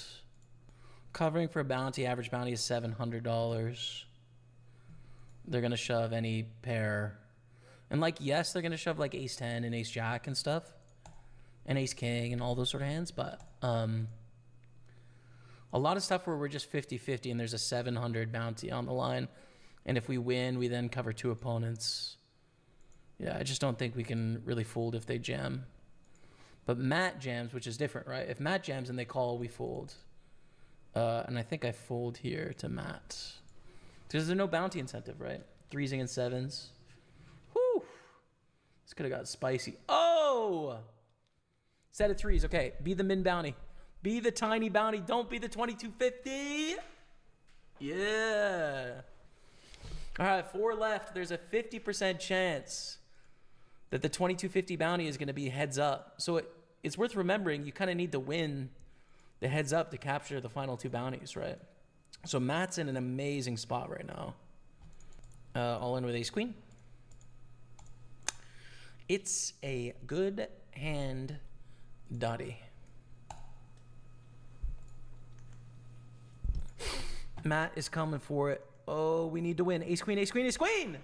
Covering for a bounty, average bounty is $700. They're going to shove any pair. And like, yes, they're going to shove like ace 10 and ace jack and stuff. And ace king and all those sort of hands. But a lot of stuff where we're just 50-50 and there's a 700 bounty on the line. And if we win, we then cover 2 opponents. Yeah, I just don't think we can really fold if they jam. But Matt jams, which is different, right? If Matt jams and they call, we fold. And I think I fold here to Matt. Because there's no bounty incentive, right? 3s against 7s. Whew. This could have got spicy. Oh! Set of 3s. Okay, be the min bounty. Be the tiny bounty. Don't be the 2250. Yeah. All right, 4 left. There's a 50% chance that the 2250 bounty is going to be heads up. So it's worth remembering you kind of need to win the heads up to capture the final 2 bounties, right? So Matt's in an amazing spot right now. All in with ace queen. It's a good hand, Dottie. Matt is coming for it. Oh, we need to win. Ace queen, ace queen, ace queen.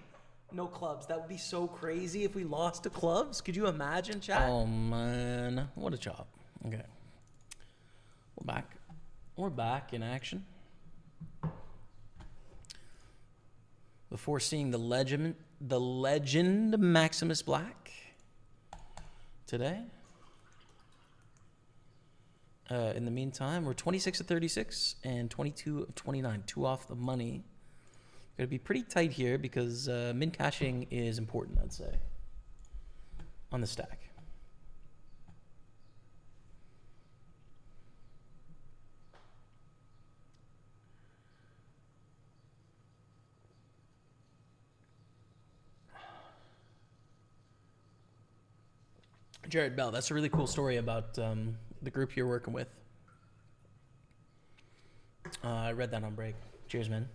No clubs. That would be so crazy if we lost to clubs. Could you imagine, chat? Oh, man. What a chop. Okay. We're back. We're back in action. Before seeing the legend Maximus Black today. In the meantime, we're 26 of 36 and 22 of 29. 2 off the money. Going to be pretty tight here because min cashing is important, I'd say, on the stack. Jared Bell, that's a really cool story about the group you're working with. I read that on break. Cheers, man.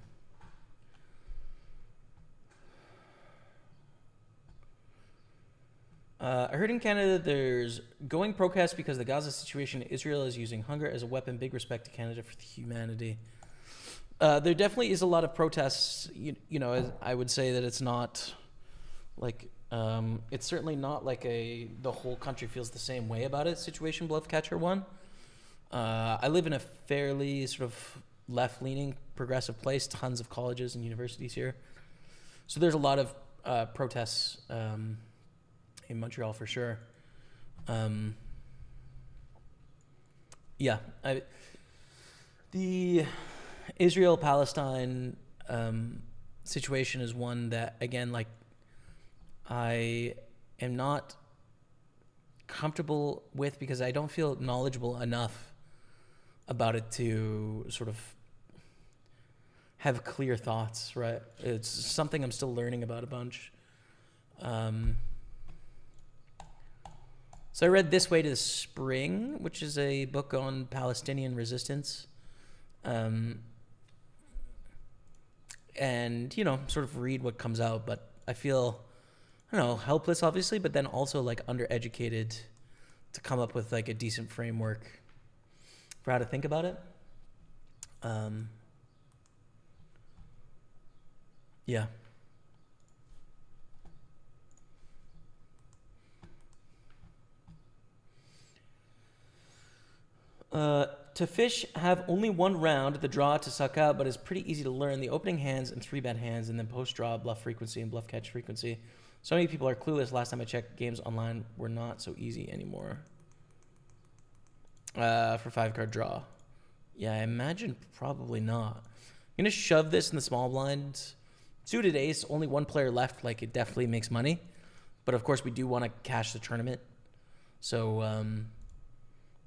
I heard in Canada there's going protest because the Gaza situation. Israel is using hunger as a weapon. Big respect to Canada for humanity. There definitely is a lot of protests. You know, I would say that it's not like it's certainly not like the whole country feels the same way about it. Situation Bluffcatcher 1. I live in a fairly sort of left-leaning, progressive place. Tons of colleges and universities here, so there's a lot of protests. In Montreal for sure. Yeah, the Israel-Palestine situation is one that, again, like I am not comfortable with because I don't feel knowledgeable enough about it to sort of have clear thoughts, right? It's something I'm still learning about a bunch. So I read This Way to the Spring, which is a book on Palestinian resistance. And, you know, sort of read what comes out, but I feel, I don't know, helpless, obviously, but then also, like, undereducated to come up with, like, a decent framework for how to think about it. Yeah. To fish, have only one round, the draw to suck out, but it's pretty easy to learn the opening hands and 3-bet hands, and then post-draw, bluff frequency, and bluff catch frequency. So many people are clueless. Last time I checked, games online were not so easy anymore. For 5-card draw. Yeah, I imagine probably not. I'm going to shove this in the small blind. Suited ace, only one player left. Like, it definitely makes money. But, of course, we do want to cash the tournament. So,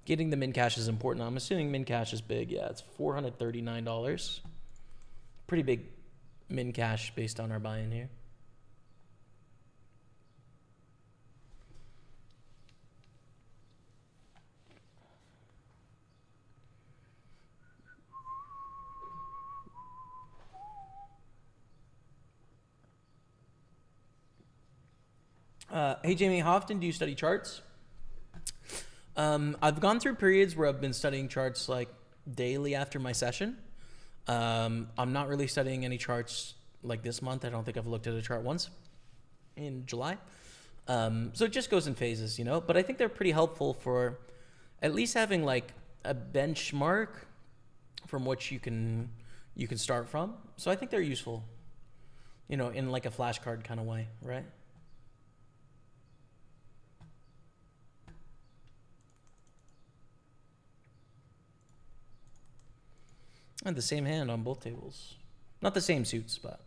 getting the min cash is important. I'm assuming min cash is big. Yeah, it's $439. Pretty big min cash based on our buy-in here. Hey, Jamie, how often do you study charts? I've gone through periods where I've been studying charts like daily after my session. I'm not really studying any charts like this month. I don't think I've looked at a chart once in July. So it just goes in phases, you know, but I think they're pretty helpful for at least having like a benchmark from which you can start from. So I think they're useful, you know, in like a flashcard kind of way, right? And the same hand on both tables. Not the same suits, but...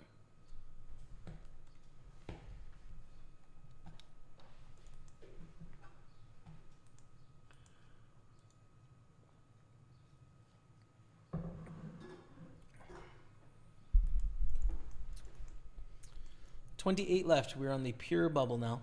$28 left. We're on the pure bubble now.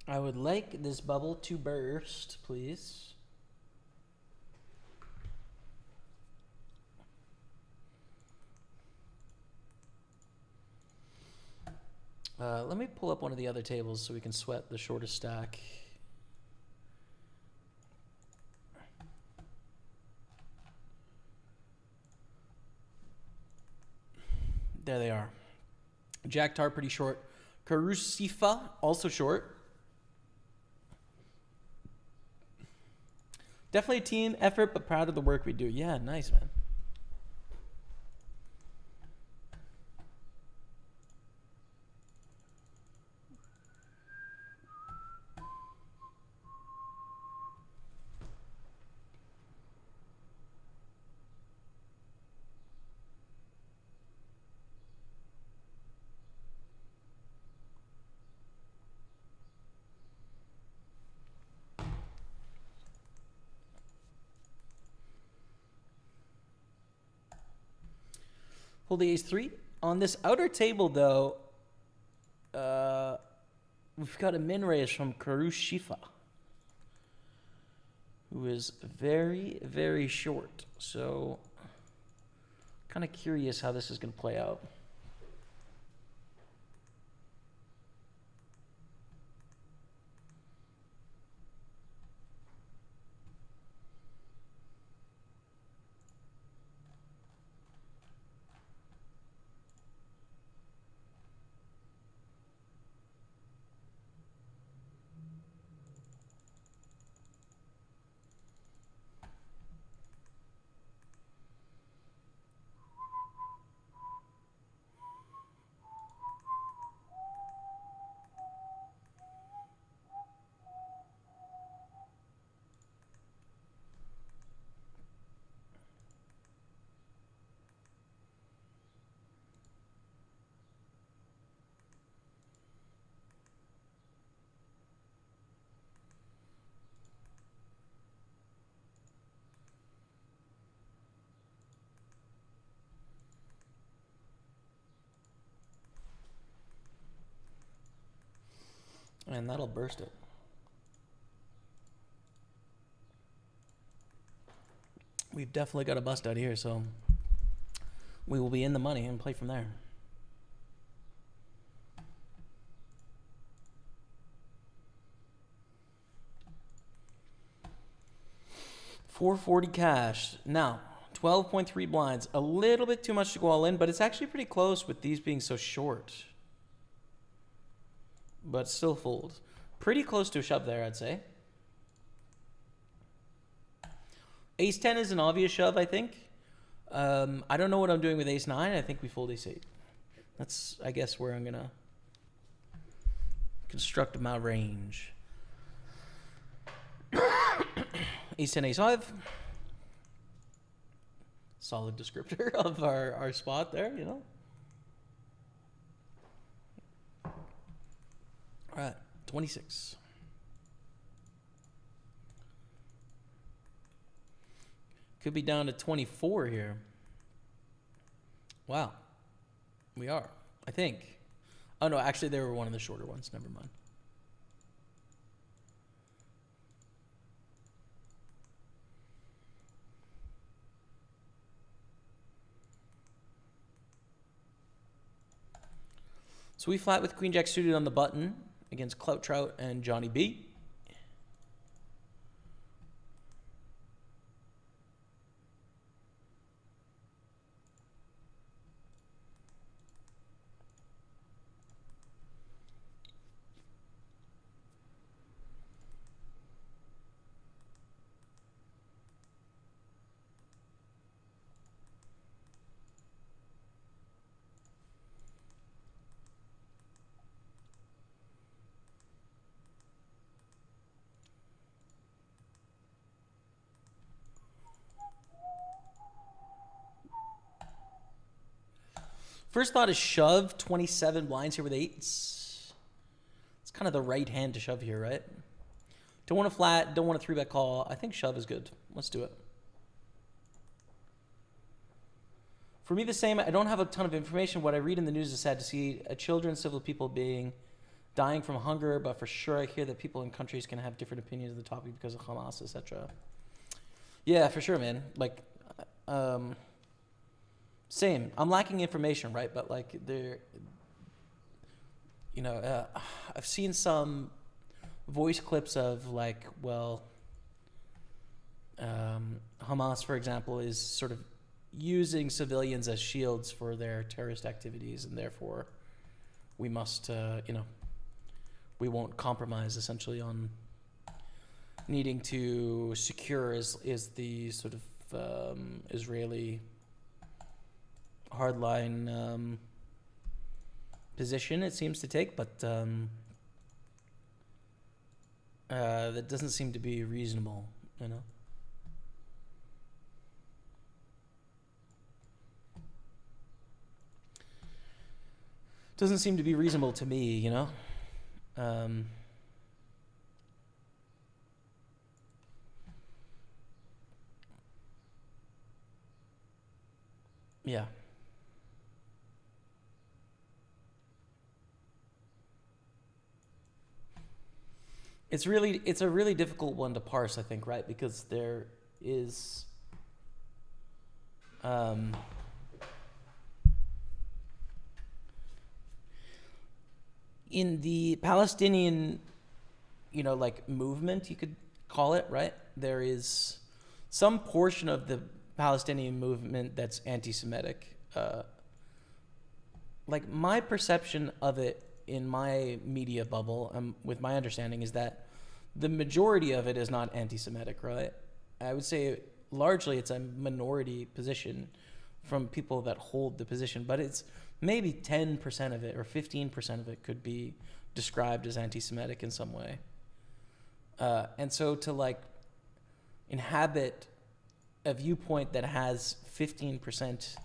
I would like this bubble to burst, please. Let me pull up one of the other tables so we can sweat the shortest stack. There they are. Jack Tar pretty short. Karusifa also short. Definitely a team effort, but proud of the work we do. Yeah, nice, man. Hold the ace-3. On this outer table, though, we've got a min raise from Karushifa, who is very, very short. So Kind of curious how this is going to play out. And that'll burst it. We've definitely got a bust out here, so we will be in the money and play from there. $440 cash. Now, 12.3 blinds. A little bit too much to go all in, but it's actually pretty close with these being so short. But still folds. Pretty close to a shove there, I'd say. Ace 10 is an obvious shove, I think. I don't know what I'm doing with Ace 9. I think we fold Ace 8. That's, I guess, where I'm going to construct my range. Ace 10, Ace 5. Solid descriptor of our spot there, you know. All right, 26. Could be down to 24 here. Wow. We are, I think. Oh, no, actually, they were one of the shorter ones. Never mind. So we flat with Queen Jack suited on the button against Clout Trout and Johnny B. First thought is shove 27 blinds here with eights. It's kind of the right hand to shove here, right? Don't want to flat, don't want a 3-bet call. I think shove is good. Let's do it. For me, the same. I don't have a ton of information. What I read in the news is sad to see children, civil people dying from hunger, but for sure I hear that people in countries can have different opinions of the topic because of Hamas, etc. Yeah, for sure, man. Like, same. I'm lacking information, right? But like, I've seen some voice clips of like, well, Hamas, for example, is sort of using civilians as shields for their terrorist activities, and therefore we must, we won't compromise essentially on needing to secure is the sort of Israeli hardline position it seems to take, but that doesn't seem to be reasonable, you know. Doesn't seem to be reasonable to me, you know. Yeah. It's a really difficult one to parse, I think, right? Because there is in the Palestinian, like movement, you could call it, right? There is some portion of the Palestinian movement that's anti-Semitic. Like my perception of it in my media bubble, with my understanding, is that the majority of it is not anti-Semitic, right? I would say largely it's a minority position from people that hold the position, but it's maybe 10% of it or 15% of it could be described as anti-Semitic in some way. And so to like inhabit a viewpoint that has 15%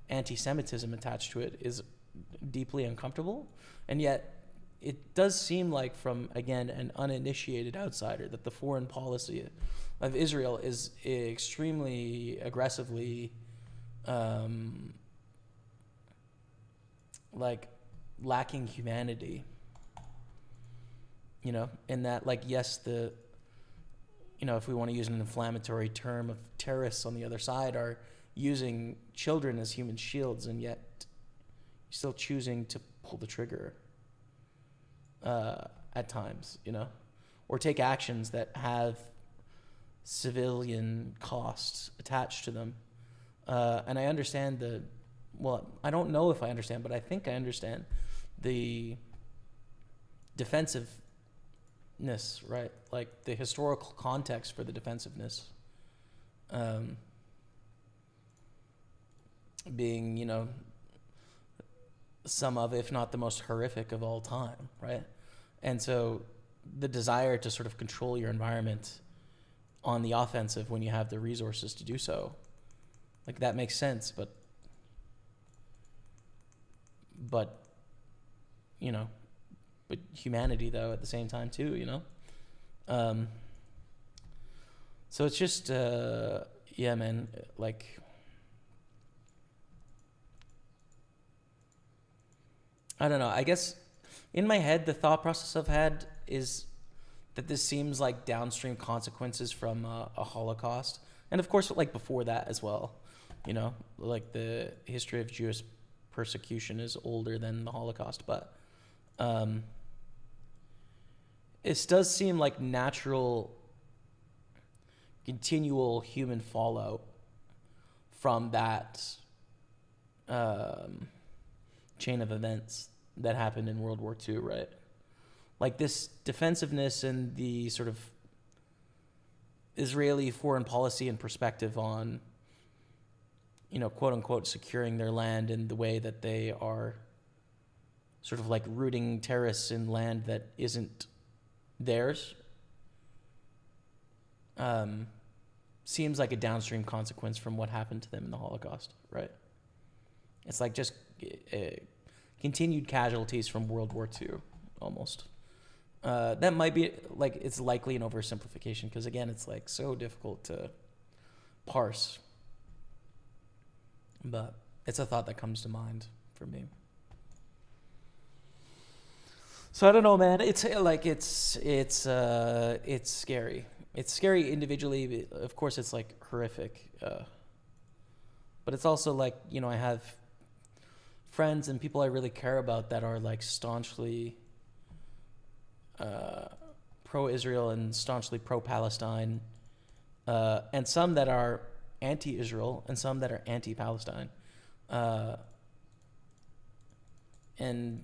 anti-Semitism attached to it is deeply uncomfortable. And yet it does seem like, from, again, an uninitiated outsider, that the foreign policy of Israel is extremely aggressively like lacking humanity, in that, like, yes, if we want to use an inflammatory term, of terrorists on the other side are using children as human shields, and yet still choosing to pull the trigger at times, or take actions that have civilian costs attached to them. And I understand I don't know if I understand, but I think I understand the defensiveness, right? Like the historical context for the defensiveness being, some of, if not the most horrific of all time, right? And so the desire to sort of control your environment on the offensive when you have the resources to do so, like, that makes sense, but humanity, though, at the same time too, so it's just yeah, man, like, I don't know. I guess in my head, the thought process I've had is that this seems like downstream consequences from a Holocaust. And of course, like before that as well, like the history of Jewish persecution is older than the Holocaust. But it does seem like natural, continual human fallout from that chain of events that happened in World War II, right? Like this defensiveness and the sort of Israeli foreign policy and perspective on, quote unquote, securing their land in the way that they are sort of like rooting terrorists in land that isn't theirs, seems like a downstream consequence from what happened to them in the Holocaust, right? It's like just continued casualties from World War II, almost. That might be, like, it's likely an oversimplification, because, again, it's, like, so difficult to parse. But it's a thought that comes to mind for me. So I don't know, man. It's like it's scary. It's scary individually. Of course, it's like horrific. But it's also like, I have friends and people I really care about that are like staunchly pro-Israel and staunchly pro-Palestine, and some that are anti-Israel and some that are anti-Palestine, and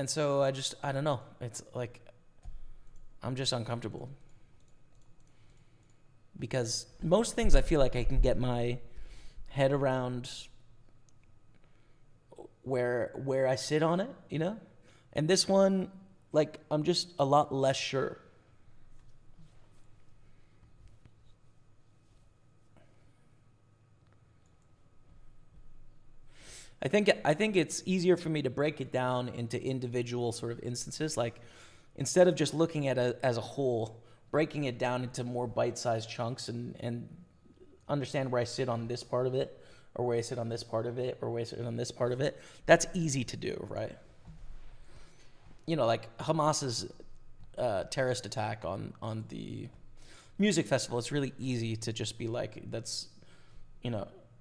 so I don't know. It's like I'm just uncomfortable, because most things I feel like I can get my head around where I sit on it, and this one, like, I'm just a lot less sure. I think it's easier for me to break it down into individual sort of instances, like instead of just looking at it as a whole, breaking it down into more bite-sized chunks and understand where I sit on this part of it, or where I sit on this part of it, or where I sit on this part of it. That's easy to do, right? Like Hamas's terrorist attack on the music festival, it's really easy to just be like, that's,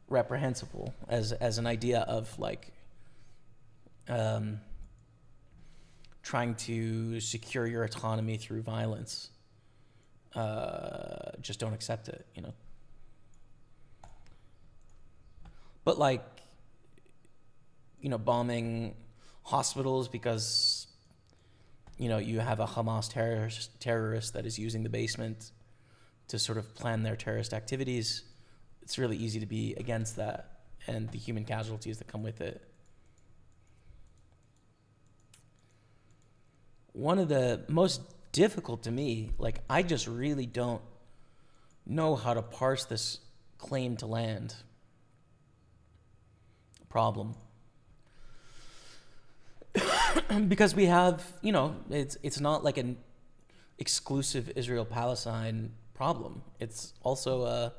reprehensible as an idea of like trying to secure your autonomy through violence. Just don't accept it, you know. But like, you know, bombing hospitals because, you know, you have a Hamas terrorist that is using the basement to sort of plan their terrorist activities. It's really easy to be against that and the human casualties that come with it. One of the most difficult to me, like, I just really don't know how to parse this claim to land problem. Because we have, you know, it's not like an exclusive Israel-Palestine problem. It's also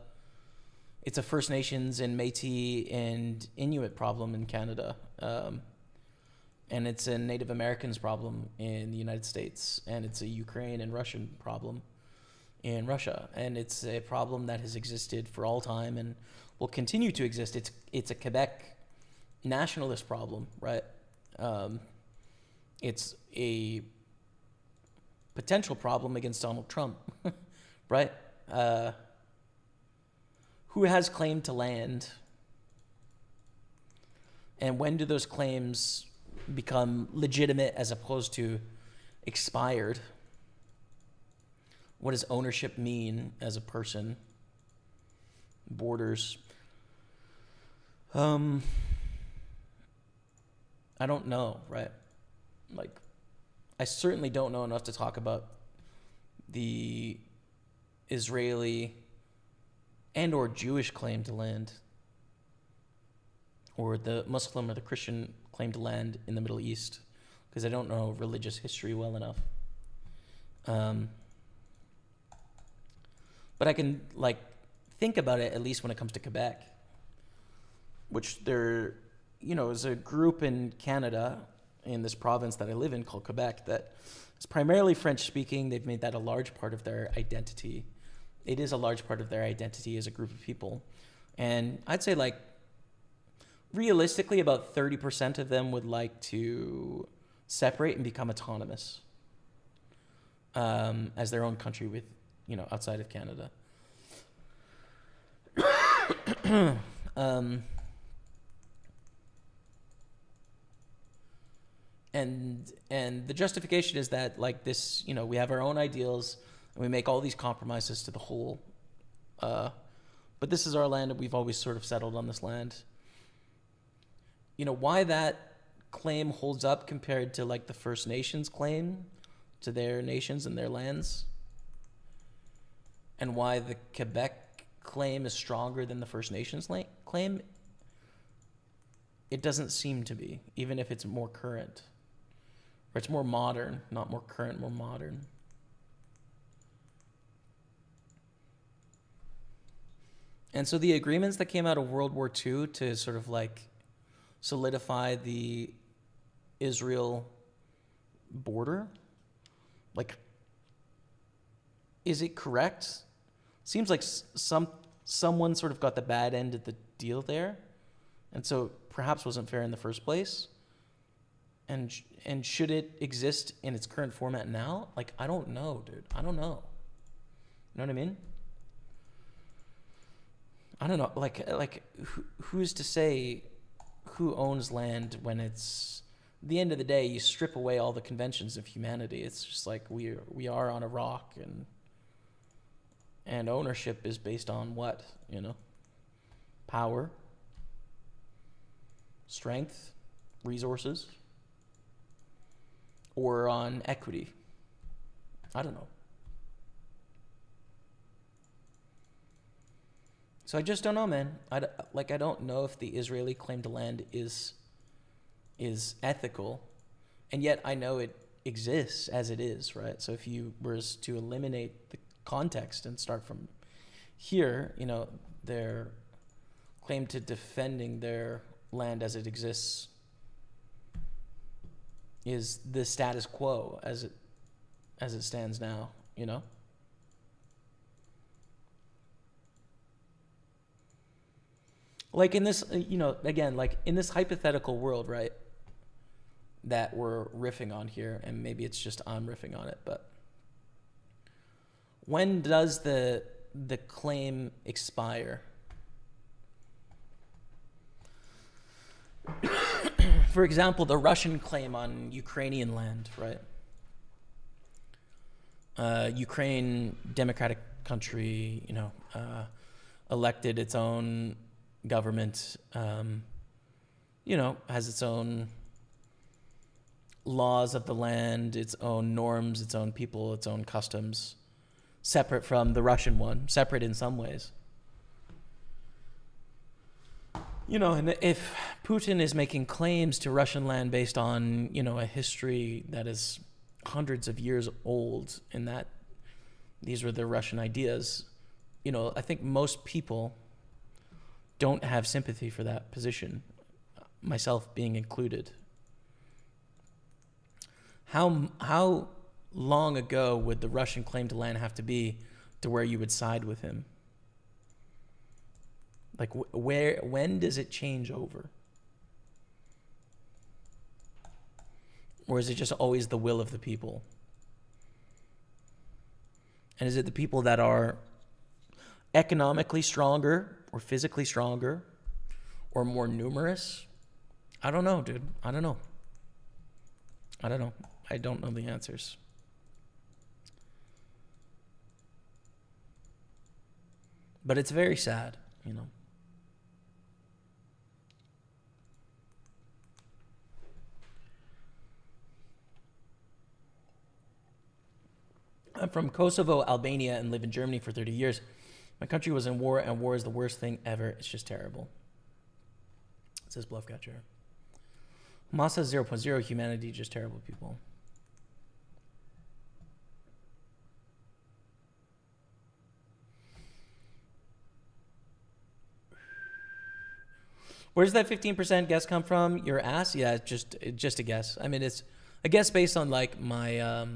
it's a First Nations and Métis and Inuit problem in Canada. And it's a Native Americans problem in the United States. And it's a Ukraine and Russian problem in Russia. And it's a problem that has existed for all time and will continue to exist. It's a Quebec nationalist problem, right? It's a potential problem against Donald Trump, right? Who has claim to land? And when do those claims become legitimate as opposed to expired? What does ownership mean as a person? Borders. I don't know, right? Like, I certainly don't know enough to talk about the Israeli and or Jewish claim to land, or the Muslim or the Christian claim to land in the Middle East, because I don't know religious history well enough. But I can, like, think about it, at least when it comes to Quebec, which there, you know, is a group in Canada, in this province that I live in called Quebec, that is primarily French-speaking. They've made that a large part of their identity. It is a large part of their identity as a group of people. And I'd say, like, realistically, about 30% of them would like to separate and become autonomous as their own country with, you know, outside of Canada. And the justification is that, like, this, you know, we have our own ideals and we make all these compromises to the whole. But this is our land and we've always sort of settled on this land. You know, why that claim holds up compared to, like, the First Nations claim to their nations and their lands, and why the Quebec claim is stronger than the First Nations claim, it doesn't seem to be, even if it's more current. Or it's more modern, not more current, more modern. And so the agreements that came out of World War II to sort of, like, solidify the Israel border, like, is it correct? Seems like someone sort of got the bad end of the deal there, and so perhaps wasn't fair in the first place. And should it exist in its current format now? Like, I don't know, dude. I don't know. You know what I mean? I don't know. Like who's to say who owns land when it's, at the end of the day, you strip away all the conventions of humanity. It's just like we are on a rock, and ownership is based on what, you know? Power, strength, resources, or on equity. I don't know. So I just don't know, man. I don't know if the Israeli claim to land is ethical, and yet I know it exists as it is, right? So if you were to eliminate the context and start from here, you know, their claim to defending their land as it exists is the status quo as it stands now, you know? Like, in this, you know, again, like, in this hypothetical world, right, that we're riffing on here, and maybe it's just I'm riffing on it, but when does the claim expire? For example, the Russian claim on Ukrainian land, right? Ukraine, democratic country, elected its own government, has its own laws of the land, its own norms, its own people, its own customs, separate from the Russian one, separate in some ways. And if Putin is making claims to Russian land based on, a history that is hundreds of years old, and that these were the Russian ideas, I think most people don't have sympathy for that position, myself being included. How long ago would the Russian claim to land have to be to where you would side with him? Like, when does it change over? Or is it just always the will of the people? And is it the people that are economically stronger or physically stronger or more numerous? I don't know, dude. I don't know. I don't know the answers. But it's very sad, I'm from Kosovo, Albania, and live in Germany for 30 years. My country was in war, and war is the worst thing ever. It's just terrible. It says Bluffcatcher. Masa 0.0, humanity, just terrible people. Where does that 15% guess come from? Your ass? Yeah, just a guess. I mean, it's a guess based on like my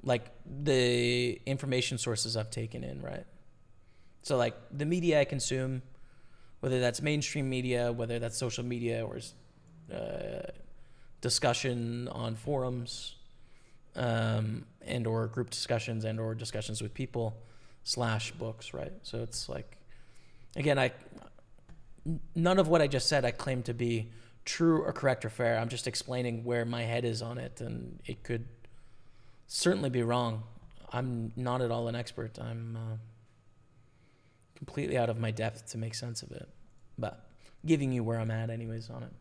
like the information sources I've taken in, right? So like the media I consume, whether that's mainstream media, whether that's social media or discussion on forums, and or group discussions and or discussions with people / books, right? So it's like, again, none of what I just said I claim to be true or correct or fair. I'm just explaining where my head is on it, and it could certainly be wrong. I'm not at all an expert. I'm completely out of my depth to make sense of it, but giving you where I'm at anyways on it.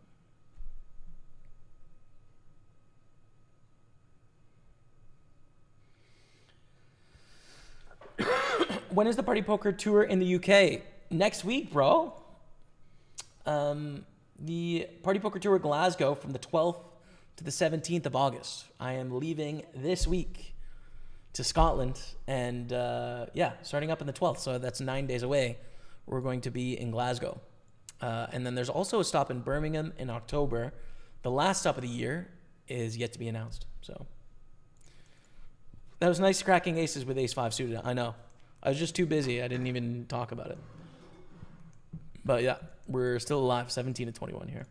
When is the Party Poker tour in the UK? Next week, bro. The Party Poker tour Glasgow from the 12th to the 17th of August. I am leaving this week to Scotland, and starting up on the 12th, so that's 9 days away. We're going to be in Glasgow. And then there's also a stop in Birmingham in October. The last stop of the year is yet to be announced. So that was nice cracking aces with ace 5 suited. I know. I was just too busy. I didn't even talk about it. But yeah, we're still alive, 17 to 21 here.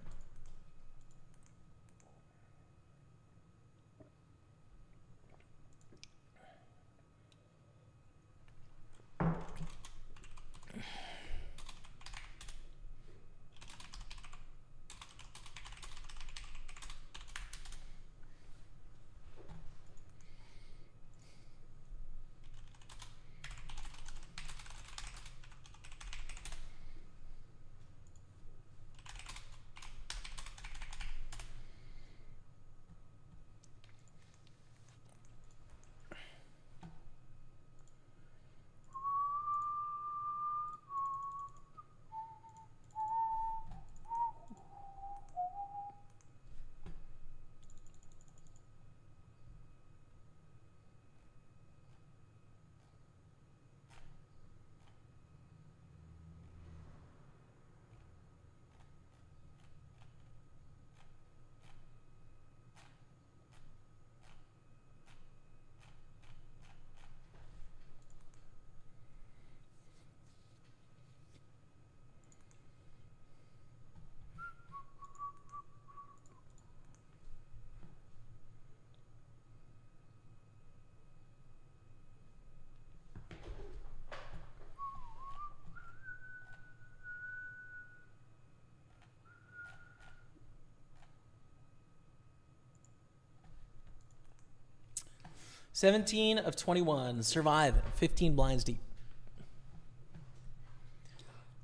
17 of 21. Surviving. 15 blinds deep.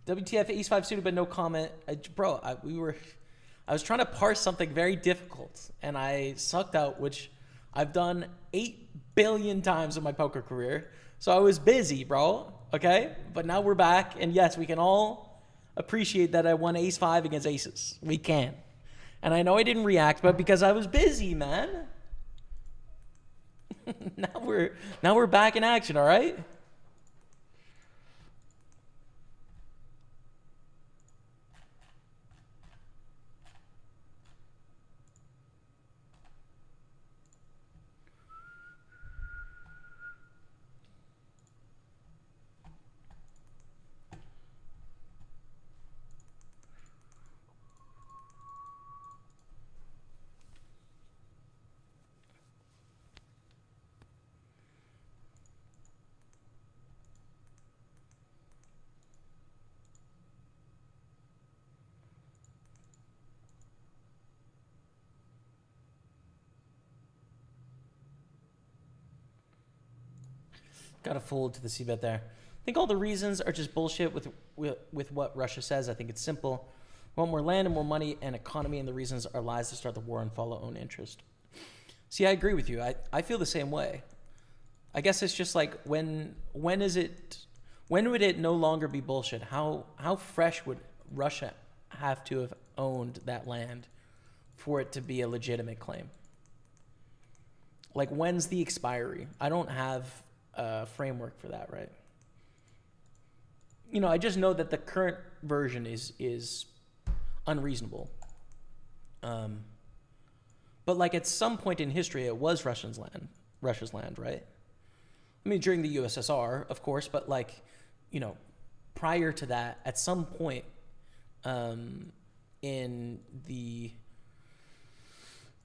WTF ace 5 suited, but no comment. I was trying to parse something very difficult, and I sucked out, which I've done 8 billion times in my poker career. So I was busy, bro. Okay? But now we're back, and yes, we can all appreciate that I won ace 5 against aces. We can. And I know I didn't react, but because I was busy, man. now we're back in action, all right? Got to fold to the c-bet there. I think all the reasons are just bullshit with what Russia says. I think it's simple. Want more land and more money and economy, and the reasons are lies to start the war and follow own interest. See, I agree with you. I feel the same way. I guess it's just like when would it no longer be bullshit? How fresh would Russia have to have owned that land for it to be a legitimate claim? Like, when's the expiry? I don't have framework for that, right? You know, I just know that the current version is unreasonable. But like at some point in history, it was Russia's land, right? I mean, during the USSR, of course, but like, you know, prior to that, at some point in the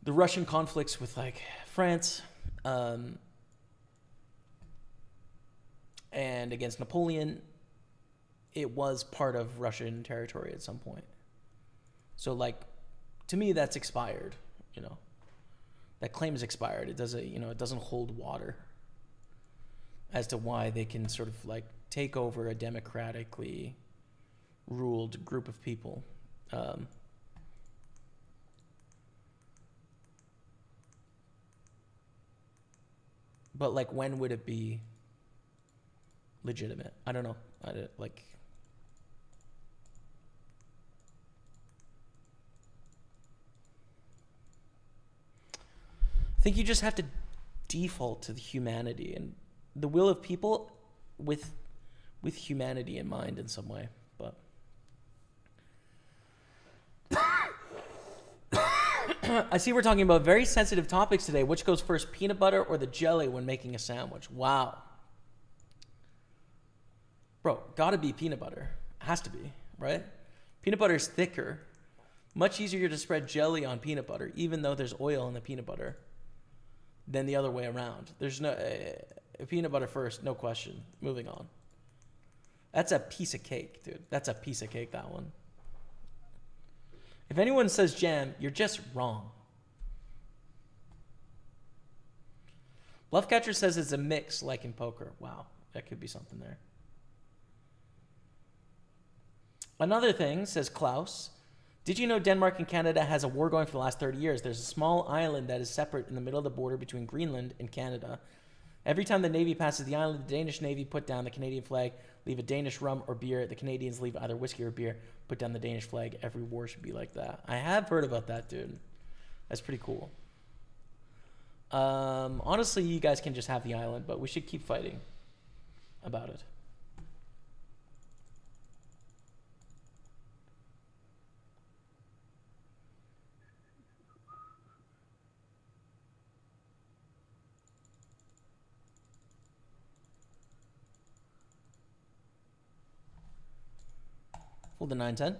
Russian conflicts with like France, and against Napoleon, it was part of Russian territory at some point. So like, to me, that's expired, you know. That claim is expired. It doesn't, you know, it doesn't hold water as to why they can sort of like take over a democratically ruled group of people. But like, when would it be legitimate? I don't know. Like, I think you just have to default to the humanity and the will of people with humanity in mind in some way. But I see we're talking about very sensitive topics today. Which goes first, peanut butter or the jelly when making a sandwich? Wow. Bro, gotta be peanut butter. Has to be, right? Peanut butter is thicker. Much easier to spread jelly on peanut butter, even though there's oil in the peanut butter, than the other way around. There's no peanut butter first, no question. Moving on. That's a piece of cake, dude. That's a piece of cake, that one. If anyone says jam, you're just wrong. Bluffcatcher says it's a mix, like in poker. Wow, that could be something there. Another thing, says Klaus, did you know Denmark and Canada has a war going for the last 30 years? There's a small island that is separate in the middle of the border between Greenland and Canada. Every time the Navy passes the island, the Danish Navy put down the Canadian flag, leave a Danish rum or beer. The Canadians leave either whiskey or beer, put down the Danish flag. Every war should be like that. I have heard about that, dude. That's pretty cool. Honestly, you guys can just have the island, but we should keep fighting about it. Hold the 9-10.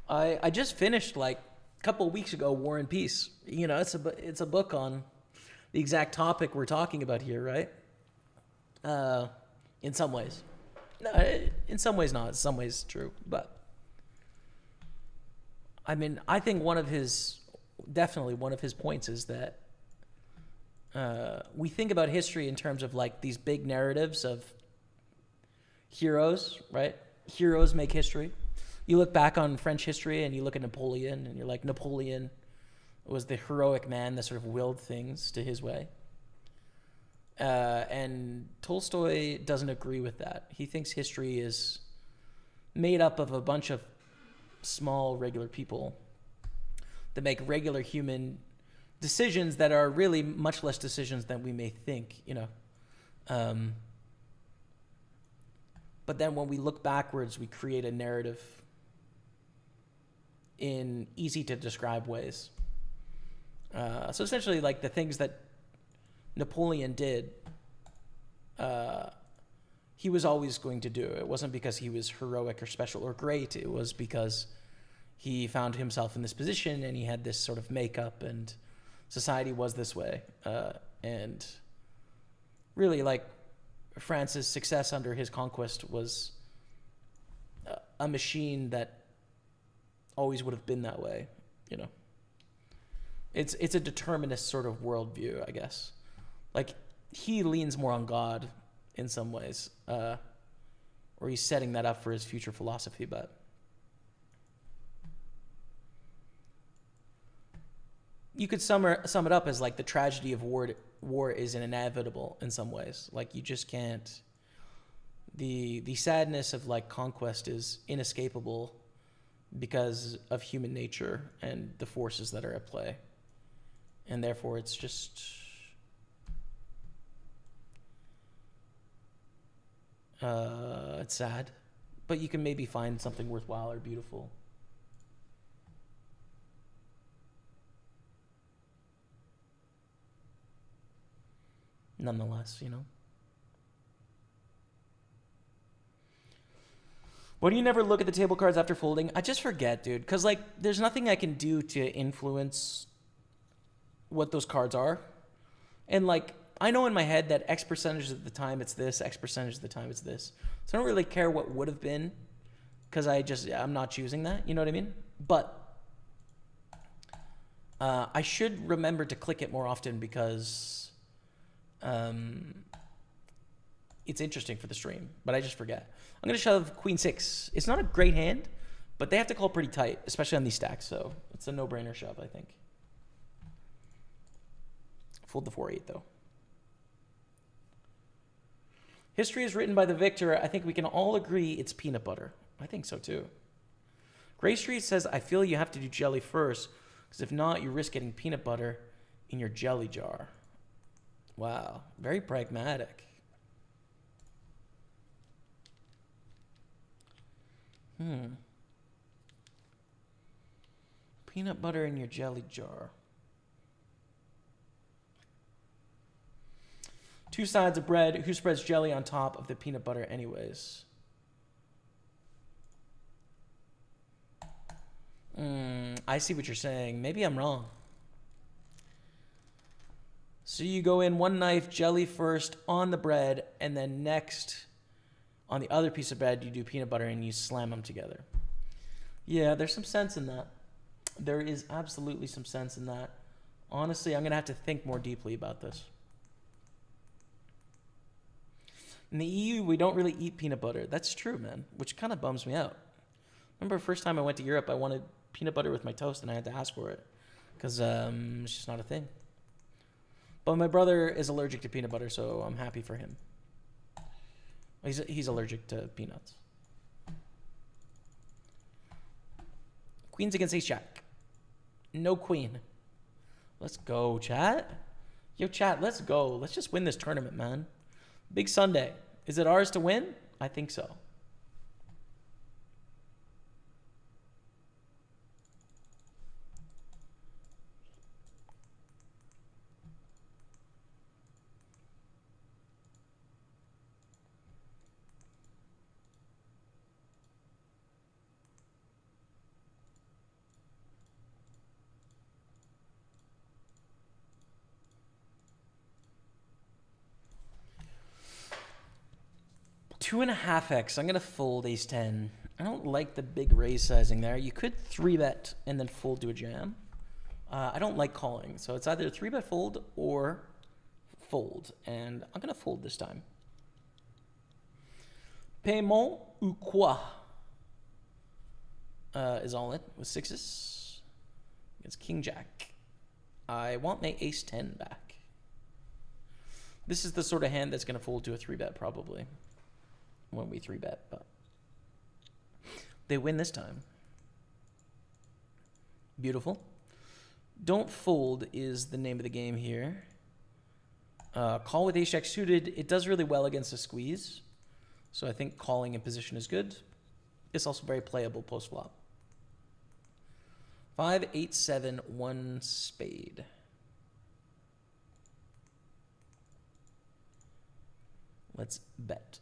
I just finished like a couple of weeks ago War and Peace. You know, it's a book on the exact topic we're talking about here, right? In some ways. No, in some ways not. In some ways true. But I mean, I think one of his definitely one of his points is that we think about history in terms of like these big narratives of heroes, right? Heroes make history. You look back on French history and you look at Napoleon and you're like, Napoleon was the heroic man that sort of willed things to his way. And Tolstoy doesn't agree with that. He thinks history is made up of a bunch of small, regular people that make regular human decisions that are really much less decisions than we may think, you know. But then when we look backwards, we create a narrative in easy to describe ways. So essentially, like the things that Napoleon did, he was always going to do. It wasn't because he was heroic or special or great. It was because he found himself in this position and he had this sort of makeup and society was this way. And really, like, France's success under his conquest was a machine that always would have been that way, you know. It's a determinist sort of worldview, I guess. Like, he leans more on God in some ways, or he's setting that up for his future philosophy, but you could sum it up as like the tragedy of war is inevitable in some ways. Like, you just can't, the sadness of like conquest is inescapable because of human nature and the forces that are at play. And therefore it's just, it's sad, but you can maybe find something worthwhile or beautiful. Nonetheless, you know. Why do you never look at the table cards after folding? I just forget, dude, because like there's nothing I can do to influence what those cards are. And like I know in my head that X percentage of the time it's this, X percentage of the time it's this. So I don't really care what would have been because I'm not choosing that. You know what I mean? But I should remember to click it more often because it's interesting for the stream, but I just forget. I'm going to shove Queen 6. It's not a great hand, but they have to call pretty tight, especially on these stacks, so it's a no-brainer shove, I think. Fold the 4-8, though. History is written by the victor. I think we can all agree it's peanut butter. I think so, too. Gray Street says, I feel you have to do jelly first, because if not, you risk getting peanut butter in your jelly jar. Wow, very pragmatic. Peanut butter in your jelly jar. 2 sides of bread. Who spreads jelly on top of the peanut butter anyways? I see what you're saying. Maybe I'm wrong. So you go in 1 knife, jelly first on the bread, and then next on the other piece of bread, you do peanut butter and you slam them together. Yeah, there's some sense in that. There is absolutely some sense in that. Honestly, I'm going to have to think more deeply about this. In the EU, we don't really eat peanut butter. That's true, man, which kind of bums me out. Remember the first time I went to Europe, I wanted peanut butter with my toast and I had to ask for it because it's just not a thing. But my brother is allergic to peanut butter, so I'm happy for him. He's allergic to peanuts. Queens against ace jack. No queen. Let's go, chat. Yo, chat, let's go. Let's just win this tournament, man. Big Sunday. Is it ours to win? I think so. Two and a half X. I'm going to fold ace 10. I don't like the big raise sizing there. You could 3-bet and then fold to a jam. I don't like calling, so it's either 3-bet fold or fold, and I'm going to fold this time. Paiement ou quoi is all in with sixes against King Jack. I want my ace 10 back. This is the sort of hand that's going to fold to a 3-bet probably when we 3-bet, but they win this time. Beautiful. Don't fold is the name of the game here. Call with ace jack suited. It does really well against a squeeze, so I think calling in position is good. It's also very playable post flop. 5, 8, 7, 1 spade. Let's bet.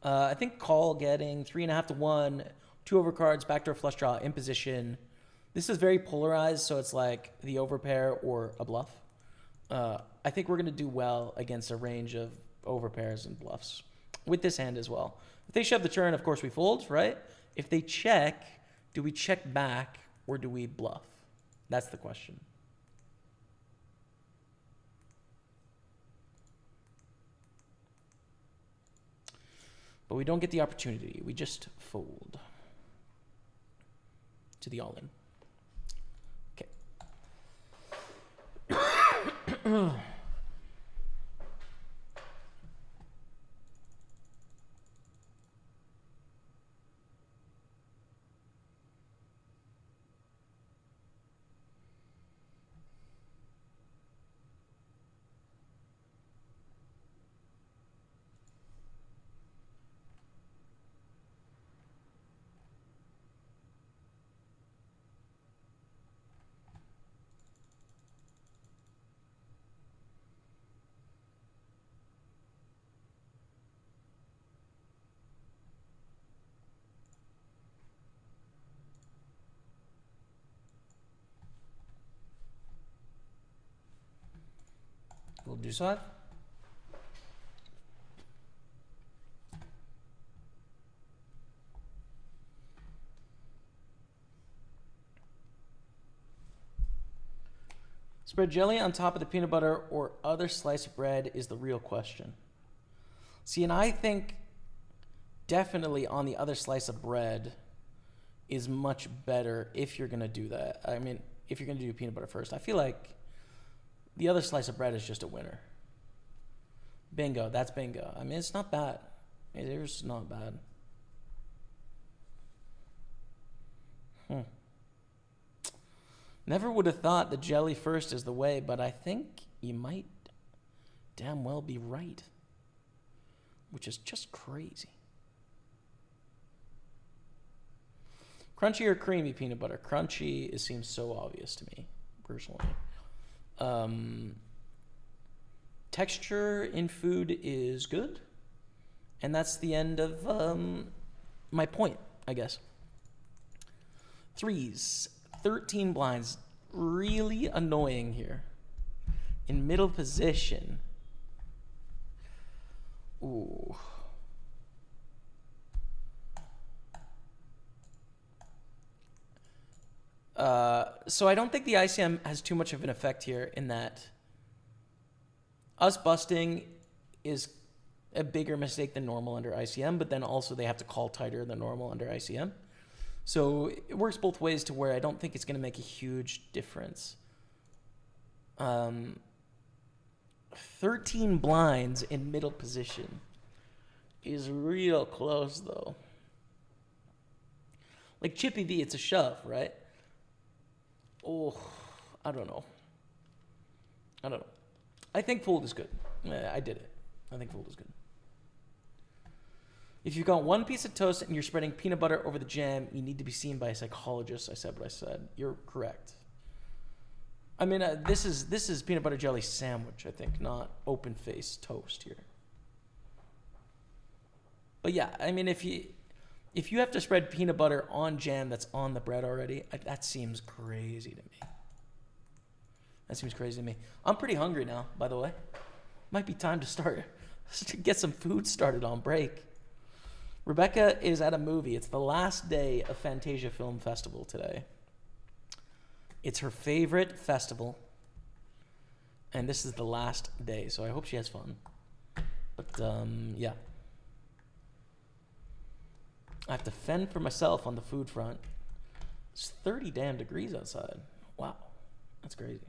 I think call getting 3.5 to 1, 2 overcards, backdoor flush draw in position. This is very polarized, so it's like the overpair or a bluff. I think we're going to do well against a range of overpairs and bluffs with this hand as well. If they shove the turn, of course we fold, right? If they check, do we check back or do we bluff? That's the question. But we don't get the opportunity. We just fold to the all-in. Okay. We'll do so. Spread jelly on top of the peanut butter or other slice of bread is the real question. See, and I think definitely on the other slice of bread is much better if you're going to do that. I mean, if you're going to do peanut butter first. I feel like the other slice of bread is just a winner. Bingo. That's bingo. I mean, it's not bad. It's not bad. Never would have thought the jelly first is the way, but I think you might damn well be right. Which is just crazy. Crunchy or creamy peanut butter? Crunchy, it seems so obvious to me, personally. Texture in food is good. And that's the end of my point, I guess. Threes, 13 blinds. Really annoying here. In middle position. Ooh. So I don't think the ICM has too much of an effect here in that us busting is a bigger mistake than normal under ICM, but then also they have to call tighter than normal under ICM. So it works both ways to where I don't think it's going to make a huge difference. 13 blinds in middle position is real close, though. Like Chippy V, it's a shove, right? Oh, I don't know. I think fold is good. I did it. I think fold is good. If you've got one piece of toast and you're spreading peanut butter over the jam, you need to be seen by a psychologist. I said what I said. You're correct. I mean, this is peanut butter jelly sandwich, I think, not open-faced toast here. But yeah, I mean, if you If you have to spread peanut butter on jam that's on the bread already, that seems crazy to me. That seems crazy to me. I'm pretty hungry now, by the way. Might be time to get some food started on break. Rebecca is at a movie. It's the last day of Fantasia Film Festival today. It's her favorite festival. And this is the last day, so I hope she has fun. But, yeah. I have to fend for myself on the food front. It's 30 damn degrees outside. Wow. That's crazy.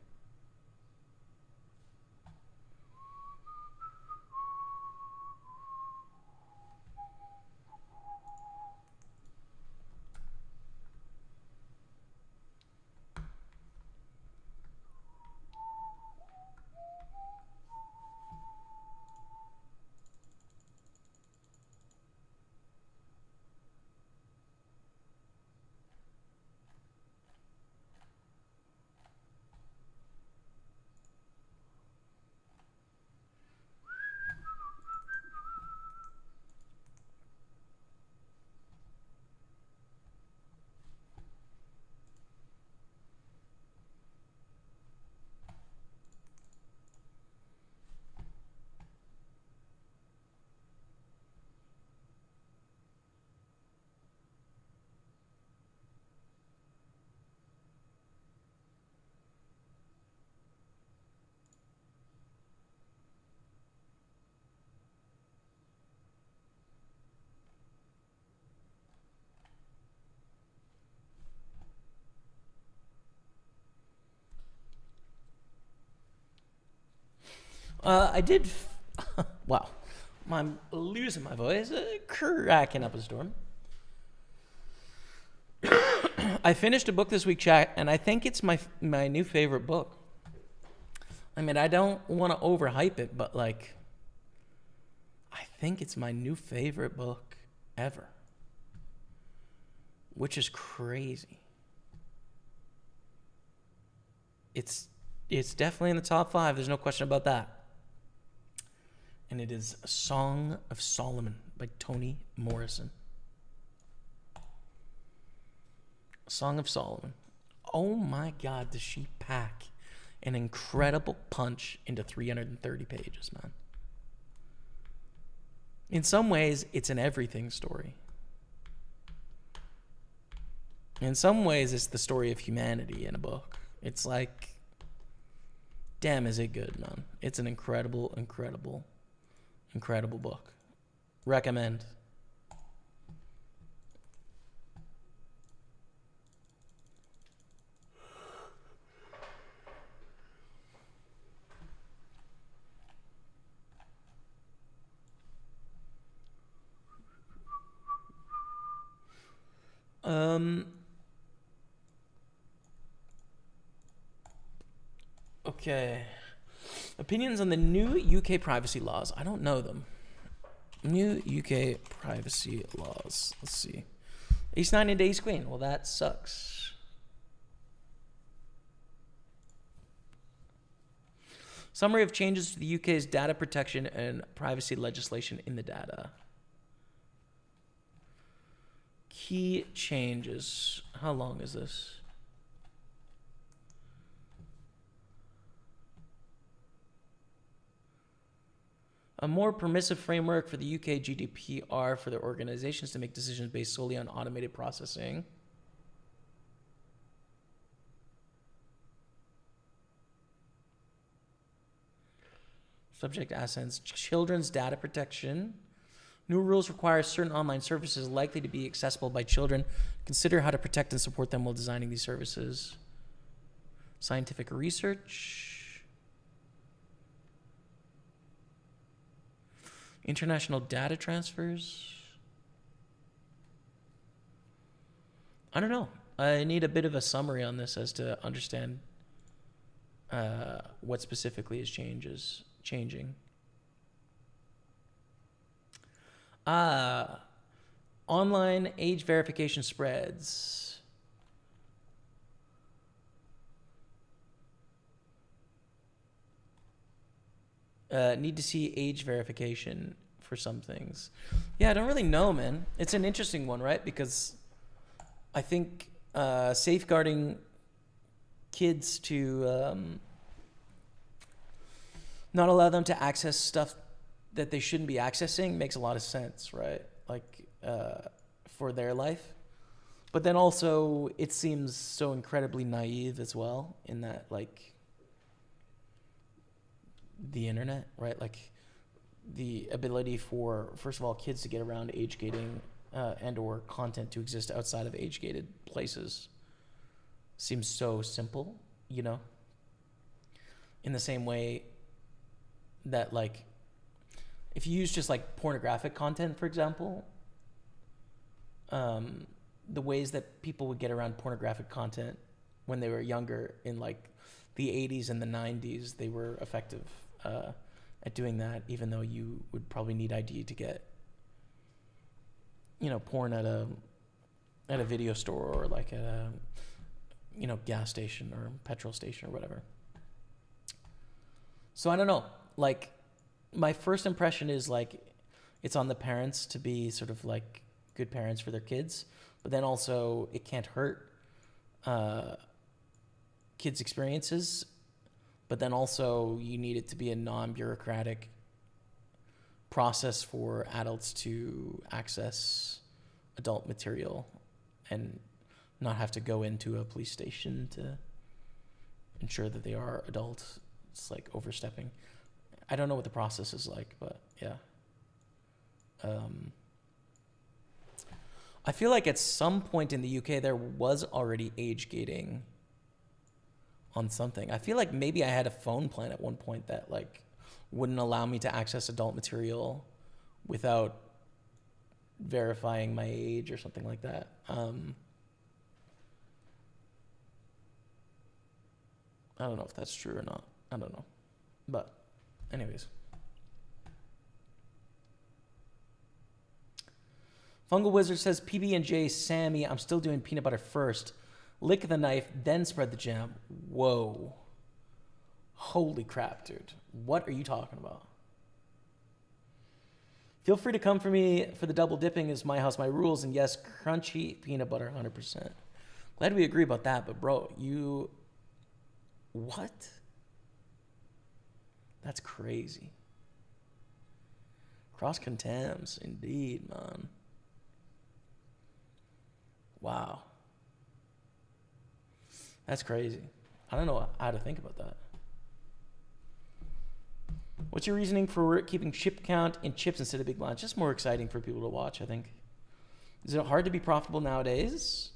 I did. Wow. I'm losing my voice. Cracking up a storm. I finished a book this week, chat, and I think it's my new favorite book. I mean, I don't want to overhype it, but like, I think it's my new favorite book ever, which is crazy. It's definitely in the top 5. There's no question about that. And it is A Song of Solomon by Toni Morrison. A Song of Solomon. Oh my God, does she pack an incredible punch into 330 pages, man. In some ways, it's an everything story. In some ways, it's the story of humanity in a book. It's like, damn, is it good, man. It's an incredible, incredible, incredible book. Recommend. Okay. Opinions on the new UK privacy laws. I don't know them. New UK privacy laws. Let's see. Ace 9 into Ace Queen. Well, that sucks. Summary of changes to the UK's data protection and privacy legislation in the data. Key changes. How long is this? A more permissive framework for the UK GDPR for their organizations to make decisions based solely on automated processing. Subject assets, children's data protection. New rules require certain online services likely to be accessible by children. Consider how to protect and support them while designing these services. Scientific research. International data transfers. I don't know. I need a bit of a summary on this as to understand what specifically is changing. Online age verification spreads. Need to see age verification for some things. Yeah, I don't really know, man. It's an interesting one, right? Because I think safeguarding kids to not allow them to access stuff that they shouldn't be accessing makes a lot of sense, right? Like for their life. But then also it seems so incredibly naive as well in that, like, the internet, right? Like the ability for, first of all, kids to get around age gating and or content to exist outside of age gated places seems so simple, you know? In the same way that, like, if you use just like pornographic content, for example, the ways that people would get around pornographic content when they were younger in like the 80s and the 90s, they were effective at doing that, even though you would probably need ID to get, you know, porn at a video store or like at a, you know, gas station or petrol station or whatever. So I don't know, like, my first impression is like it's on the parents to be sort of like good parents for their kids, but then also it can't hurt kids' experiences, but then also you need it to be a non-bureaucratic process for adults to access adult material and not have to go into a police station to ensure that they are adults. It's like overstepping. I don't know what the process is like, but yeah. I feel like at some point in the UK there was already age gating on something. I feel like maybe I had a phone plan at one point that like wouldn't allow me to access adult material without verifying my age or something like that. I don't know if that's true or not. I don't know. But anyways. Fungal Wizard says, PB&J Sammy, I'm still doing peanut butter first. Lick the knife, then spread the jam. Whoa. Holy crap, dude. What are you talking about? Feel free to come for me for the double dipping is my house, my rules. And yes, crunchy peanut butter, 100%. Glad we agree about that, but bro, you... What? That's crazy. Cross contempts, indeed, man. Wow. That's crazy. I don't know how to think about that. What's your reasoning for keeping chip count in chips instead of big blinds? Just more exciting for people to watch, I think. Is it hard to be profitable nowadays?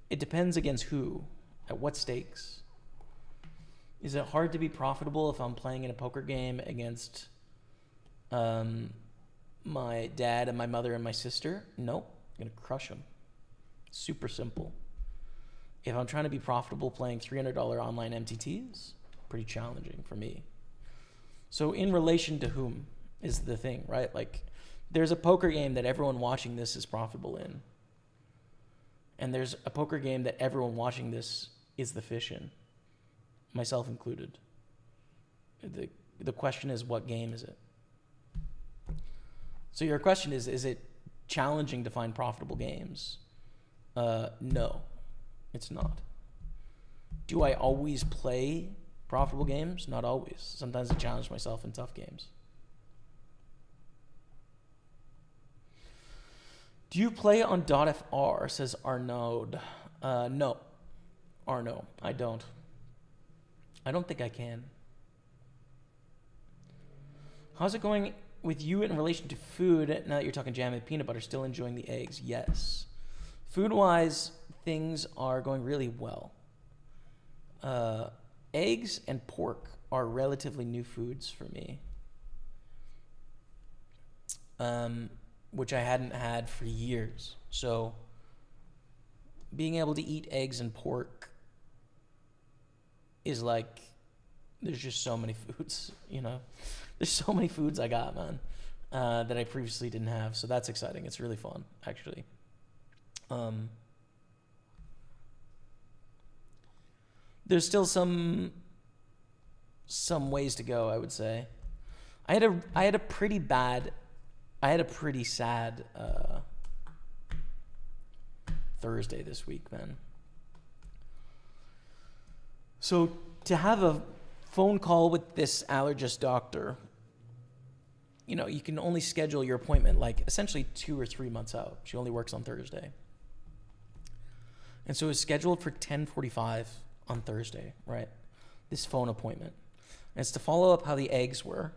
It depends against who, at what stakes. Is it hard to be profitable if I'm playing in a poker game against my dad and my mother and my sister? Nope. I'm going to crush them. Super simple. If I'm trying to be profitable playing $300 online MTTs, pretty challenging for me. So in relation to whom is the thing, right? Like, there's a poker game that everyone watching this is profitable in. And there's a poker game that everyone watching this is the fish in. Myself included. The question is, what game is it? So your question is it challenging to find profitable games? No, it's not. Do I always play profitable games? Not always. Sometimes I challenge myself in tough games. Do you play on .fr, says Arnaud. No. Arnaud, I don't. I don't think I can. How's it going with you in relation to food? Now that you're talking jam and peanut butter, still enjoying the eggs? Yes. Food-wise, things are going really well. Eggs and pork are relatively new foods for me, which I hadn't had for years. So being able to eat eggs and pork is like, there's just so many foods, you know. There's so many foods I got, man, that I previously didn't have. So that's exciting. It's really fun, actually. There's still some ways to go, I would say. I had a pretty bad I had a pretty sad Thursday this week, man. So to have a phone call with this allergist doctor, you know, you can only schedule your appointment like essentially 2 or 3 months out. She only works on Thursday. And so it was scheduled for 10:45 on Thursday, right? This phone appointment. And it's to follow up how the eggs were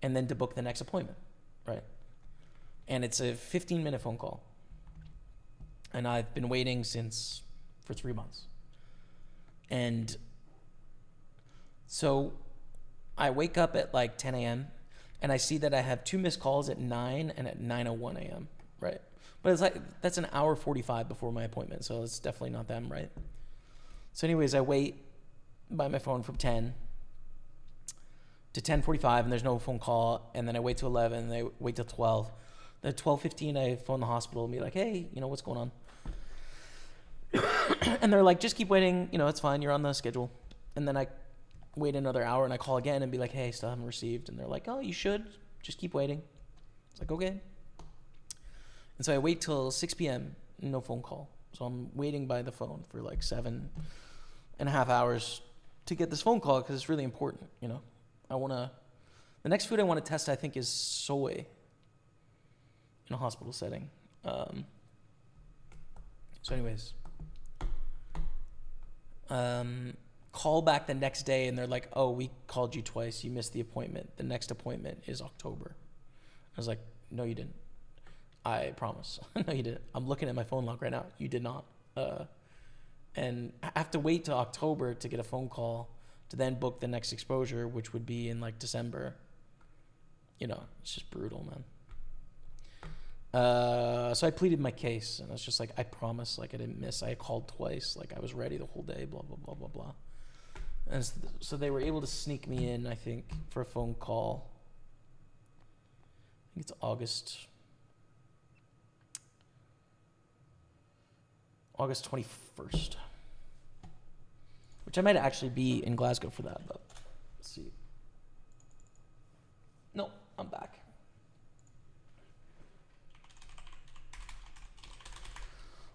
and then to book the next appointment, right? And it's a 15-minute phone call. And I've been waiting for 3 months. And so I wake up at like 10 a.m. and I see that I have 2 missed calls at 9 and at 9:01 a.m., right? But it's like, that's an hour 45 before my appointment, so it's definitely not them, right? So anyways, I wait by my phone from 10 to 10:45 and there's no phone call, and then I wait till 11 and I wait till 12. Then at 12:15 I phone the hospital and be like, hey, you know, what's going on? And they're like, just keep waiting, you know, it's fine, you're on the schedule. And then I wait another hour and I call again and be like, hey, still haven't received. And they're like, oh, you should just keep waiting. It's like, okay. And so I wait till 6 p.m. no phone call. So I'm waiting by the phone for like 7.5 hours to get this phone call because it's really important, you know. The next food I want to test, I think, is soy in a hospital setting. So anyways, call back the next day and they're like, oh, we called you twice. You missed the appointment. The next appointment is October. I was like, no, you didn't. I promise. No, you didn't. I'm looking at my phone log right now. You did not. And I have to wait till October to get a phone call to then book the next exposure, which would be in like December. You know, it's just brutal, man. So I pleaded my case and I was just like, I promise, like I didn't miss. I called twice. Like I was ready the whole day, blah, blah, blah, blah, blah. And so they were able to sneak me in, I think, for a phone call. I think it's August 21st, which I might actually be in Glasgow for that, but let's see. No, I'm back.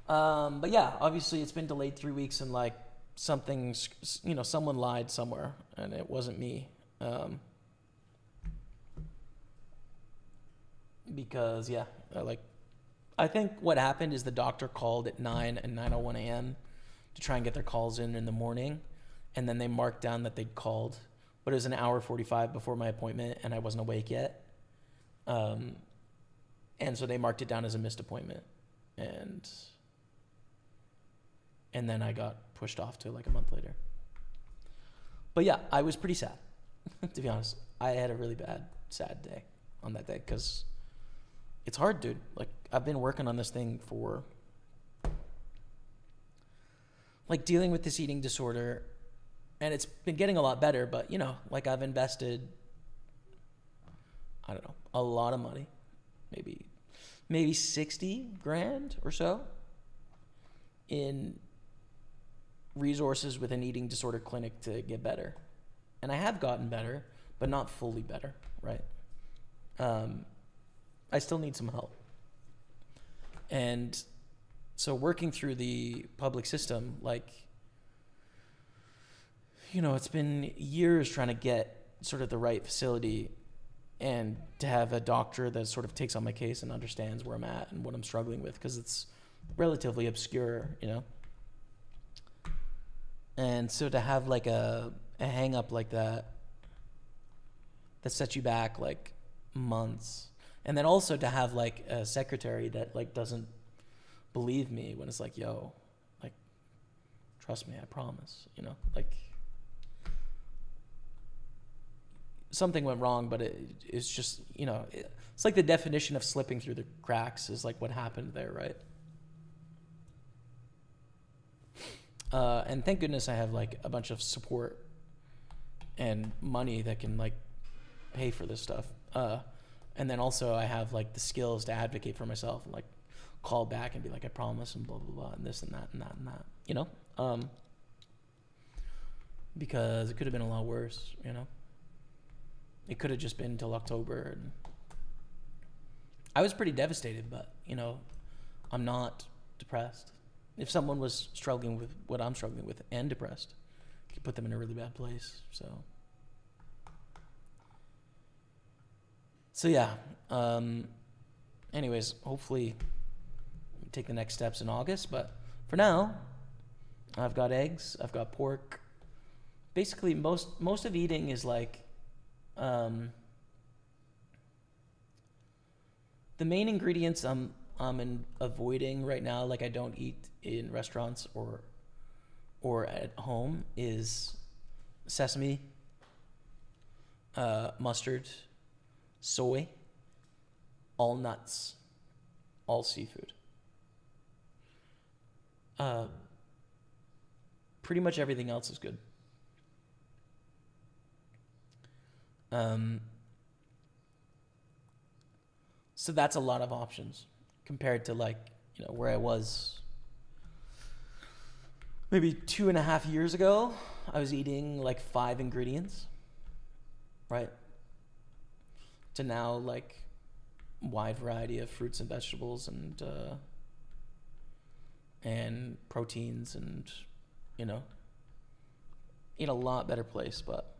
But yeah, obviously it's been delayed 3 weeks and like something's, you know, someone lied somewhere and it wasn't me. Because yeah, I think what happened is the doctor called at 9 and 9:01 a.m. to try and get their calls in the morning. And then they marked down that they'd called, but it was an hour 45 before my appointment and I wasn't awake yet. And so they marked it down as a missed appointment. And then I got pushed off to like a month later. But yeah, I was pretty sad, to be honest. I had a really sad day on that day because it's hard, dude. Like, I've been working on this thing for, like, dealing with this eating disorder, and it's been getting a lot better, but, you know, like, I've invested, I don't know, a lot of money, maybe 60 grand or so in resources with an eating disorder clinic to get better. And I have gotten better, but not fully better, right? I still need some help. And so working through the public system, like, you know, it's been years trying to get sort of the right facility and to have a doctor that sort of takes on my case and understands where I'm at and what I'm struggling with, because it's relatively obscure, you know? And so to have like a hang up like that sets you back like months. And then also to have like a secretary that like doesn't believe me when it's like, yo, like, trust me, I promise, you know, like something went wrong, but it's just, you know, it's like the definition of slipping through the cracks is like what happened there, right? And thank goodness I have like a bunch of support and money that can like pay for this stuff. And then also I have like the skills to advocate for myself and like call back and be like, I promise, and blah, blah, blah, and this and that and that and that, you know? Because it could have been a lot worse, you know? It could have just been till October. And I was pretty devastated, but I'm not depressed. If someone was struggling with what I'm struggling with and depressed, it could put them in a really bad place. So yeah. Anyways, hopefully take the next steps in August. But for now, I've got eggs. I've got pork. Basically, most of eating is like the main ingredients I'm avoiding right now. Like I don't eat in restaurants or at home is sesame, mustard, soy, all nuts, all seafood. Pretty much everything else is good. So that's a lot of options compared to where I was maybe 2.5 years ago. I was eating like 5 ingredients, right? To now wide variety of fruits and vegetables and proteins and in a lot better place, but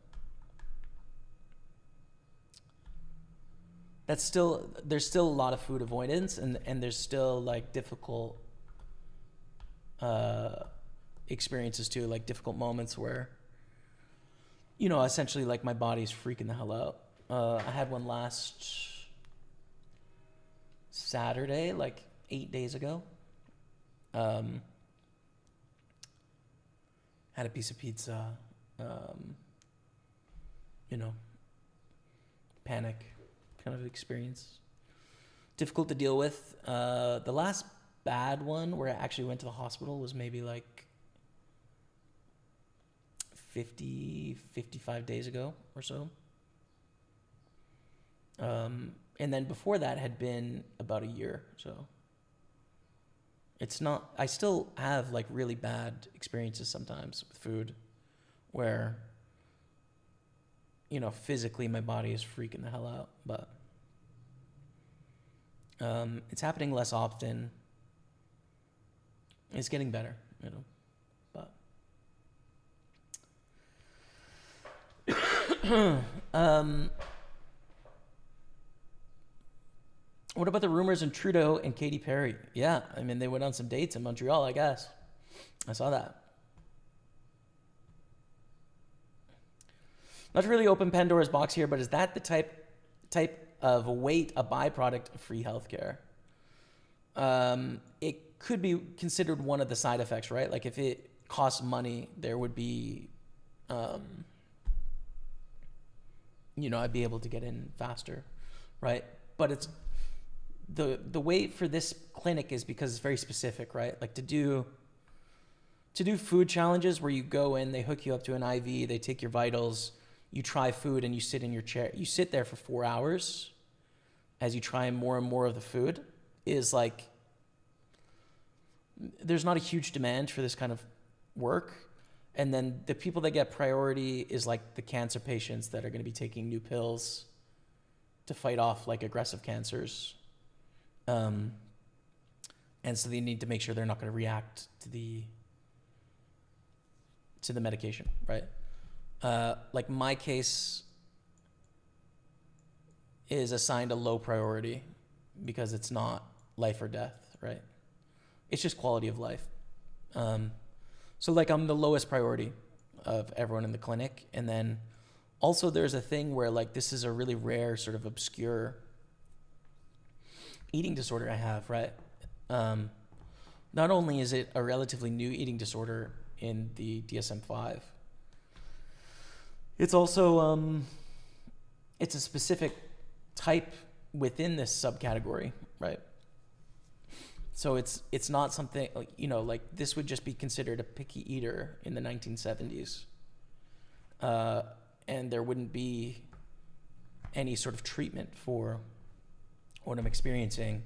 there's still a lot of food avoidance and there's still difficult experiences too, difficult moments where essentially my body's freaking the hell out. I had one last Saturday, 8 days ago. Had a piece of pizza, panic kind of experience. Difficult to deal with. The last bad one where I actually went to the hospital was maybe 55 days ago or so. And then before that had been about a year. So it's not, I still have really bad experiences sometimes with food where, physically my body is freaking the hell out, but it's happening less often. It's getting better, but what about the rumors in Trudeau and Katy Perry? Yeah, I mean, they went on some dates in Montreal, I guess. I saw that. Not to really open Pandora's box here, but is that the type of weight a byproduct of free healthcare? It could be considered one of the side effects, right? If it costs money, there would be, I'd be able to get in faster, right? But it's the wait for this clinic is because it's very specific, right? To do food challenges where you go in, they hook you up to an IV, they take your vitals, you try food, and you sit in your chair. You sit there for 4 hours as you try more and more of the food. Is there's not a huge demand for this kind of work. And then the people that get priority is the cancer patients that are going to be taking new pills to fight off aggressive cancers. And so they need to make sure they're not going to react to the medication, right? My case is assigned a low priority because it's not life or death, right? It's just quality of life. So I'm the lowest priority of everyone in the clinic. And then also there's a thing where this is a really rare sort of obscure eating disorder I have, right? Not only is it a relatively new eating disorder in the DSM-5, it's also, it's a specific type within this subcategory, right? So it's not something, this would just be considered a picky eater in the 1970s. And there wouldn't be any sort of treatment for what I'm experiencing.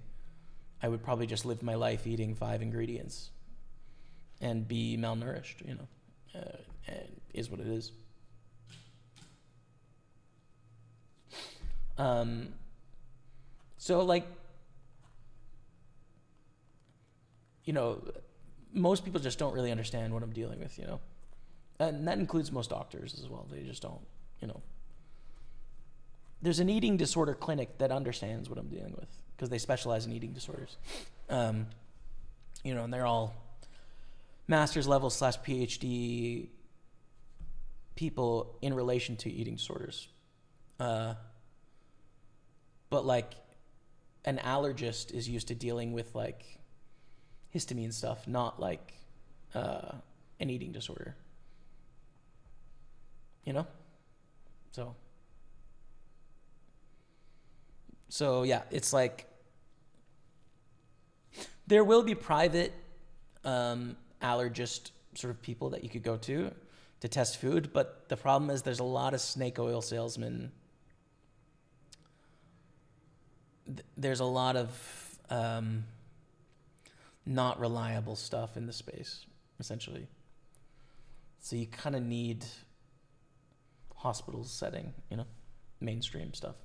I would probably just live my life eating 5 ingredients and be malnourished, and is what it is. So you know, most people just don't really understand what I'm dealing with, you know, and that includes most doctors as well. They just don't, you know. There's an eating disorder clinic that understands what I'm dealing with because they specialize in eating disorders. You know, and they're all master's level / PhD people in relation to eating disorders. But like an allergist is used to dealing with like histamine stuff, not like an eating disorder. You know? So yeah, it's like there will be private allergist sort of people that you could go to test food, but the problem is there's a lot of snake oil salesmen. There's a lot of not reliable stuff in the space, essentially. So you kind of need hospital setting, you know, mainstream stuff.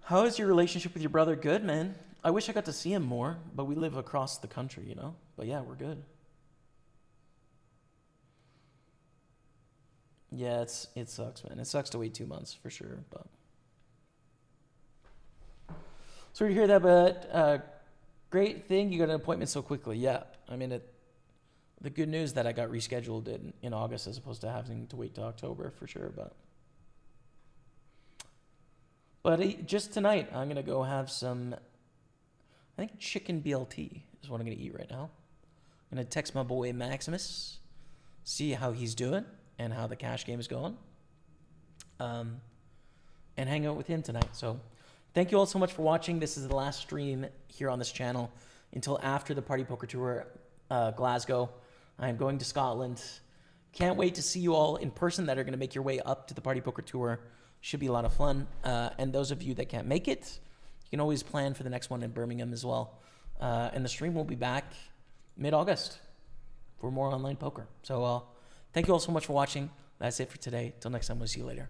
How is your relationship with your brother? Good, man. I wish I got to see him more, but we live across the country, you know? But yeah, we're good. Yeah, it sucks, man. It sucks to wait 2 months for sure, but sorry to hear that, but great thing you got an appointment so quickly. Yeah, I mean, the good news that I got rescheduled in August as opposed to having to wait till October for sure, but just tonight, I'm going to go have some, I think chicken BLT is what I'm going to eat right now. I'm going to text my boy Maximus, see how he's doing and how the cash game is going, and hang out with him tonight. So thank you all so much for watching. This is the last stream here on this channel until after the Party Poker Tour Glasgow. I'm going to Scotland. Can't wait to see you all in person that are going to make your way up to the Party Poker Tour. Should be a lot of fun. And those of you that can't make it, you can always plan for the next one in Birmingham as well. And the stream will be back mid-August for more online poker. So thank you all so much for watching. That's it for today. Till next time, we'll see you later.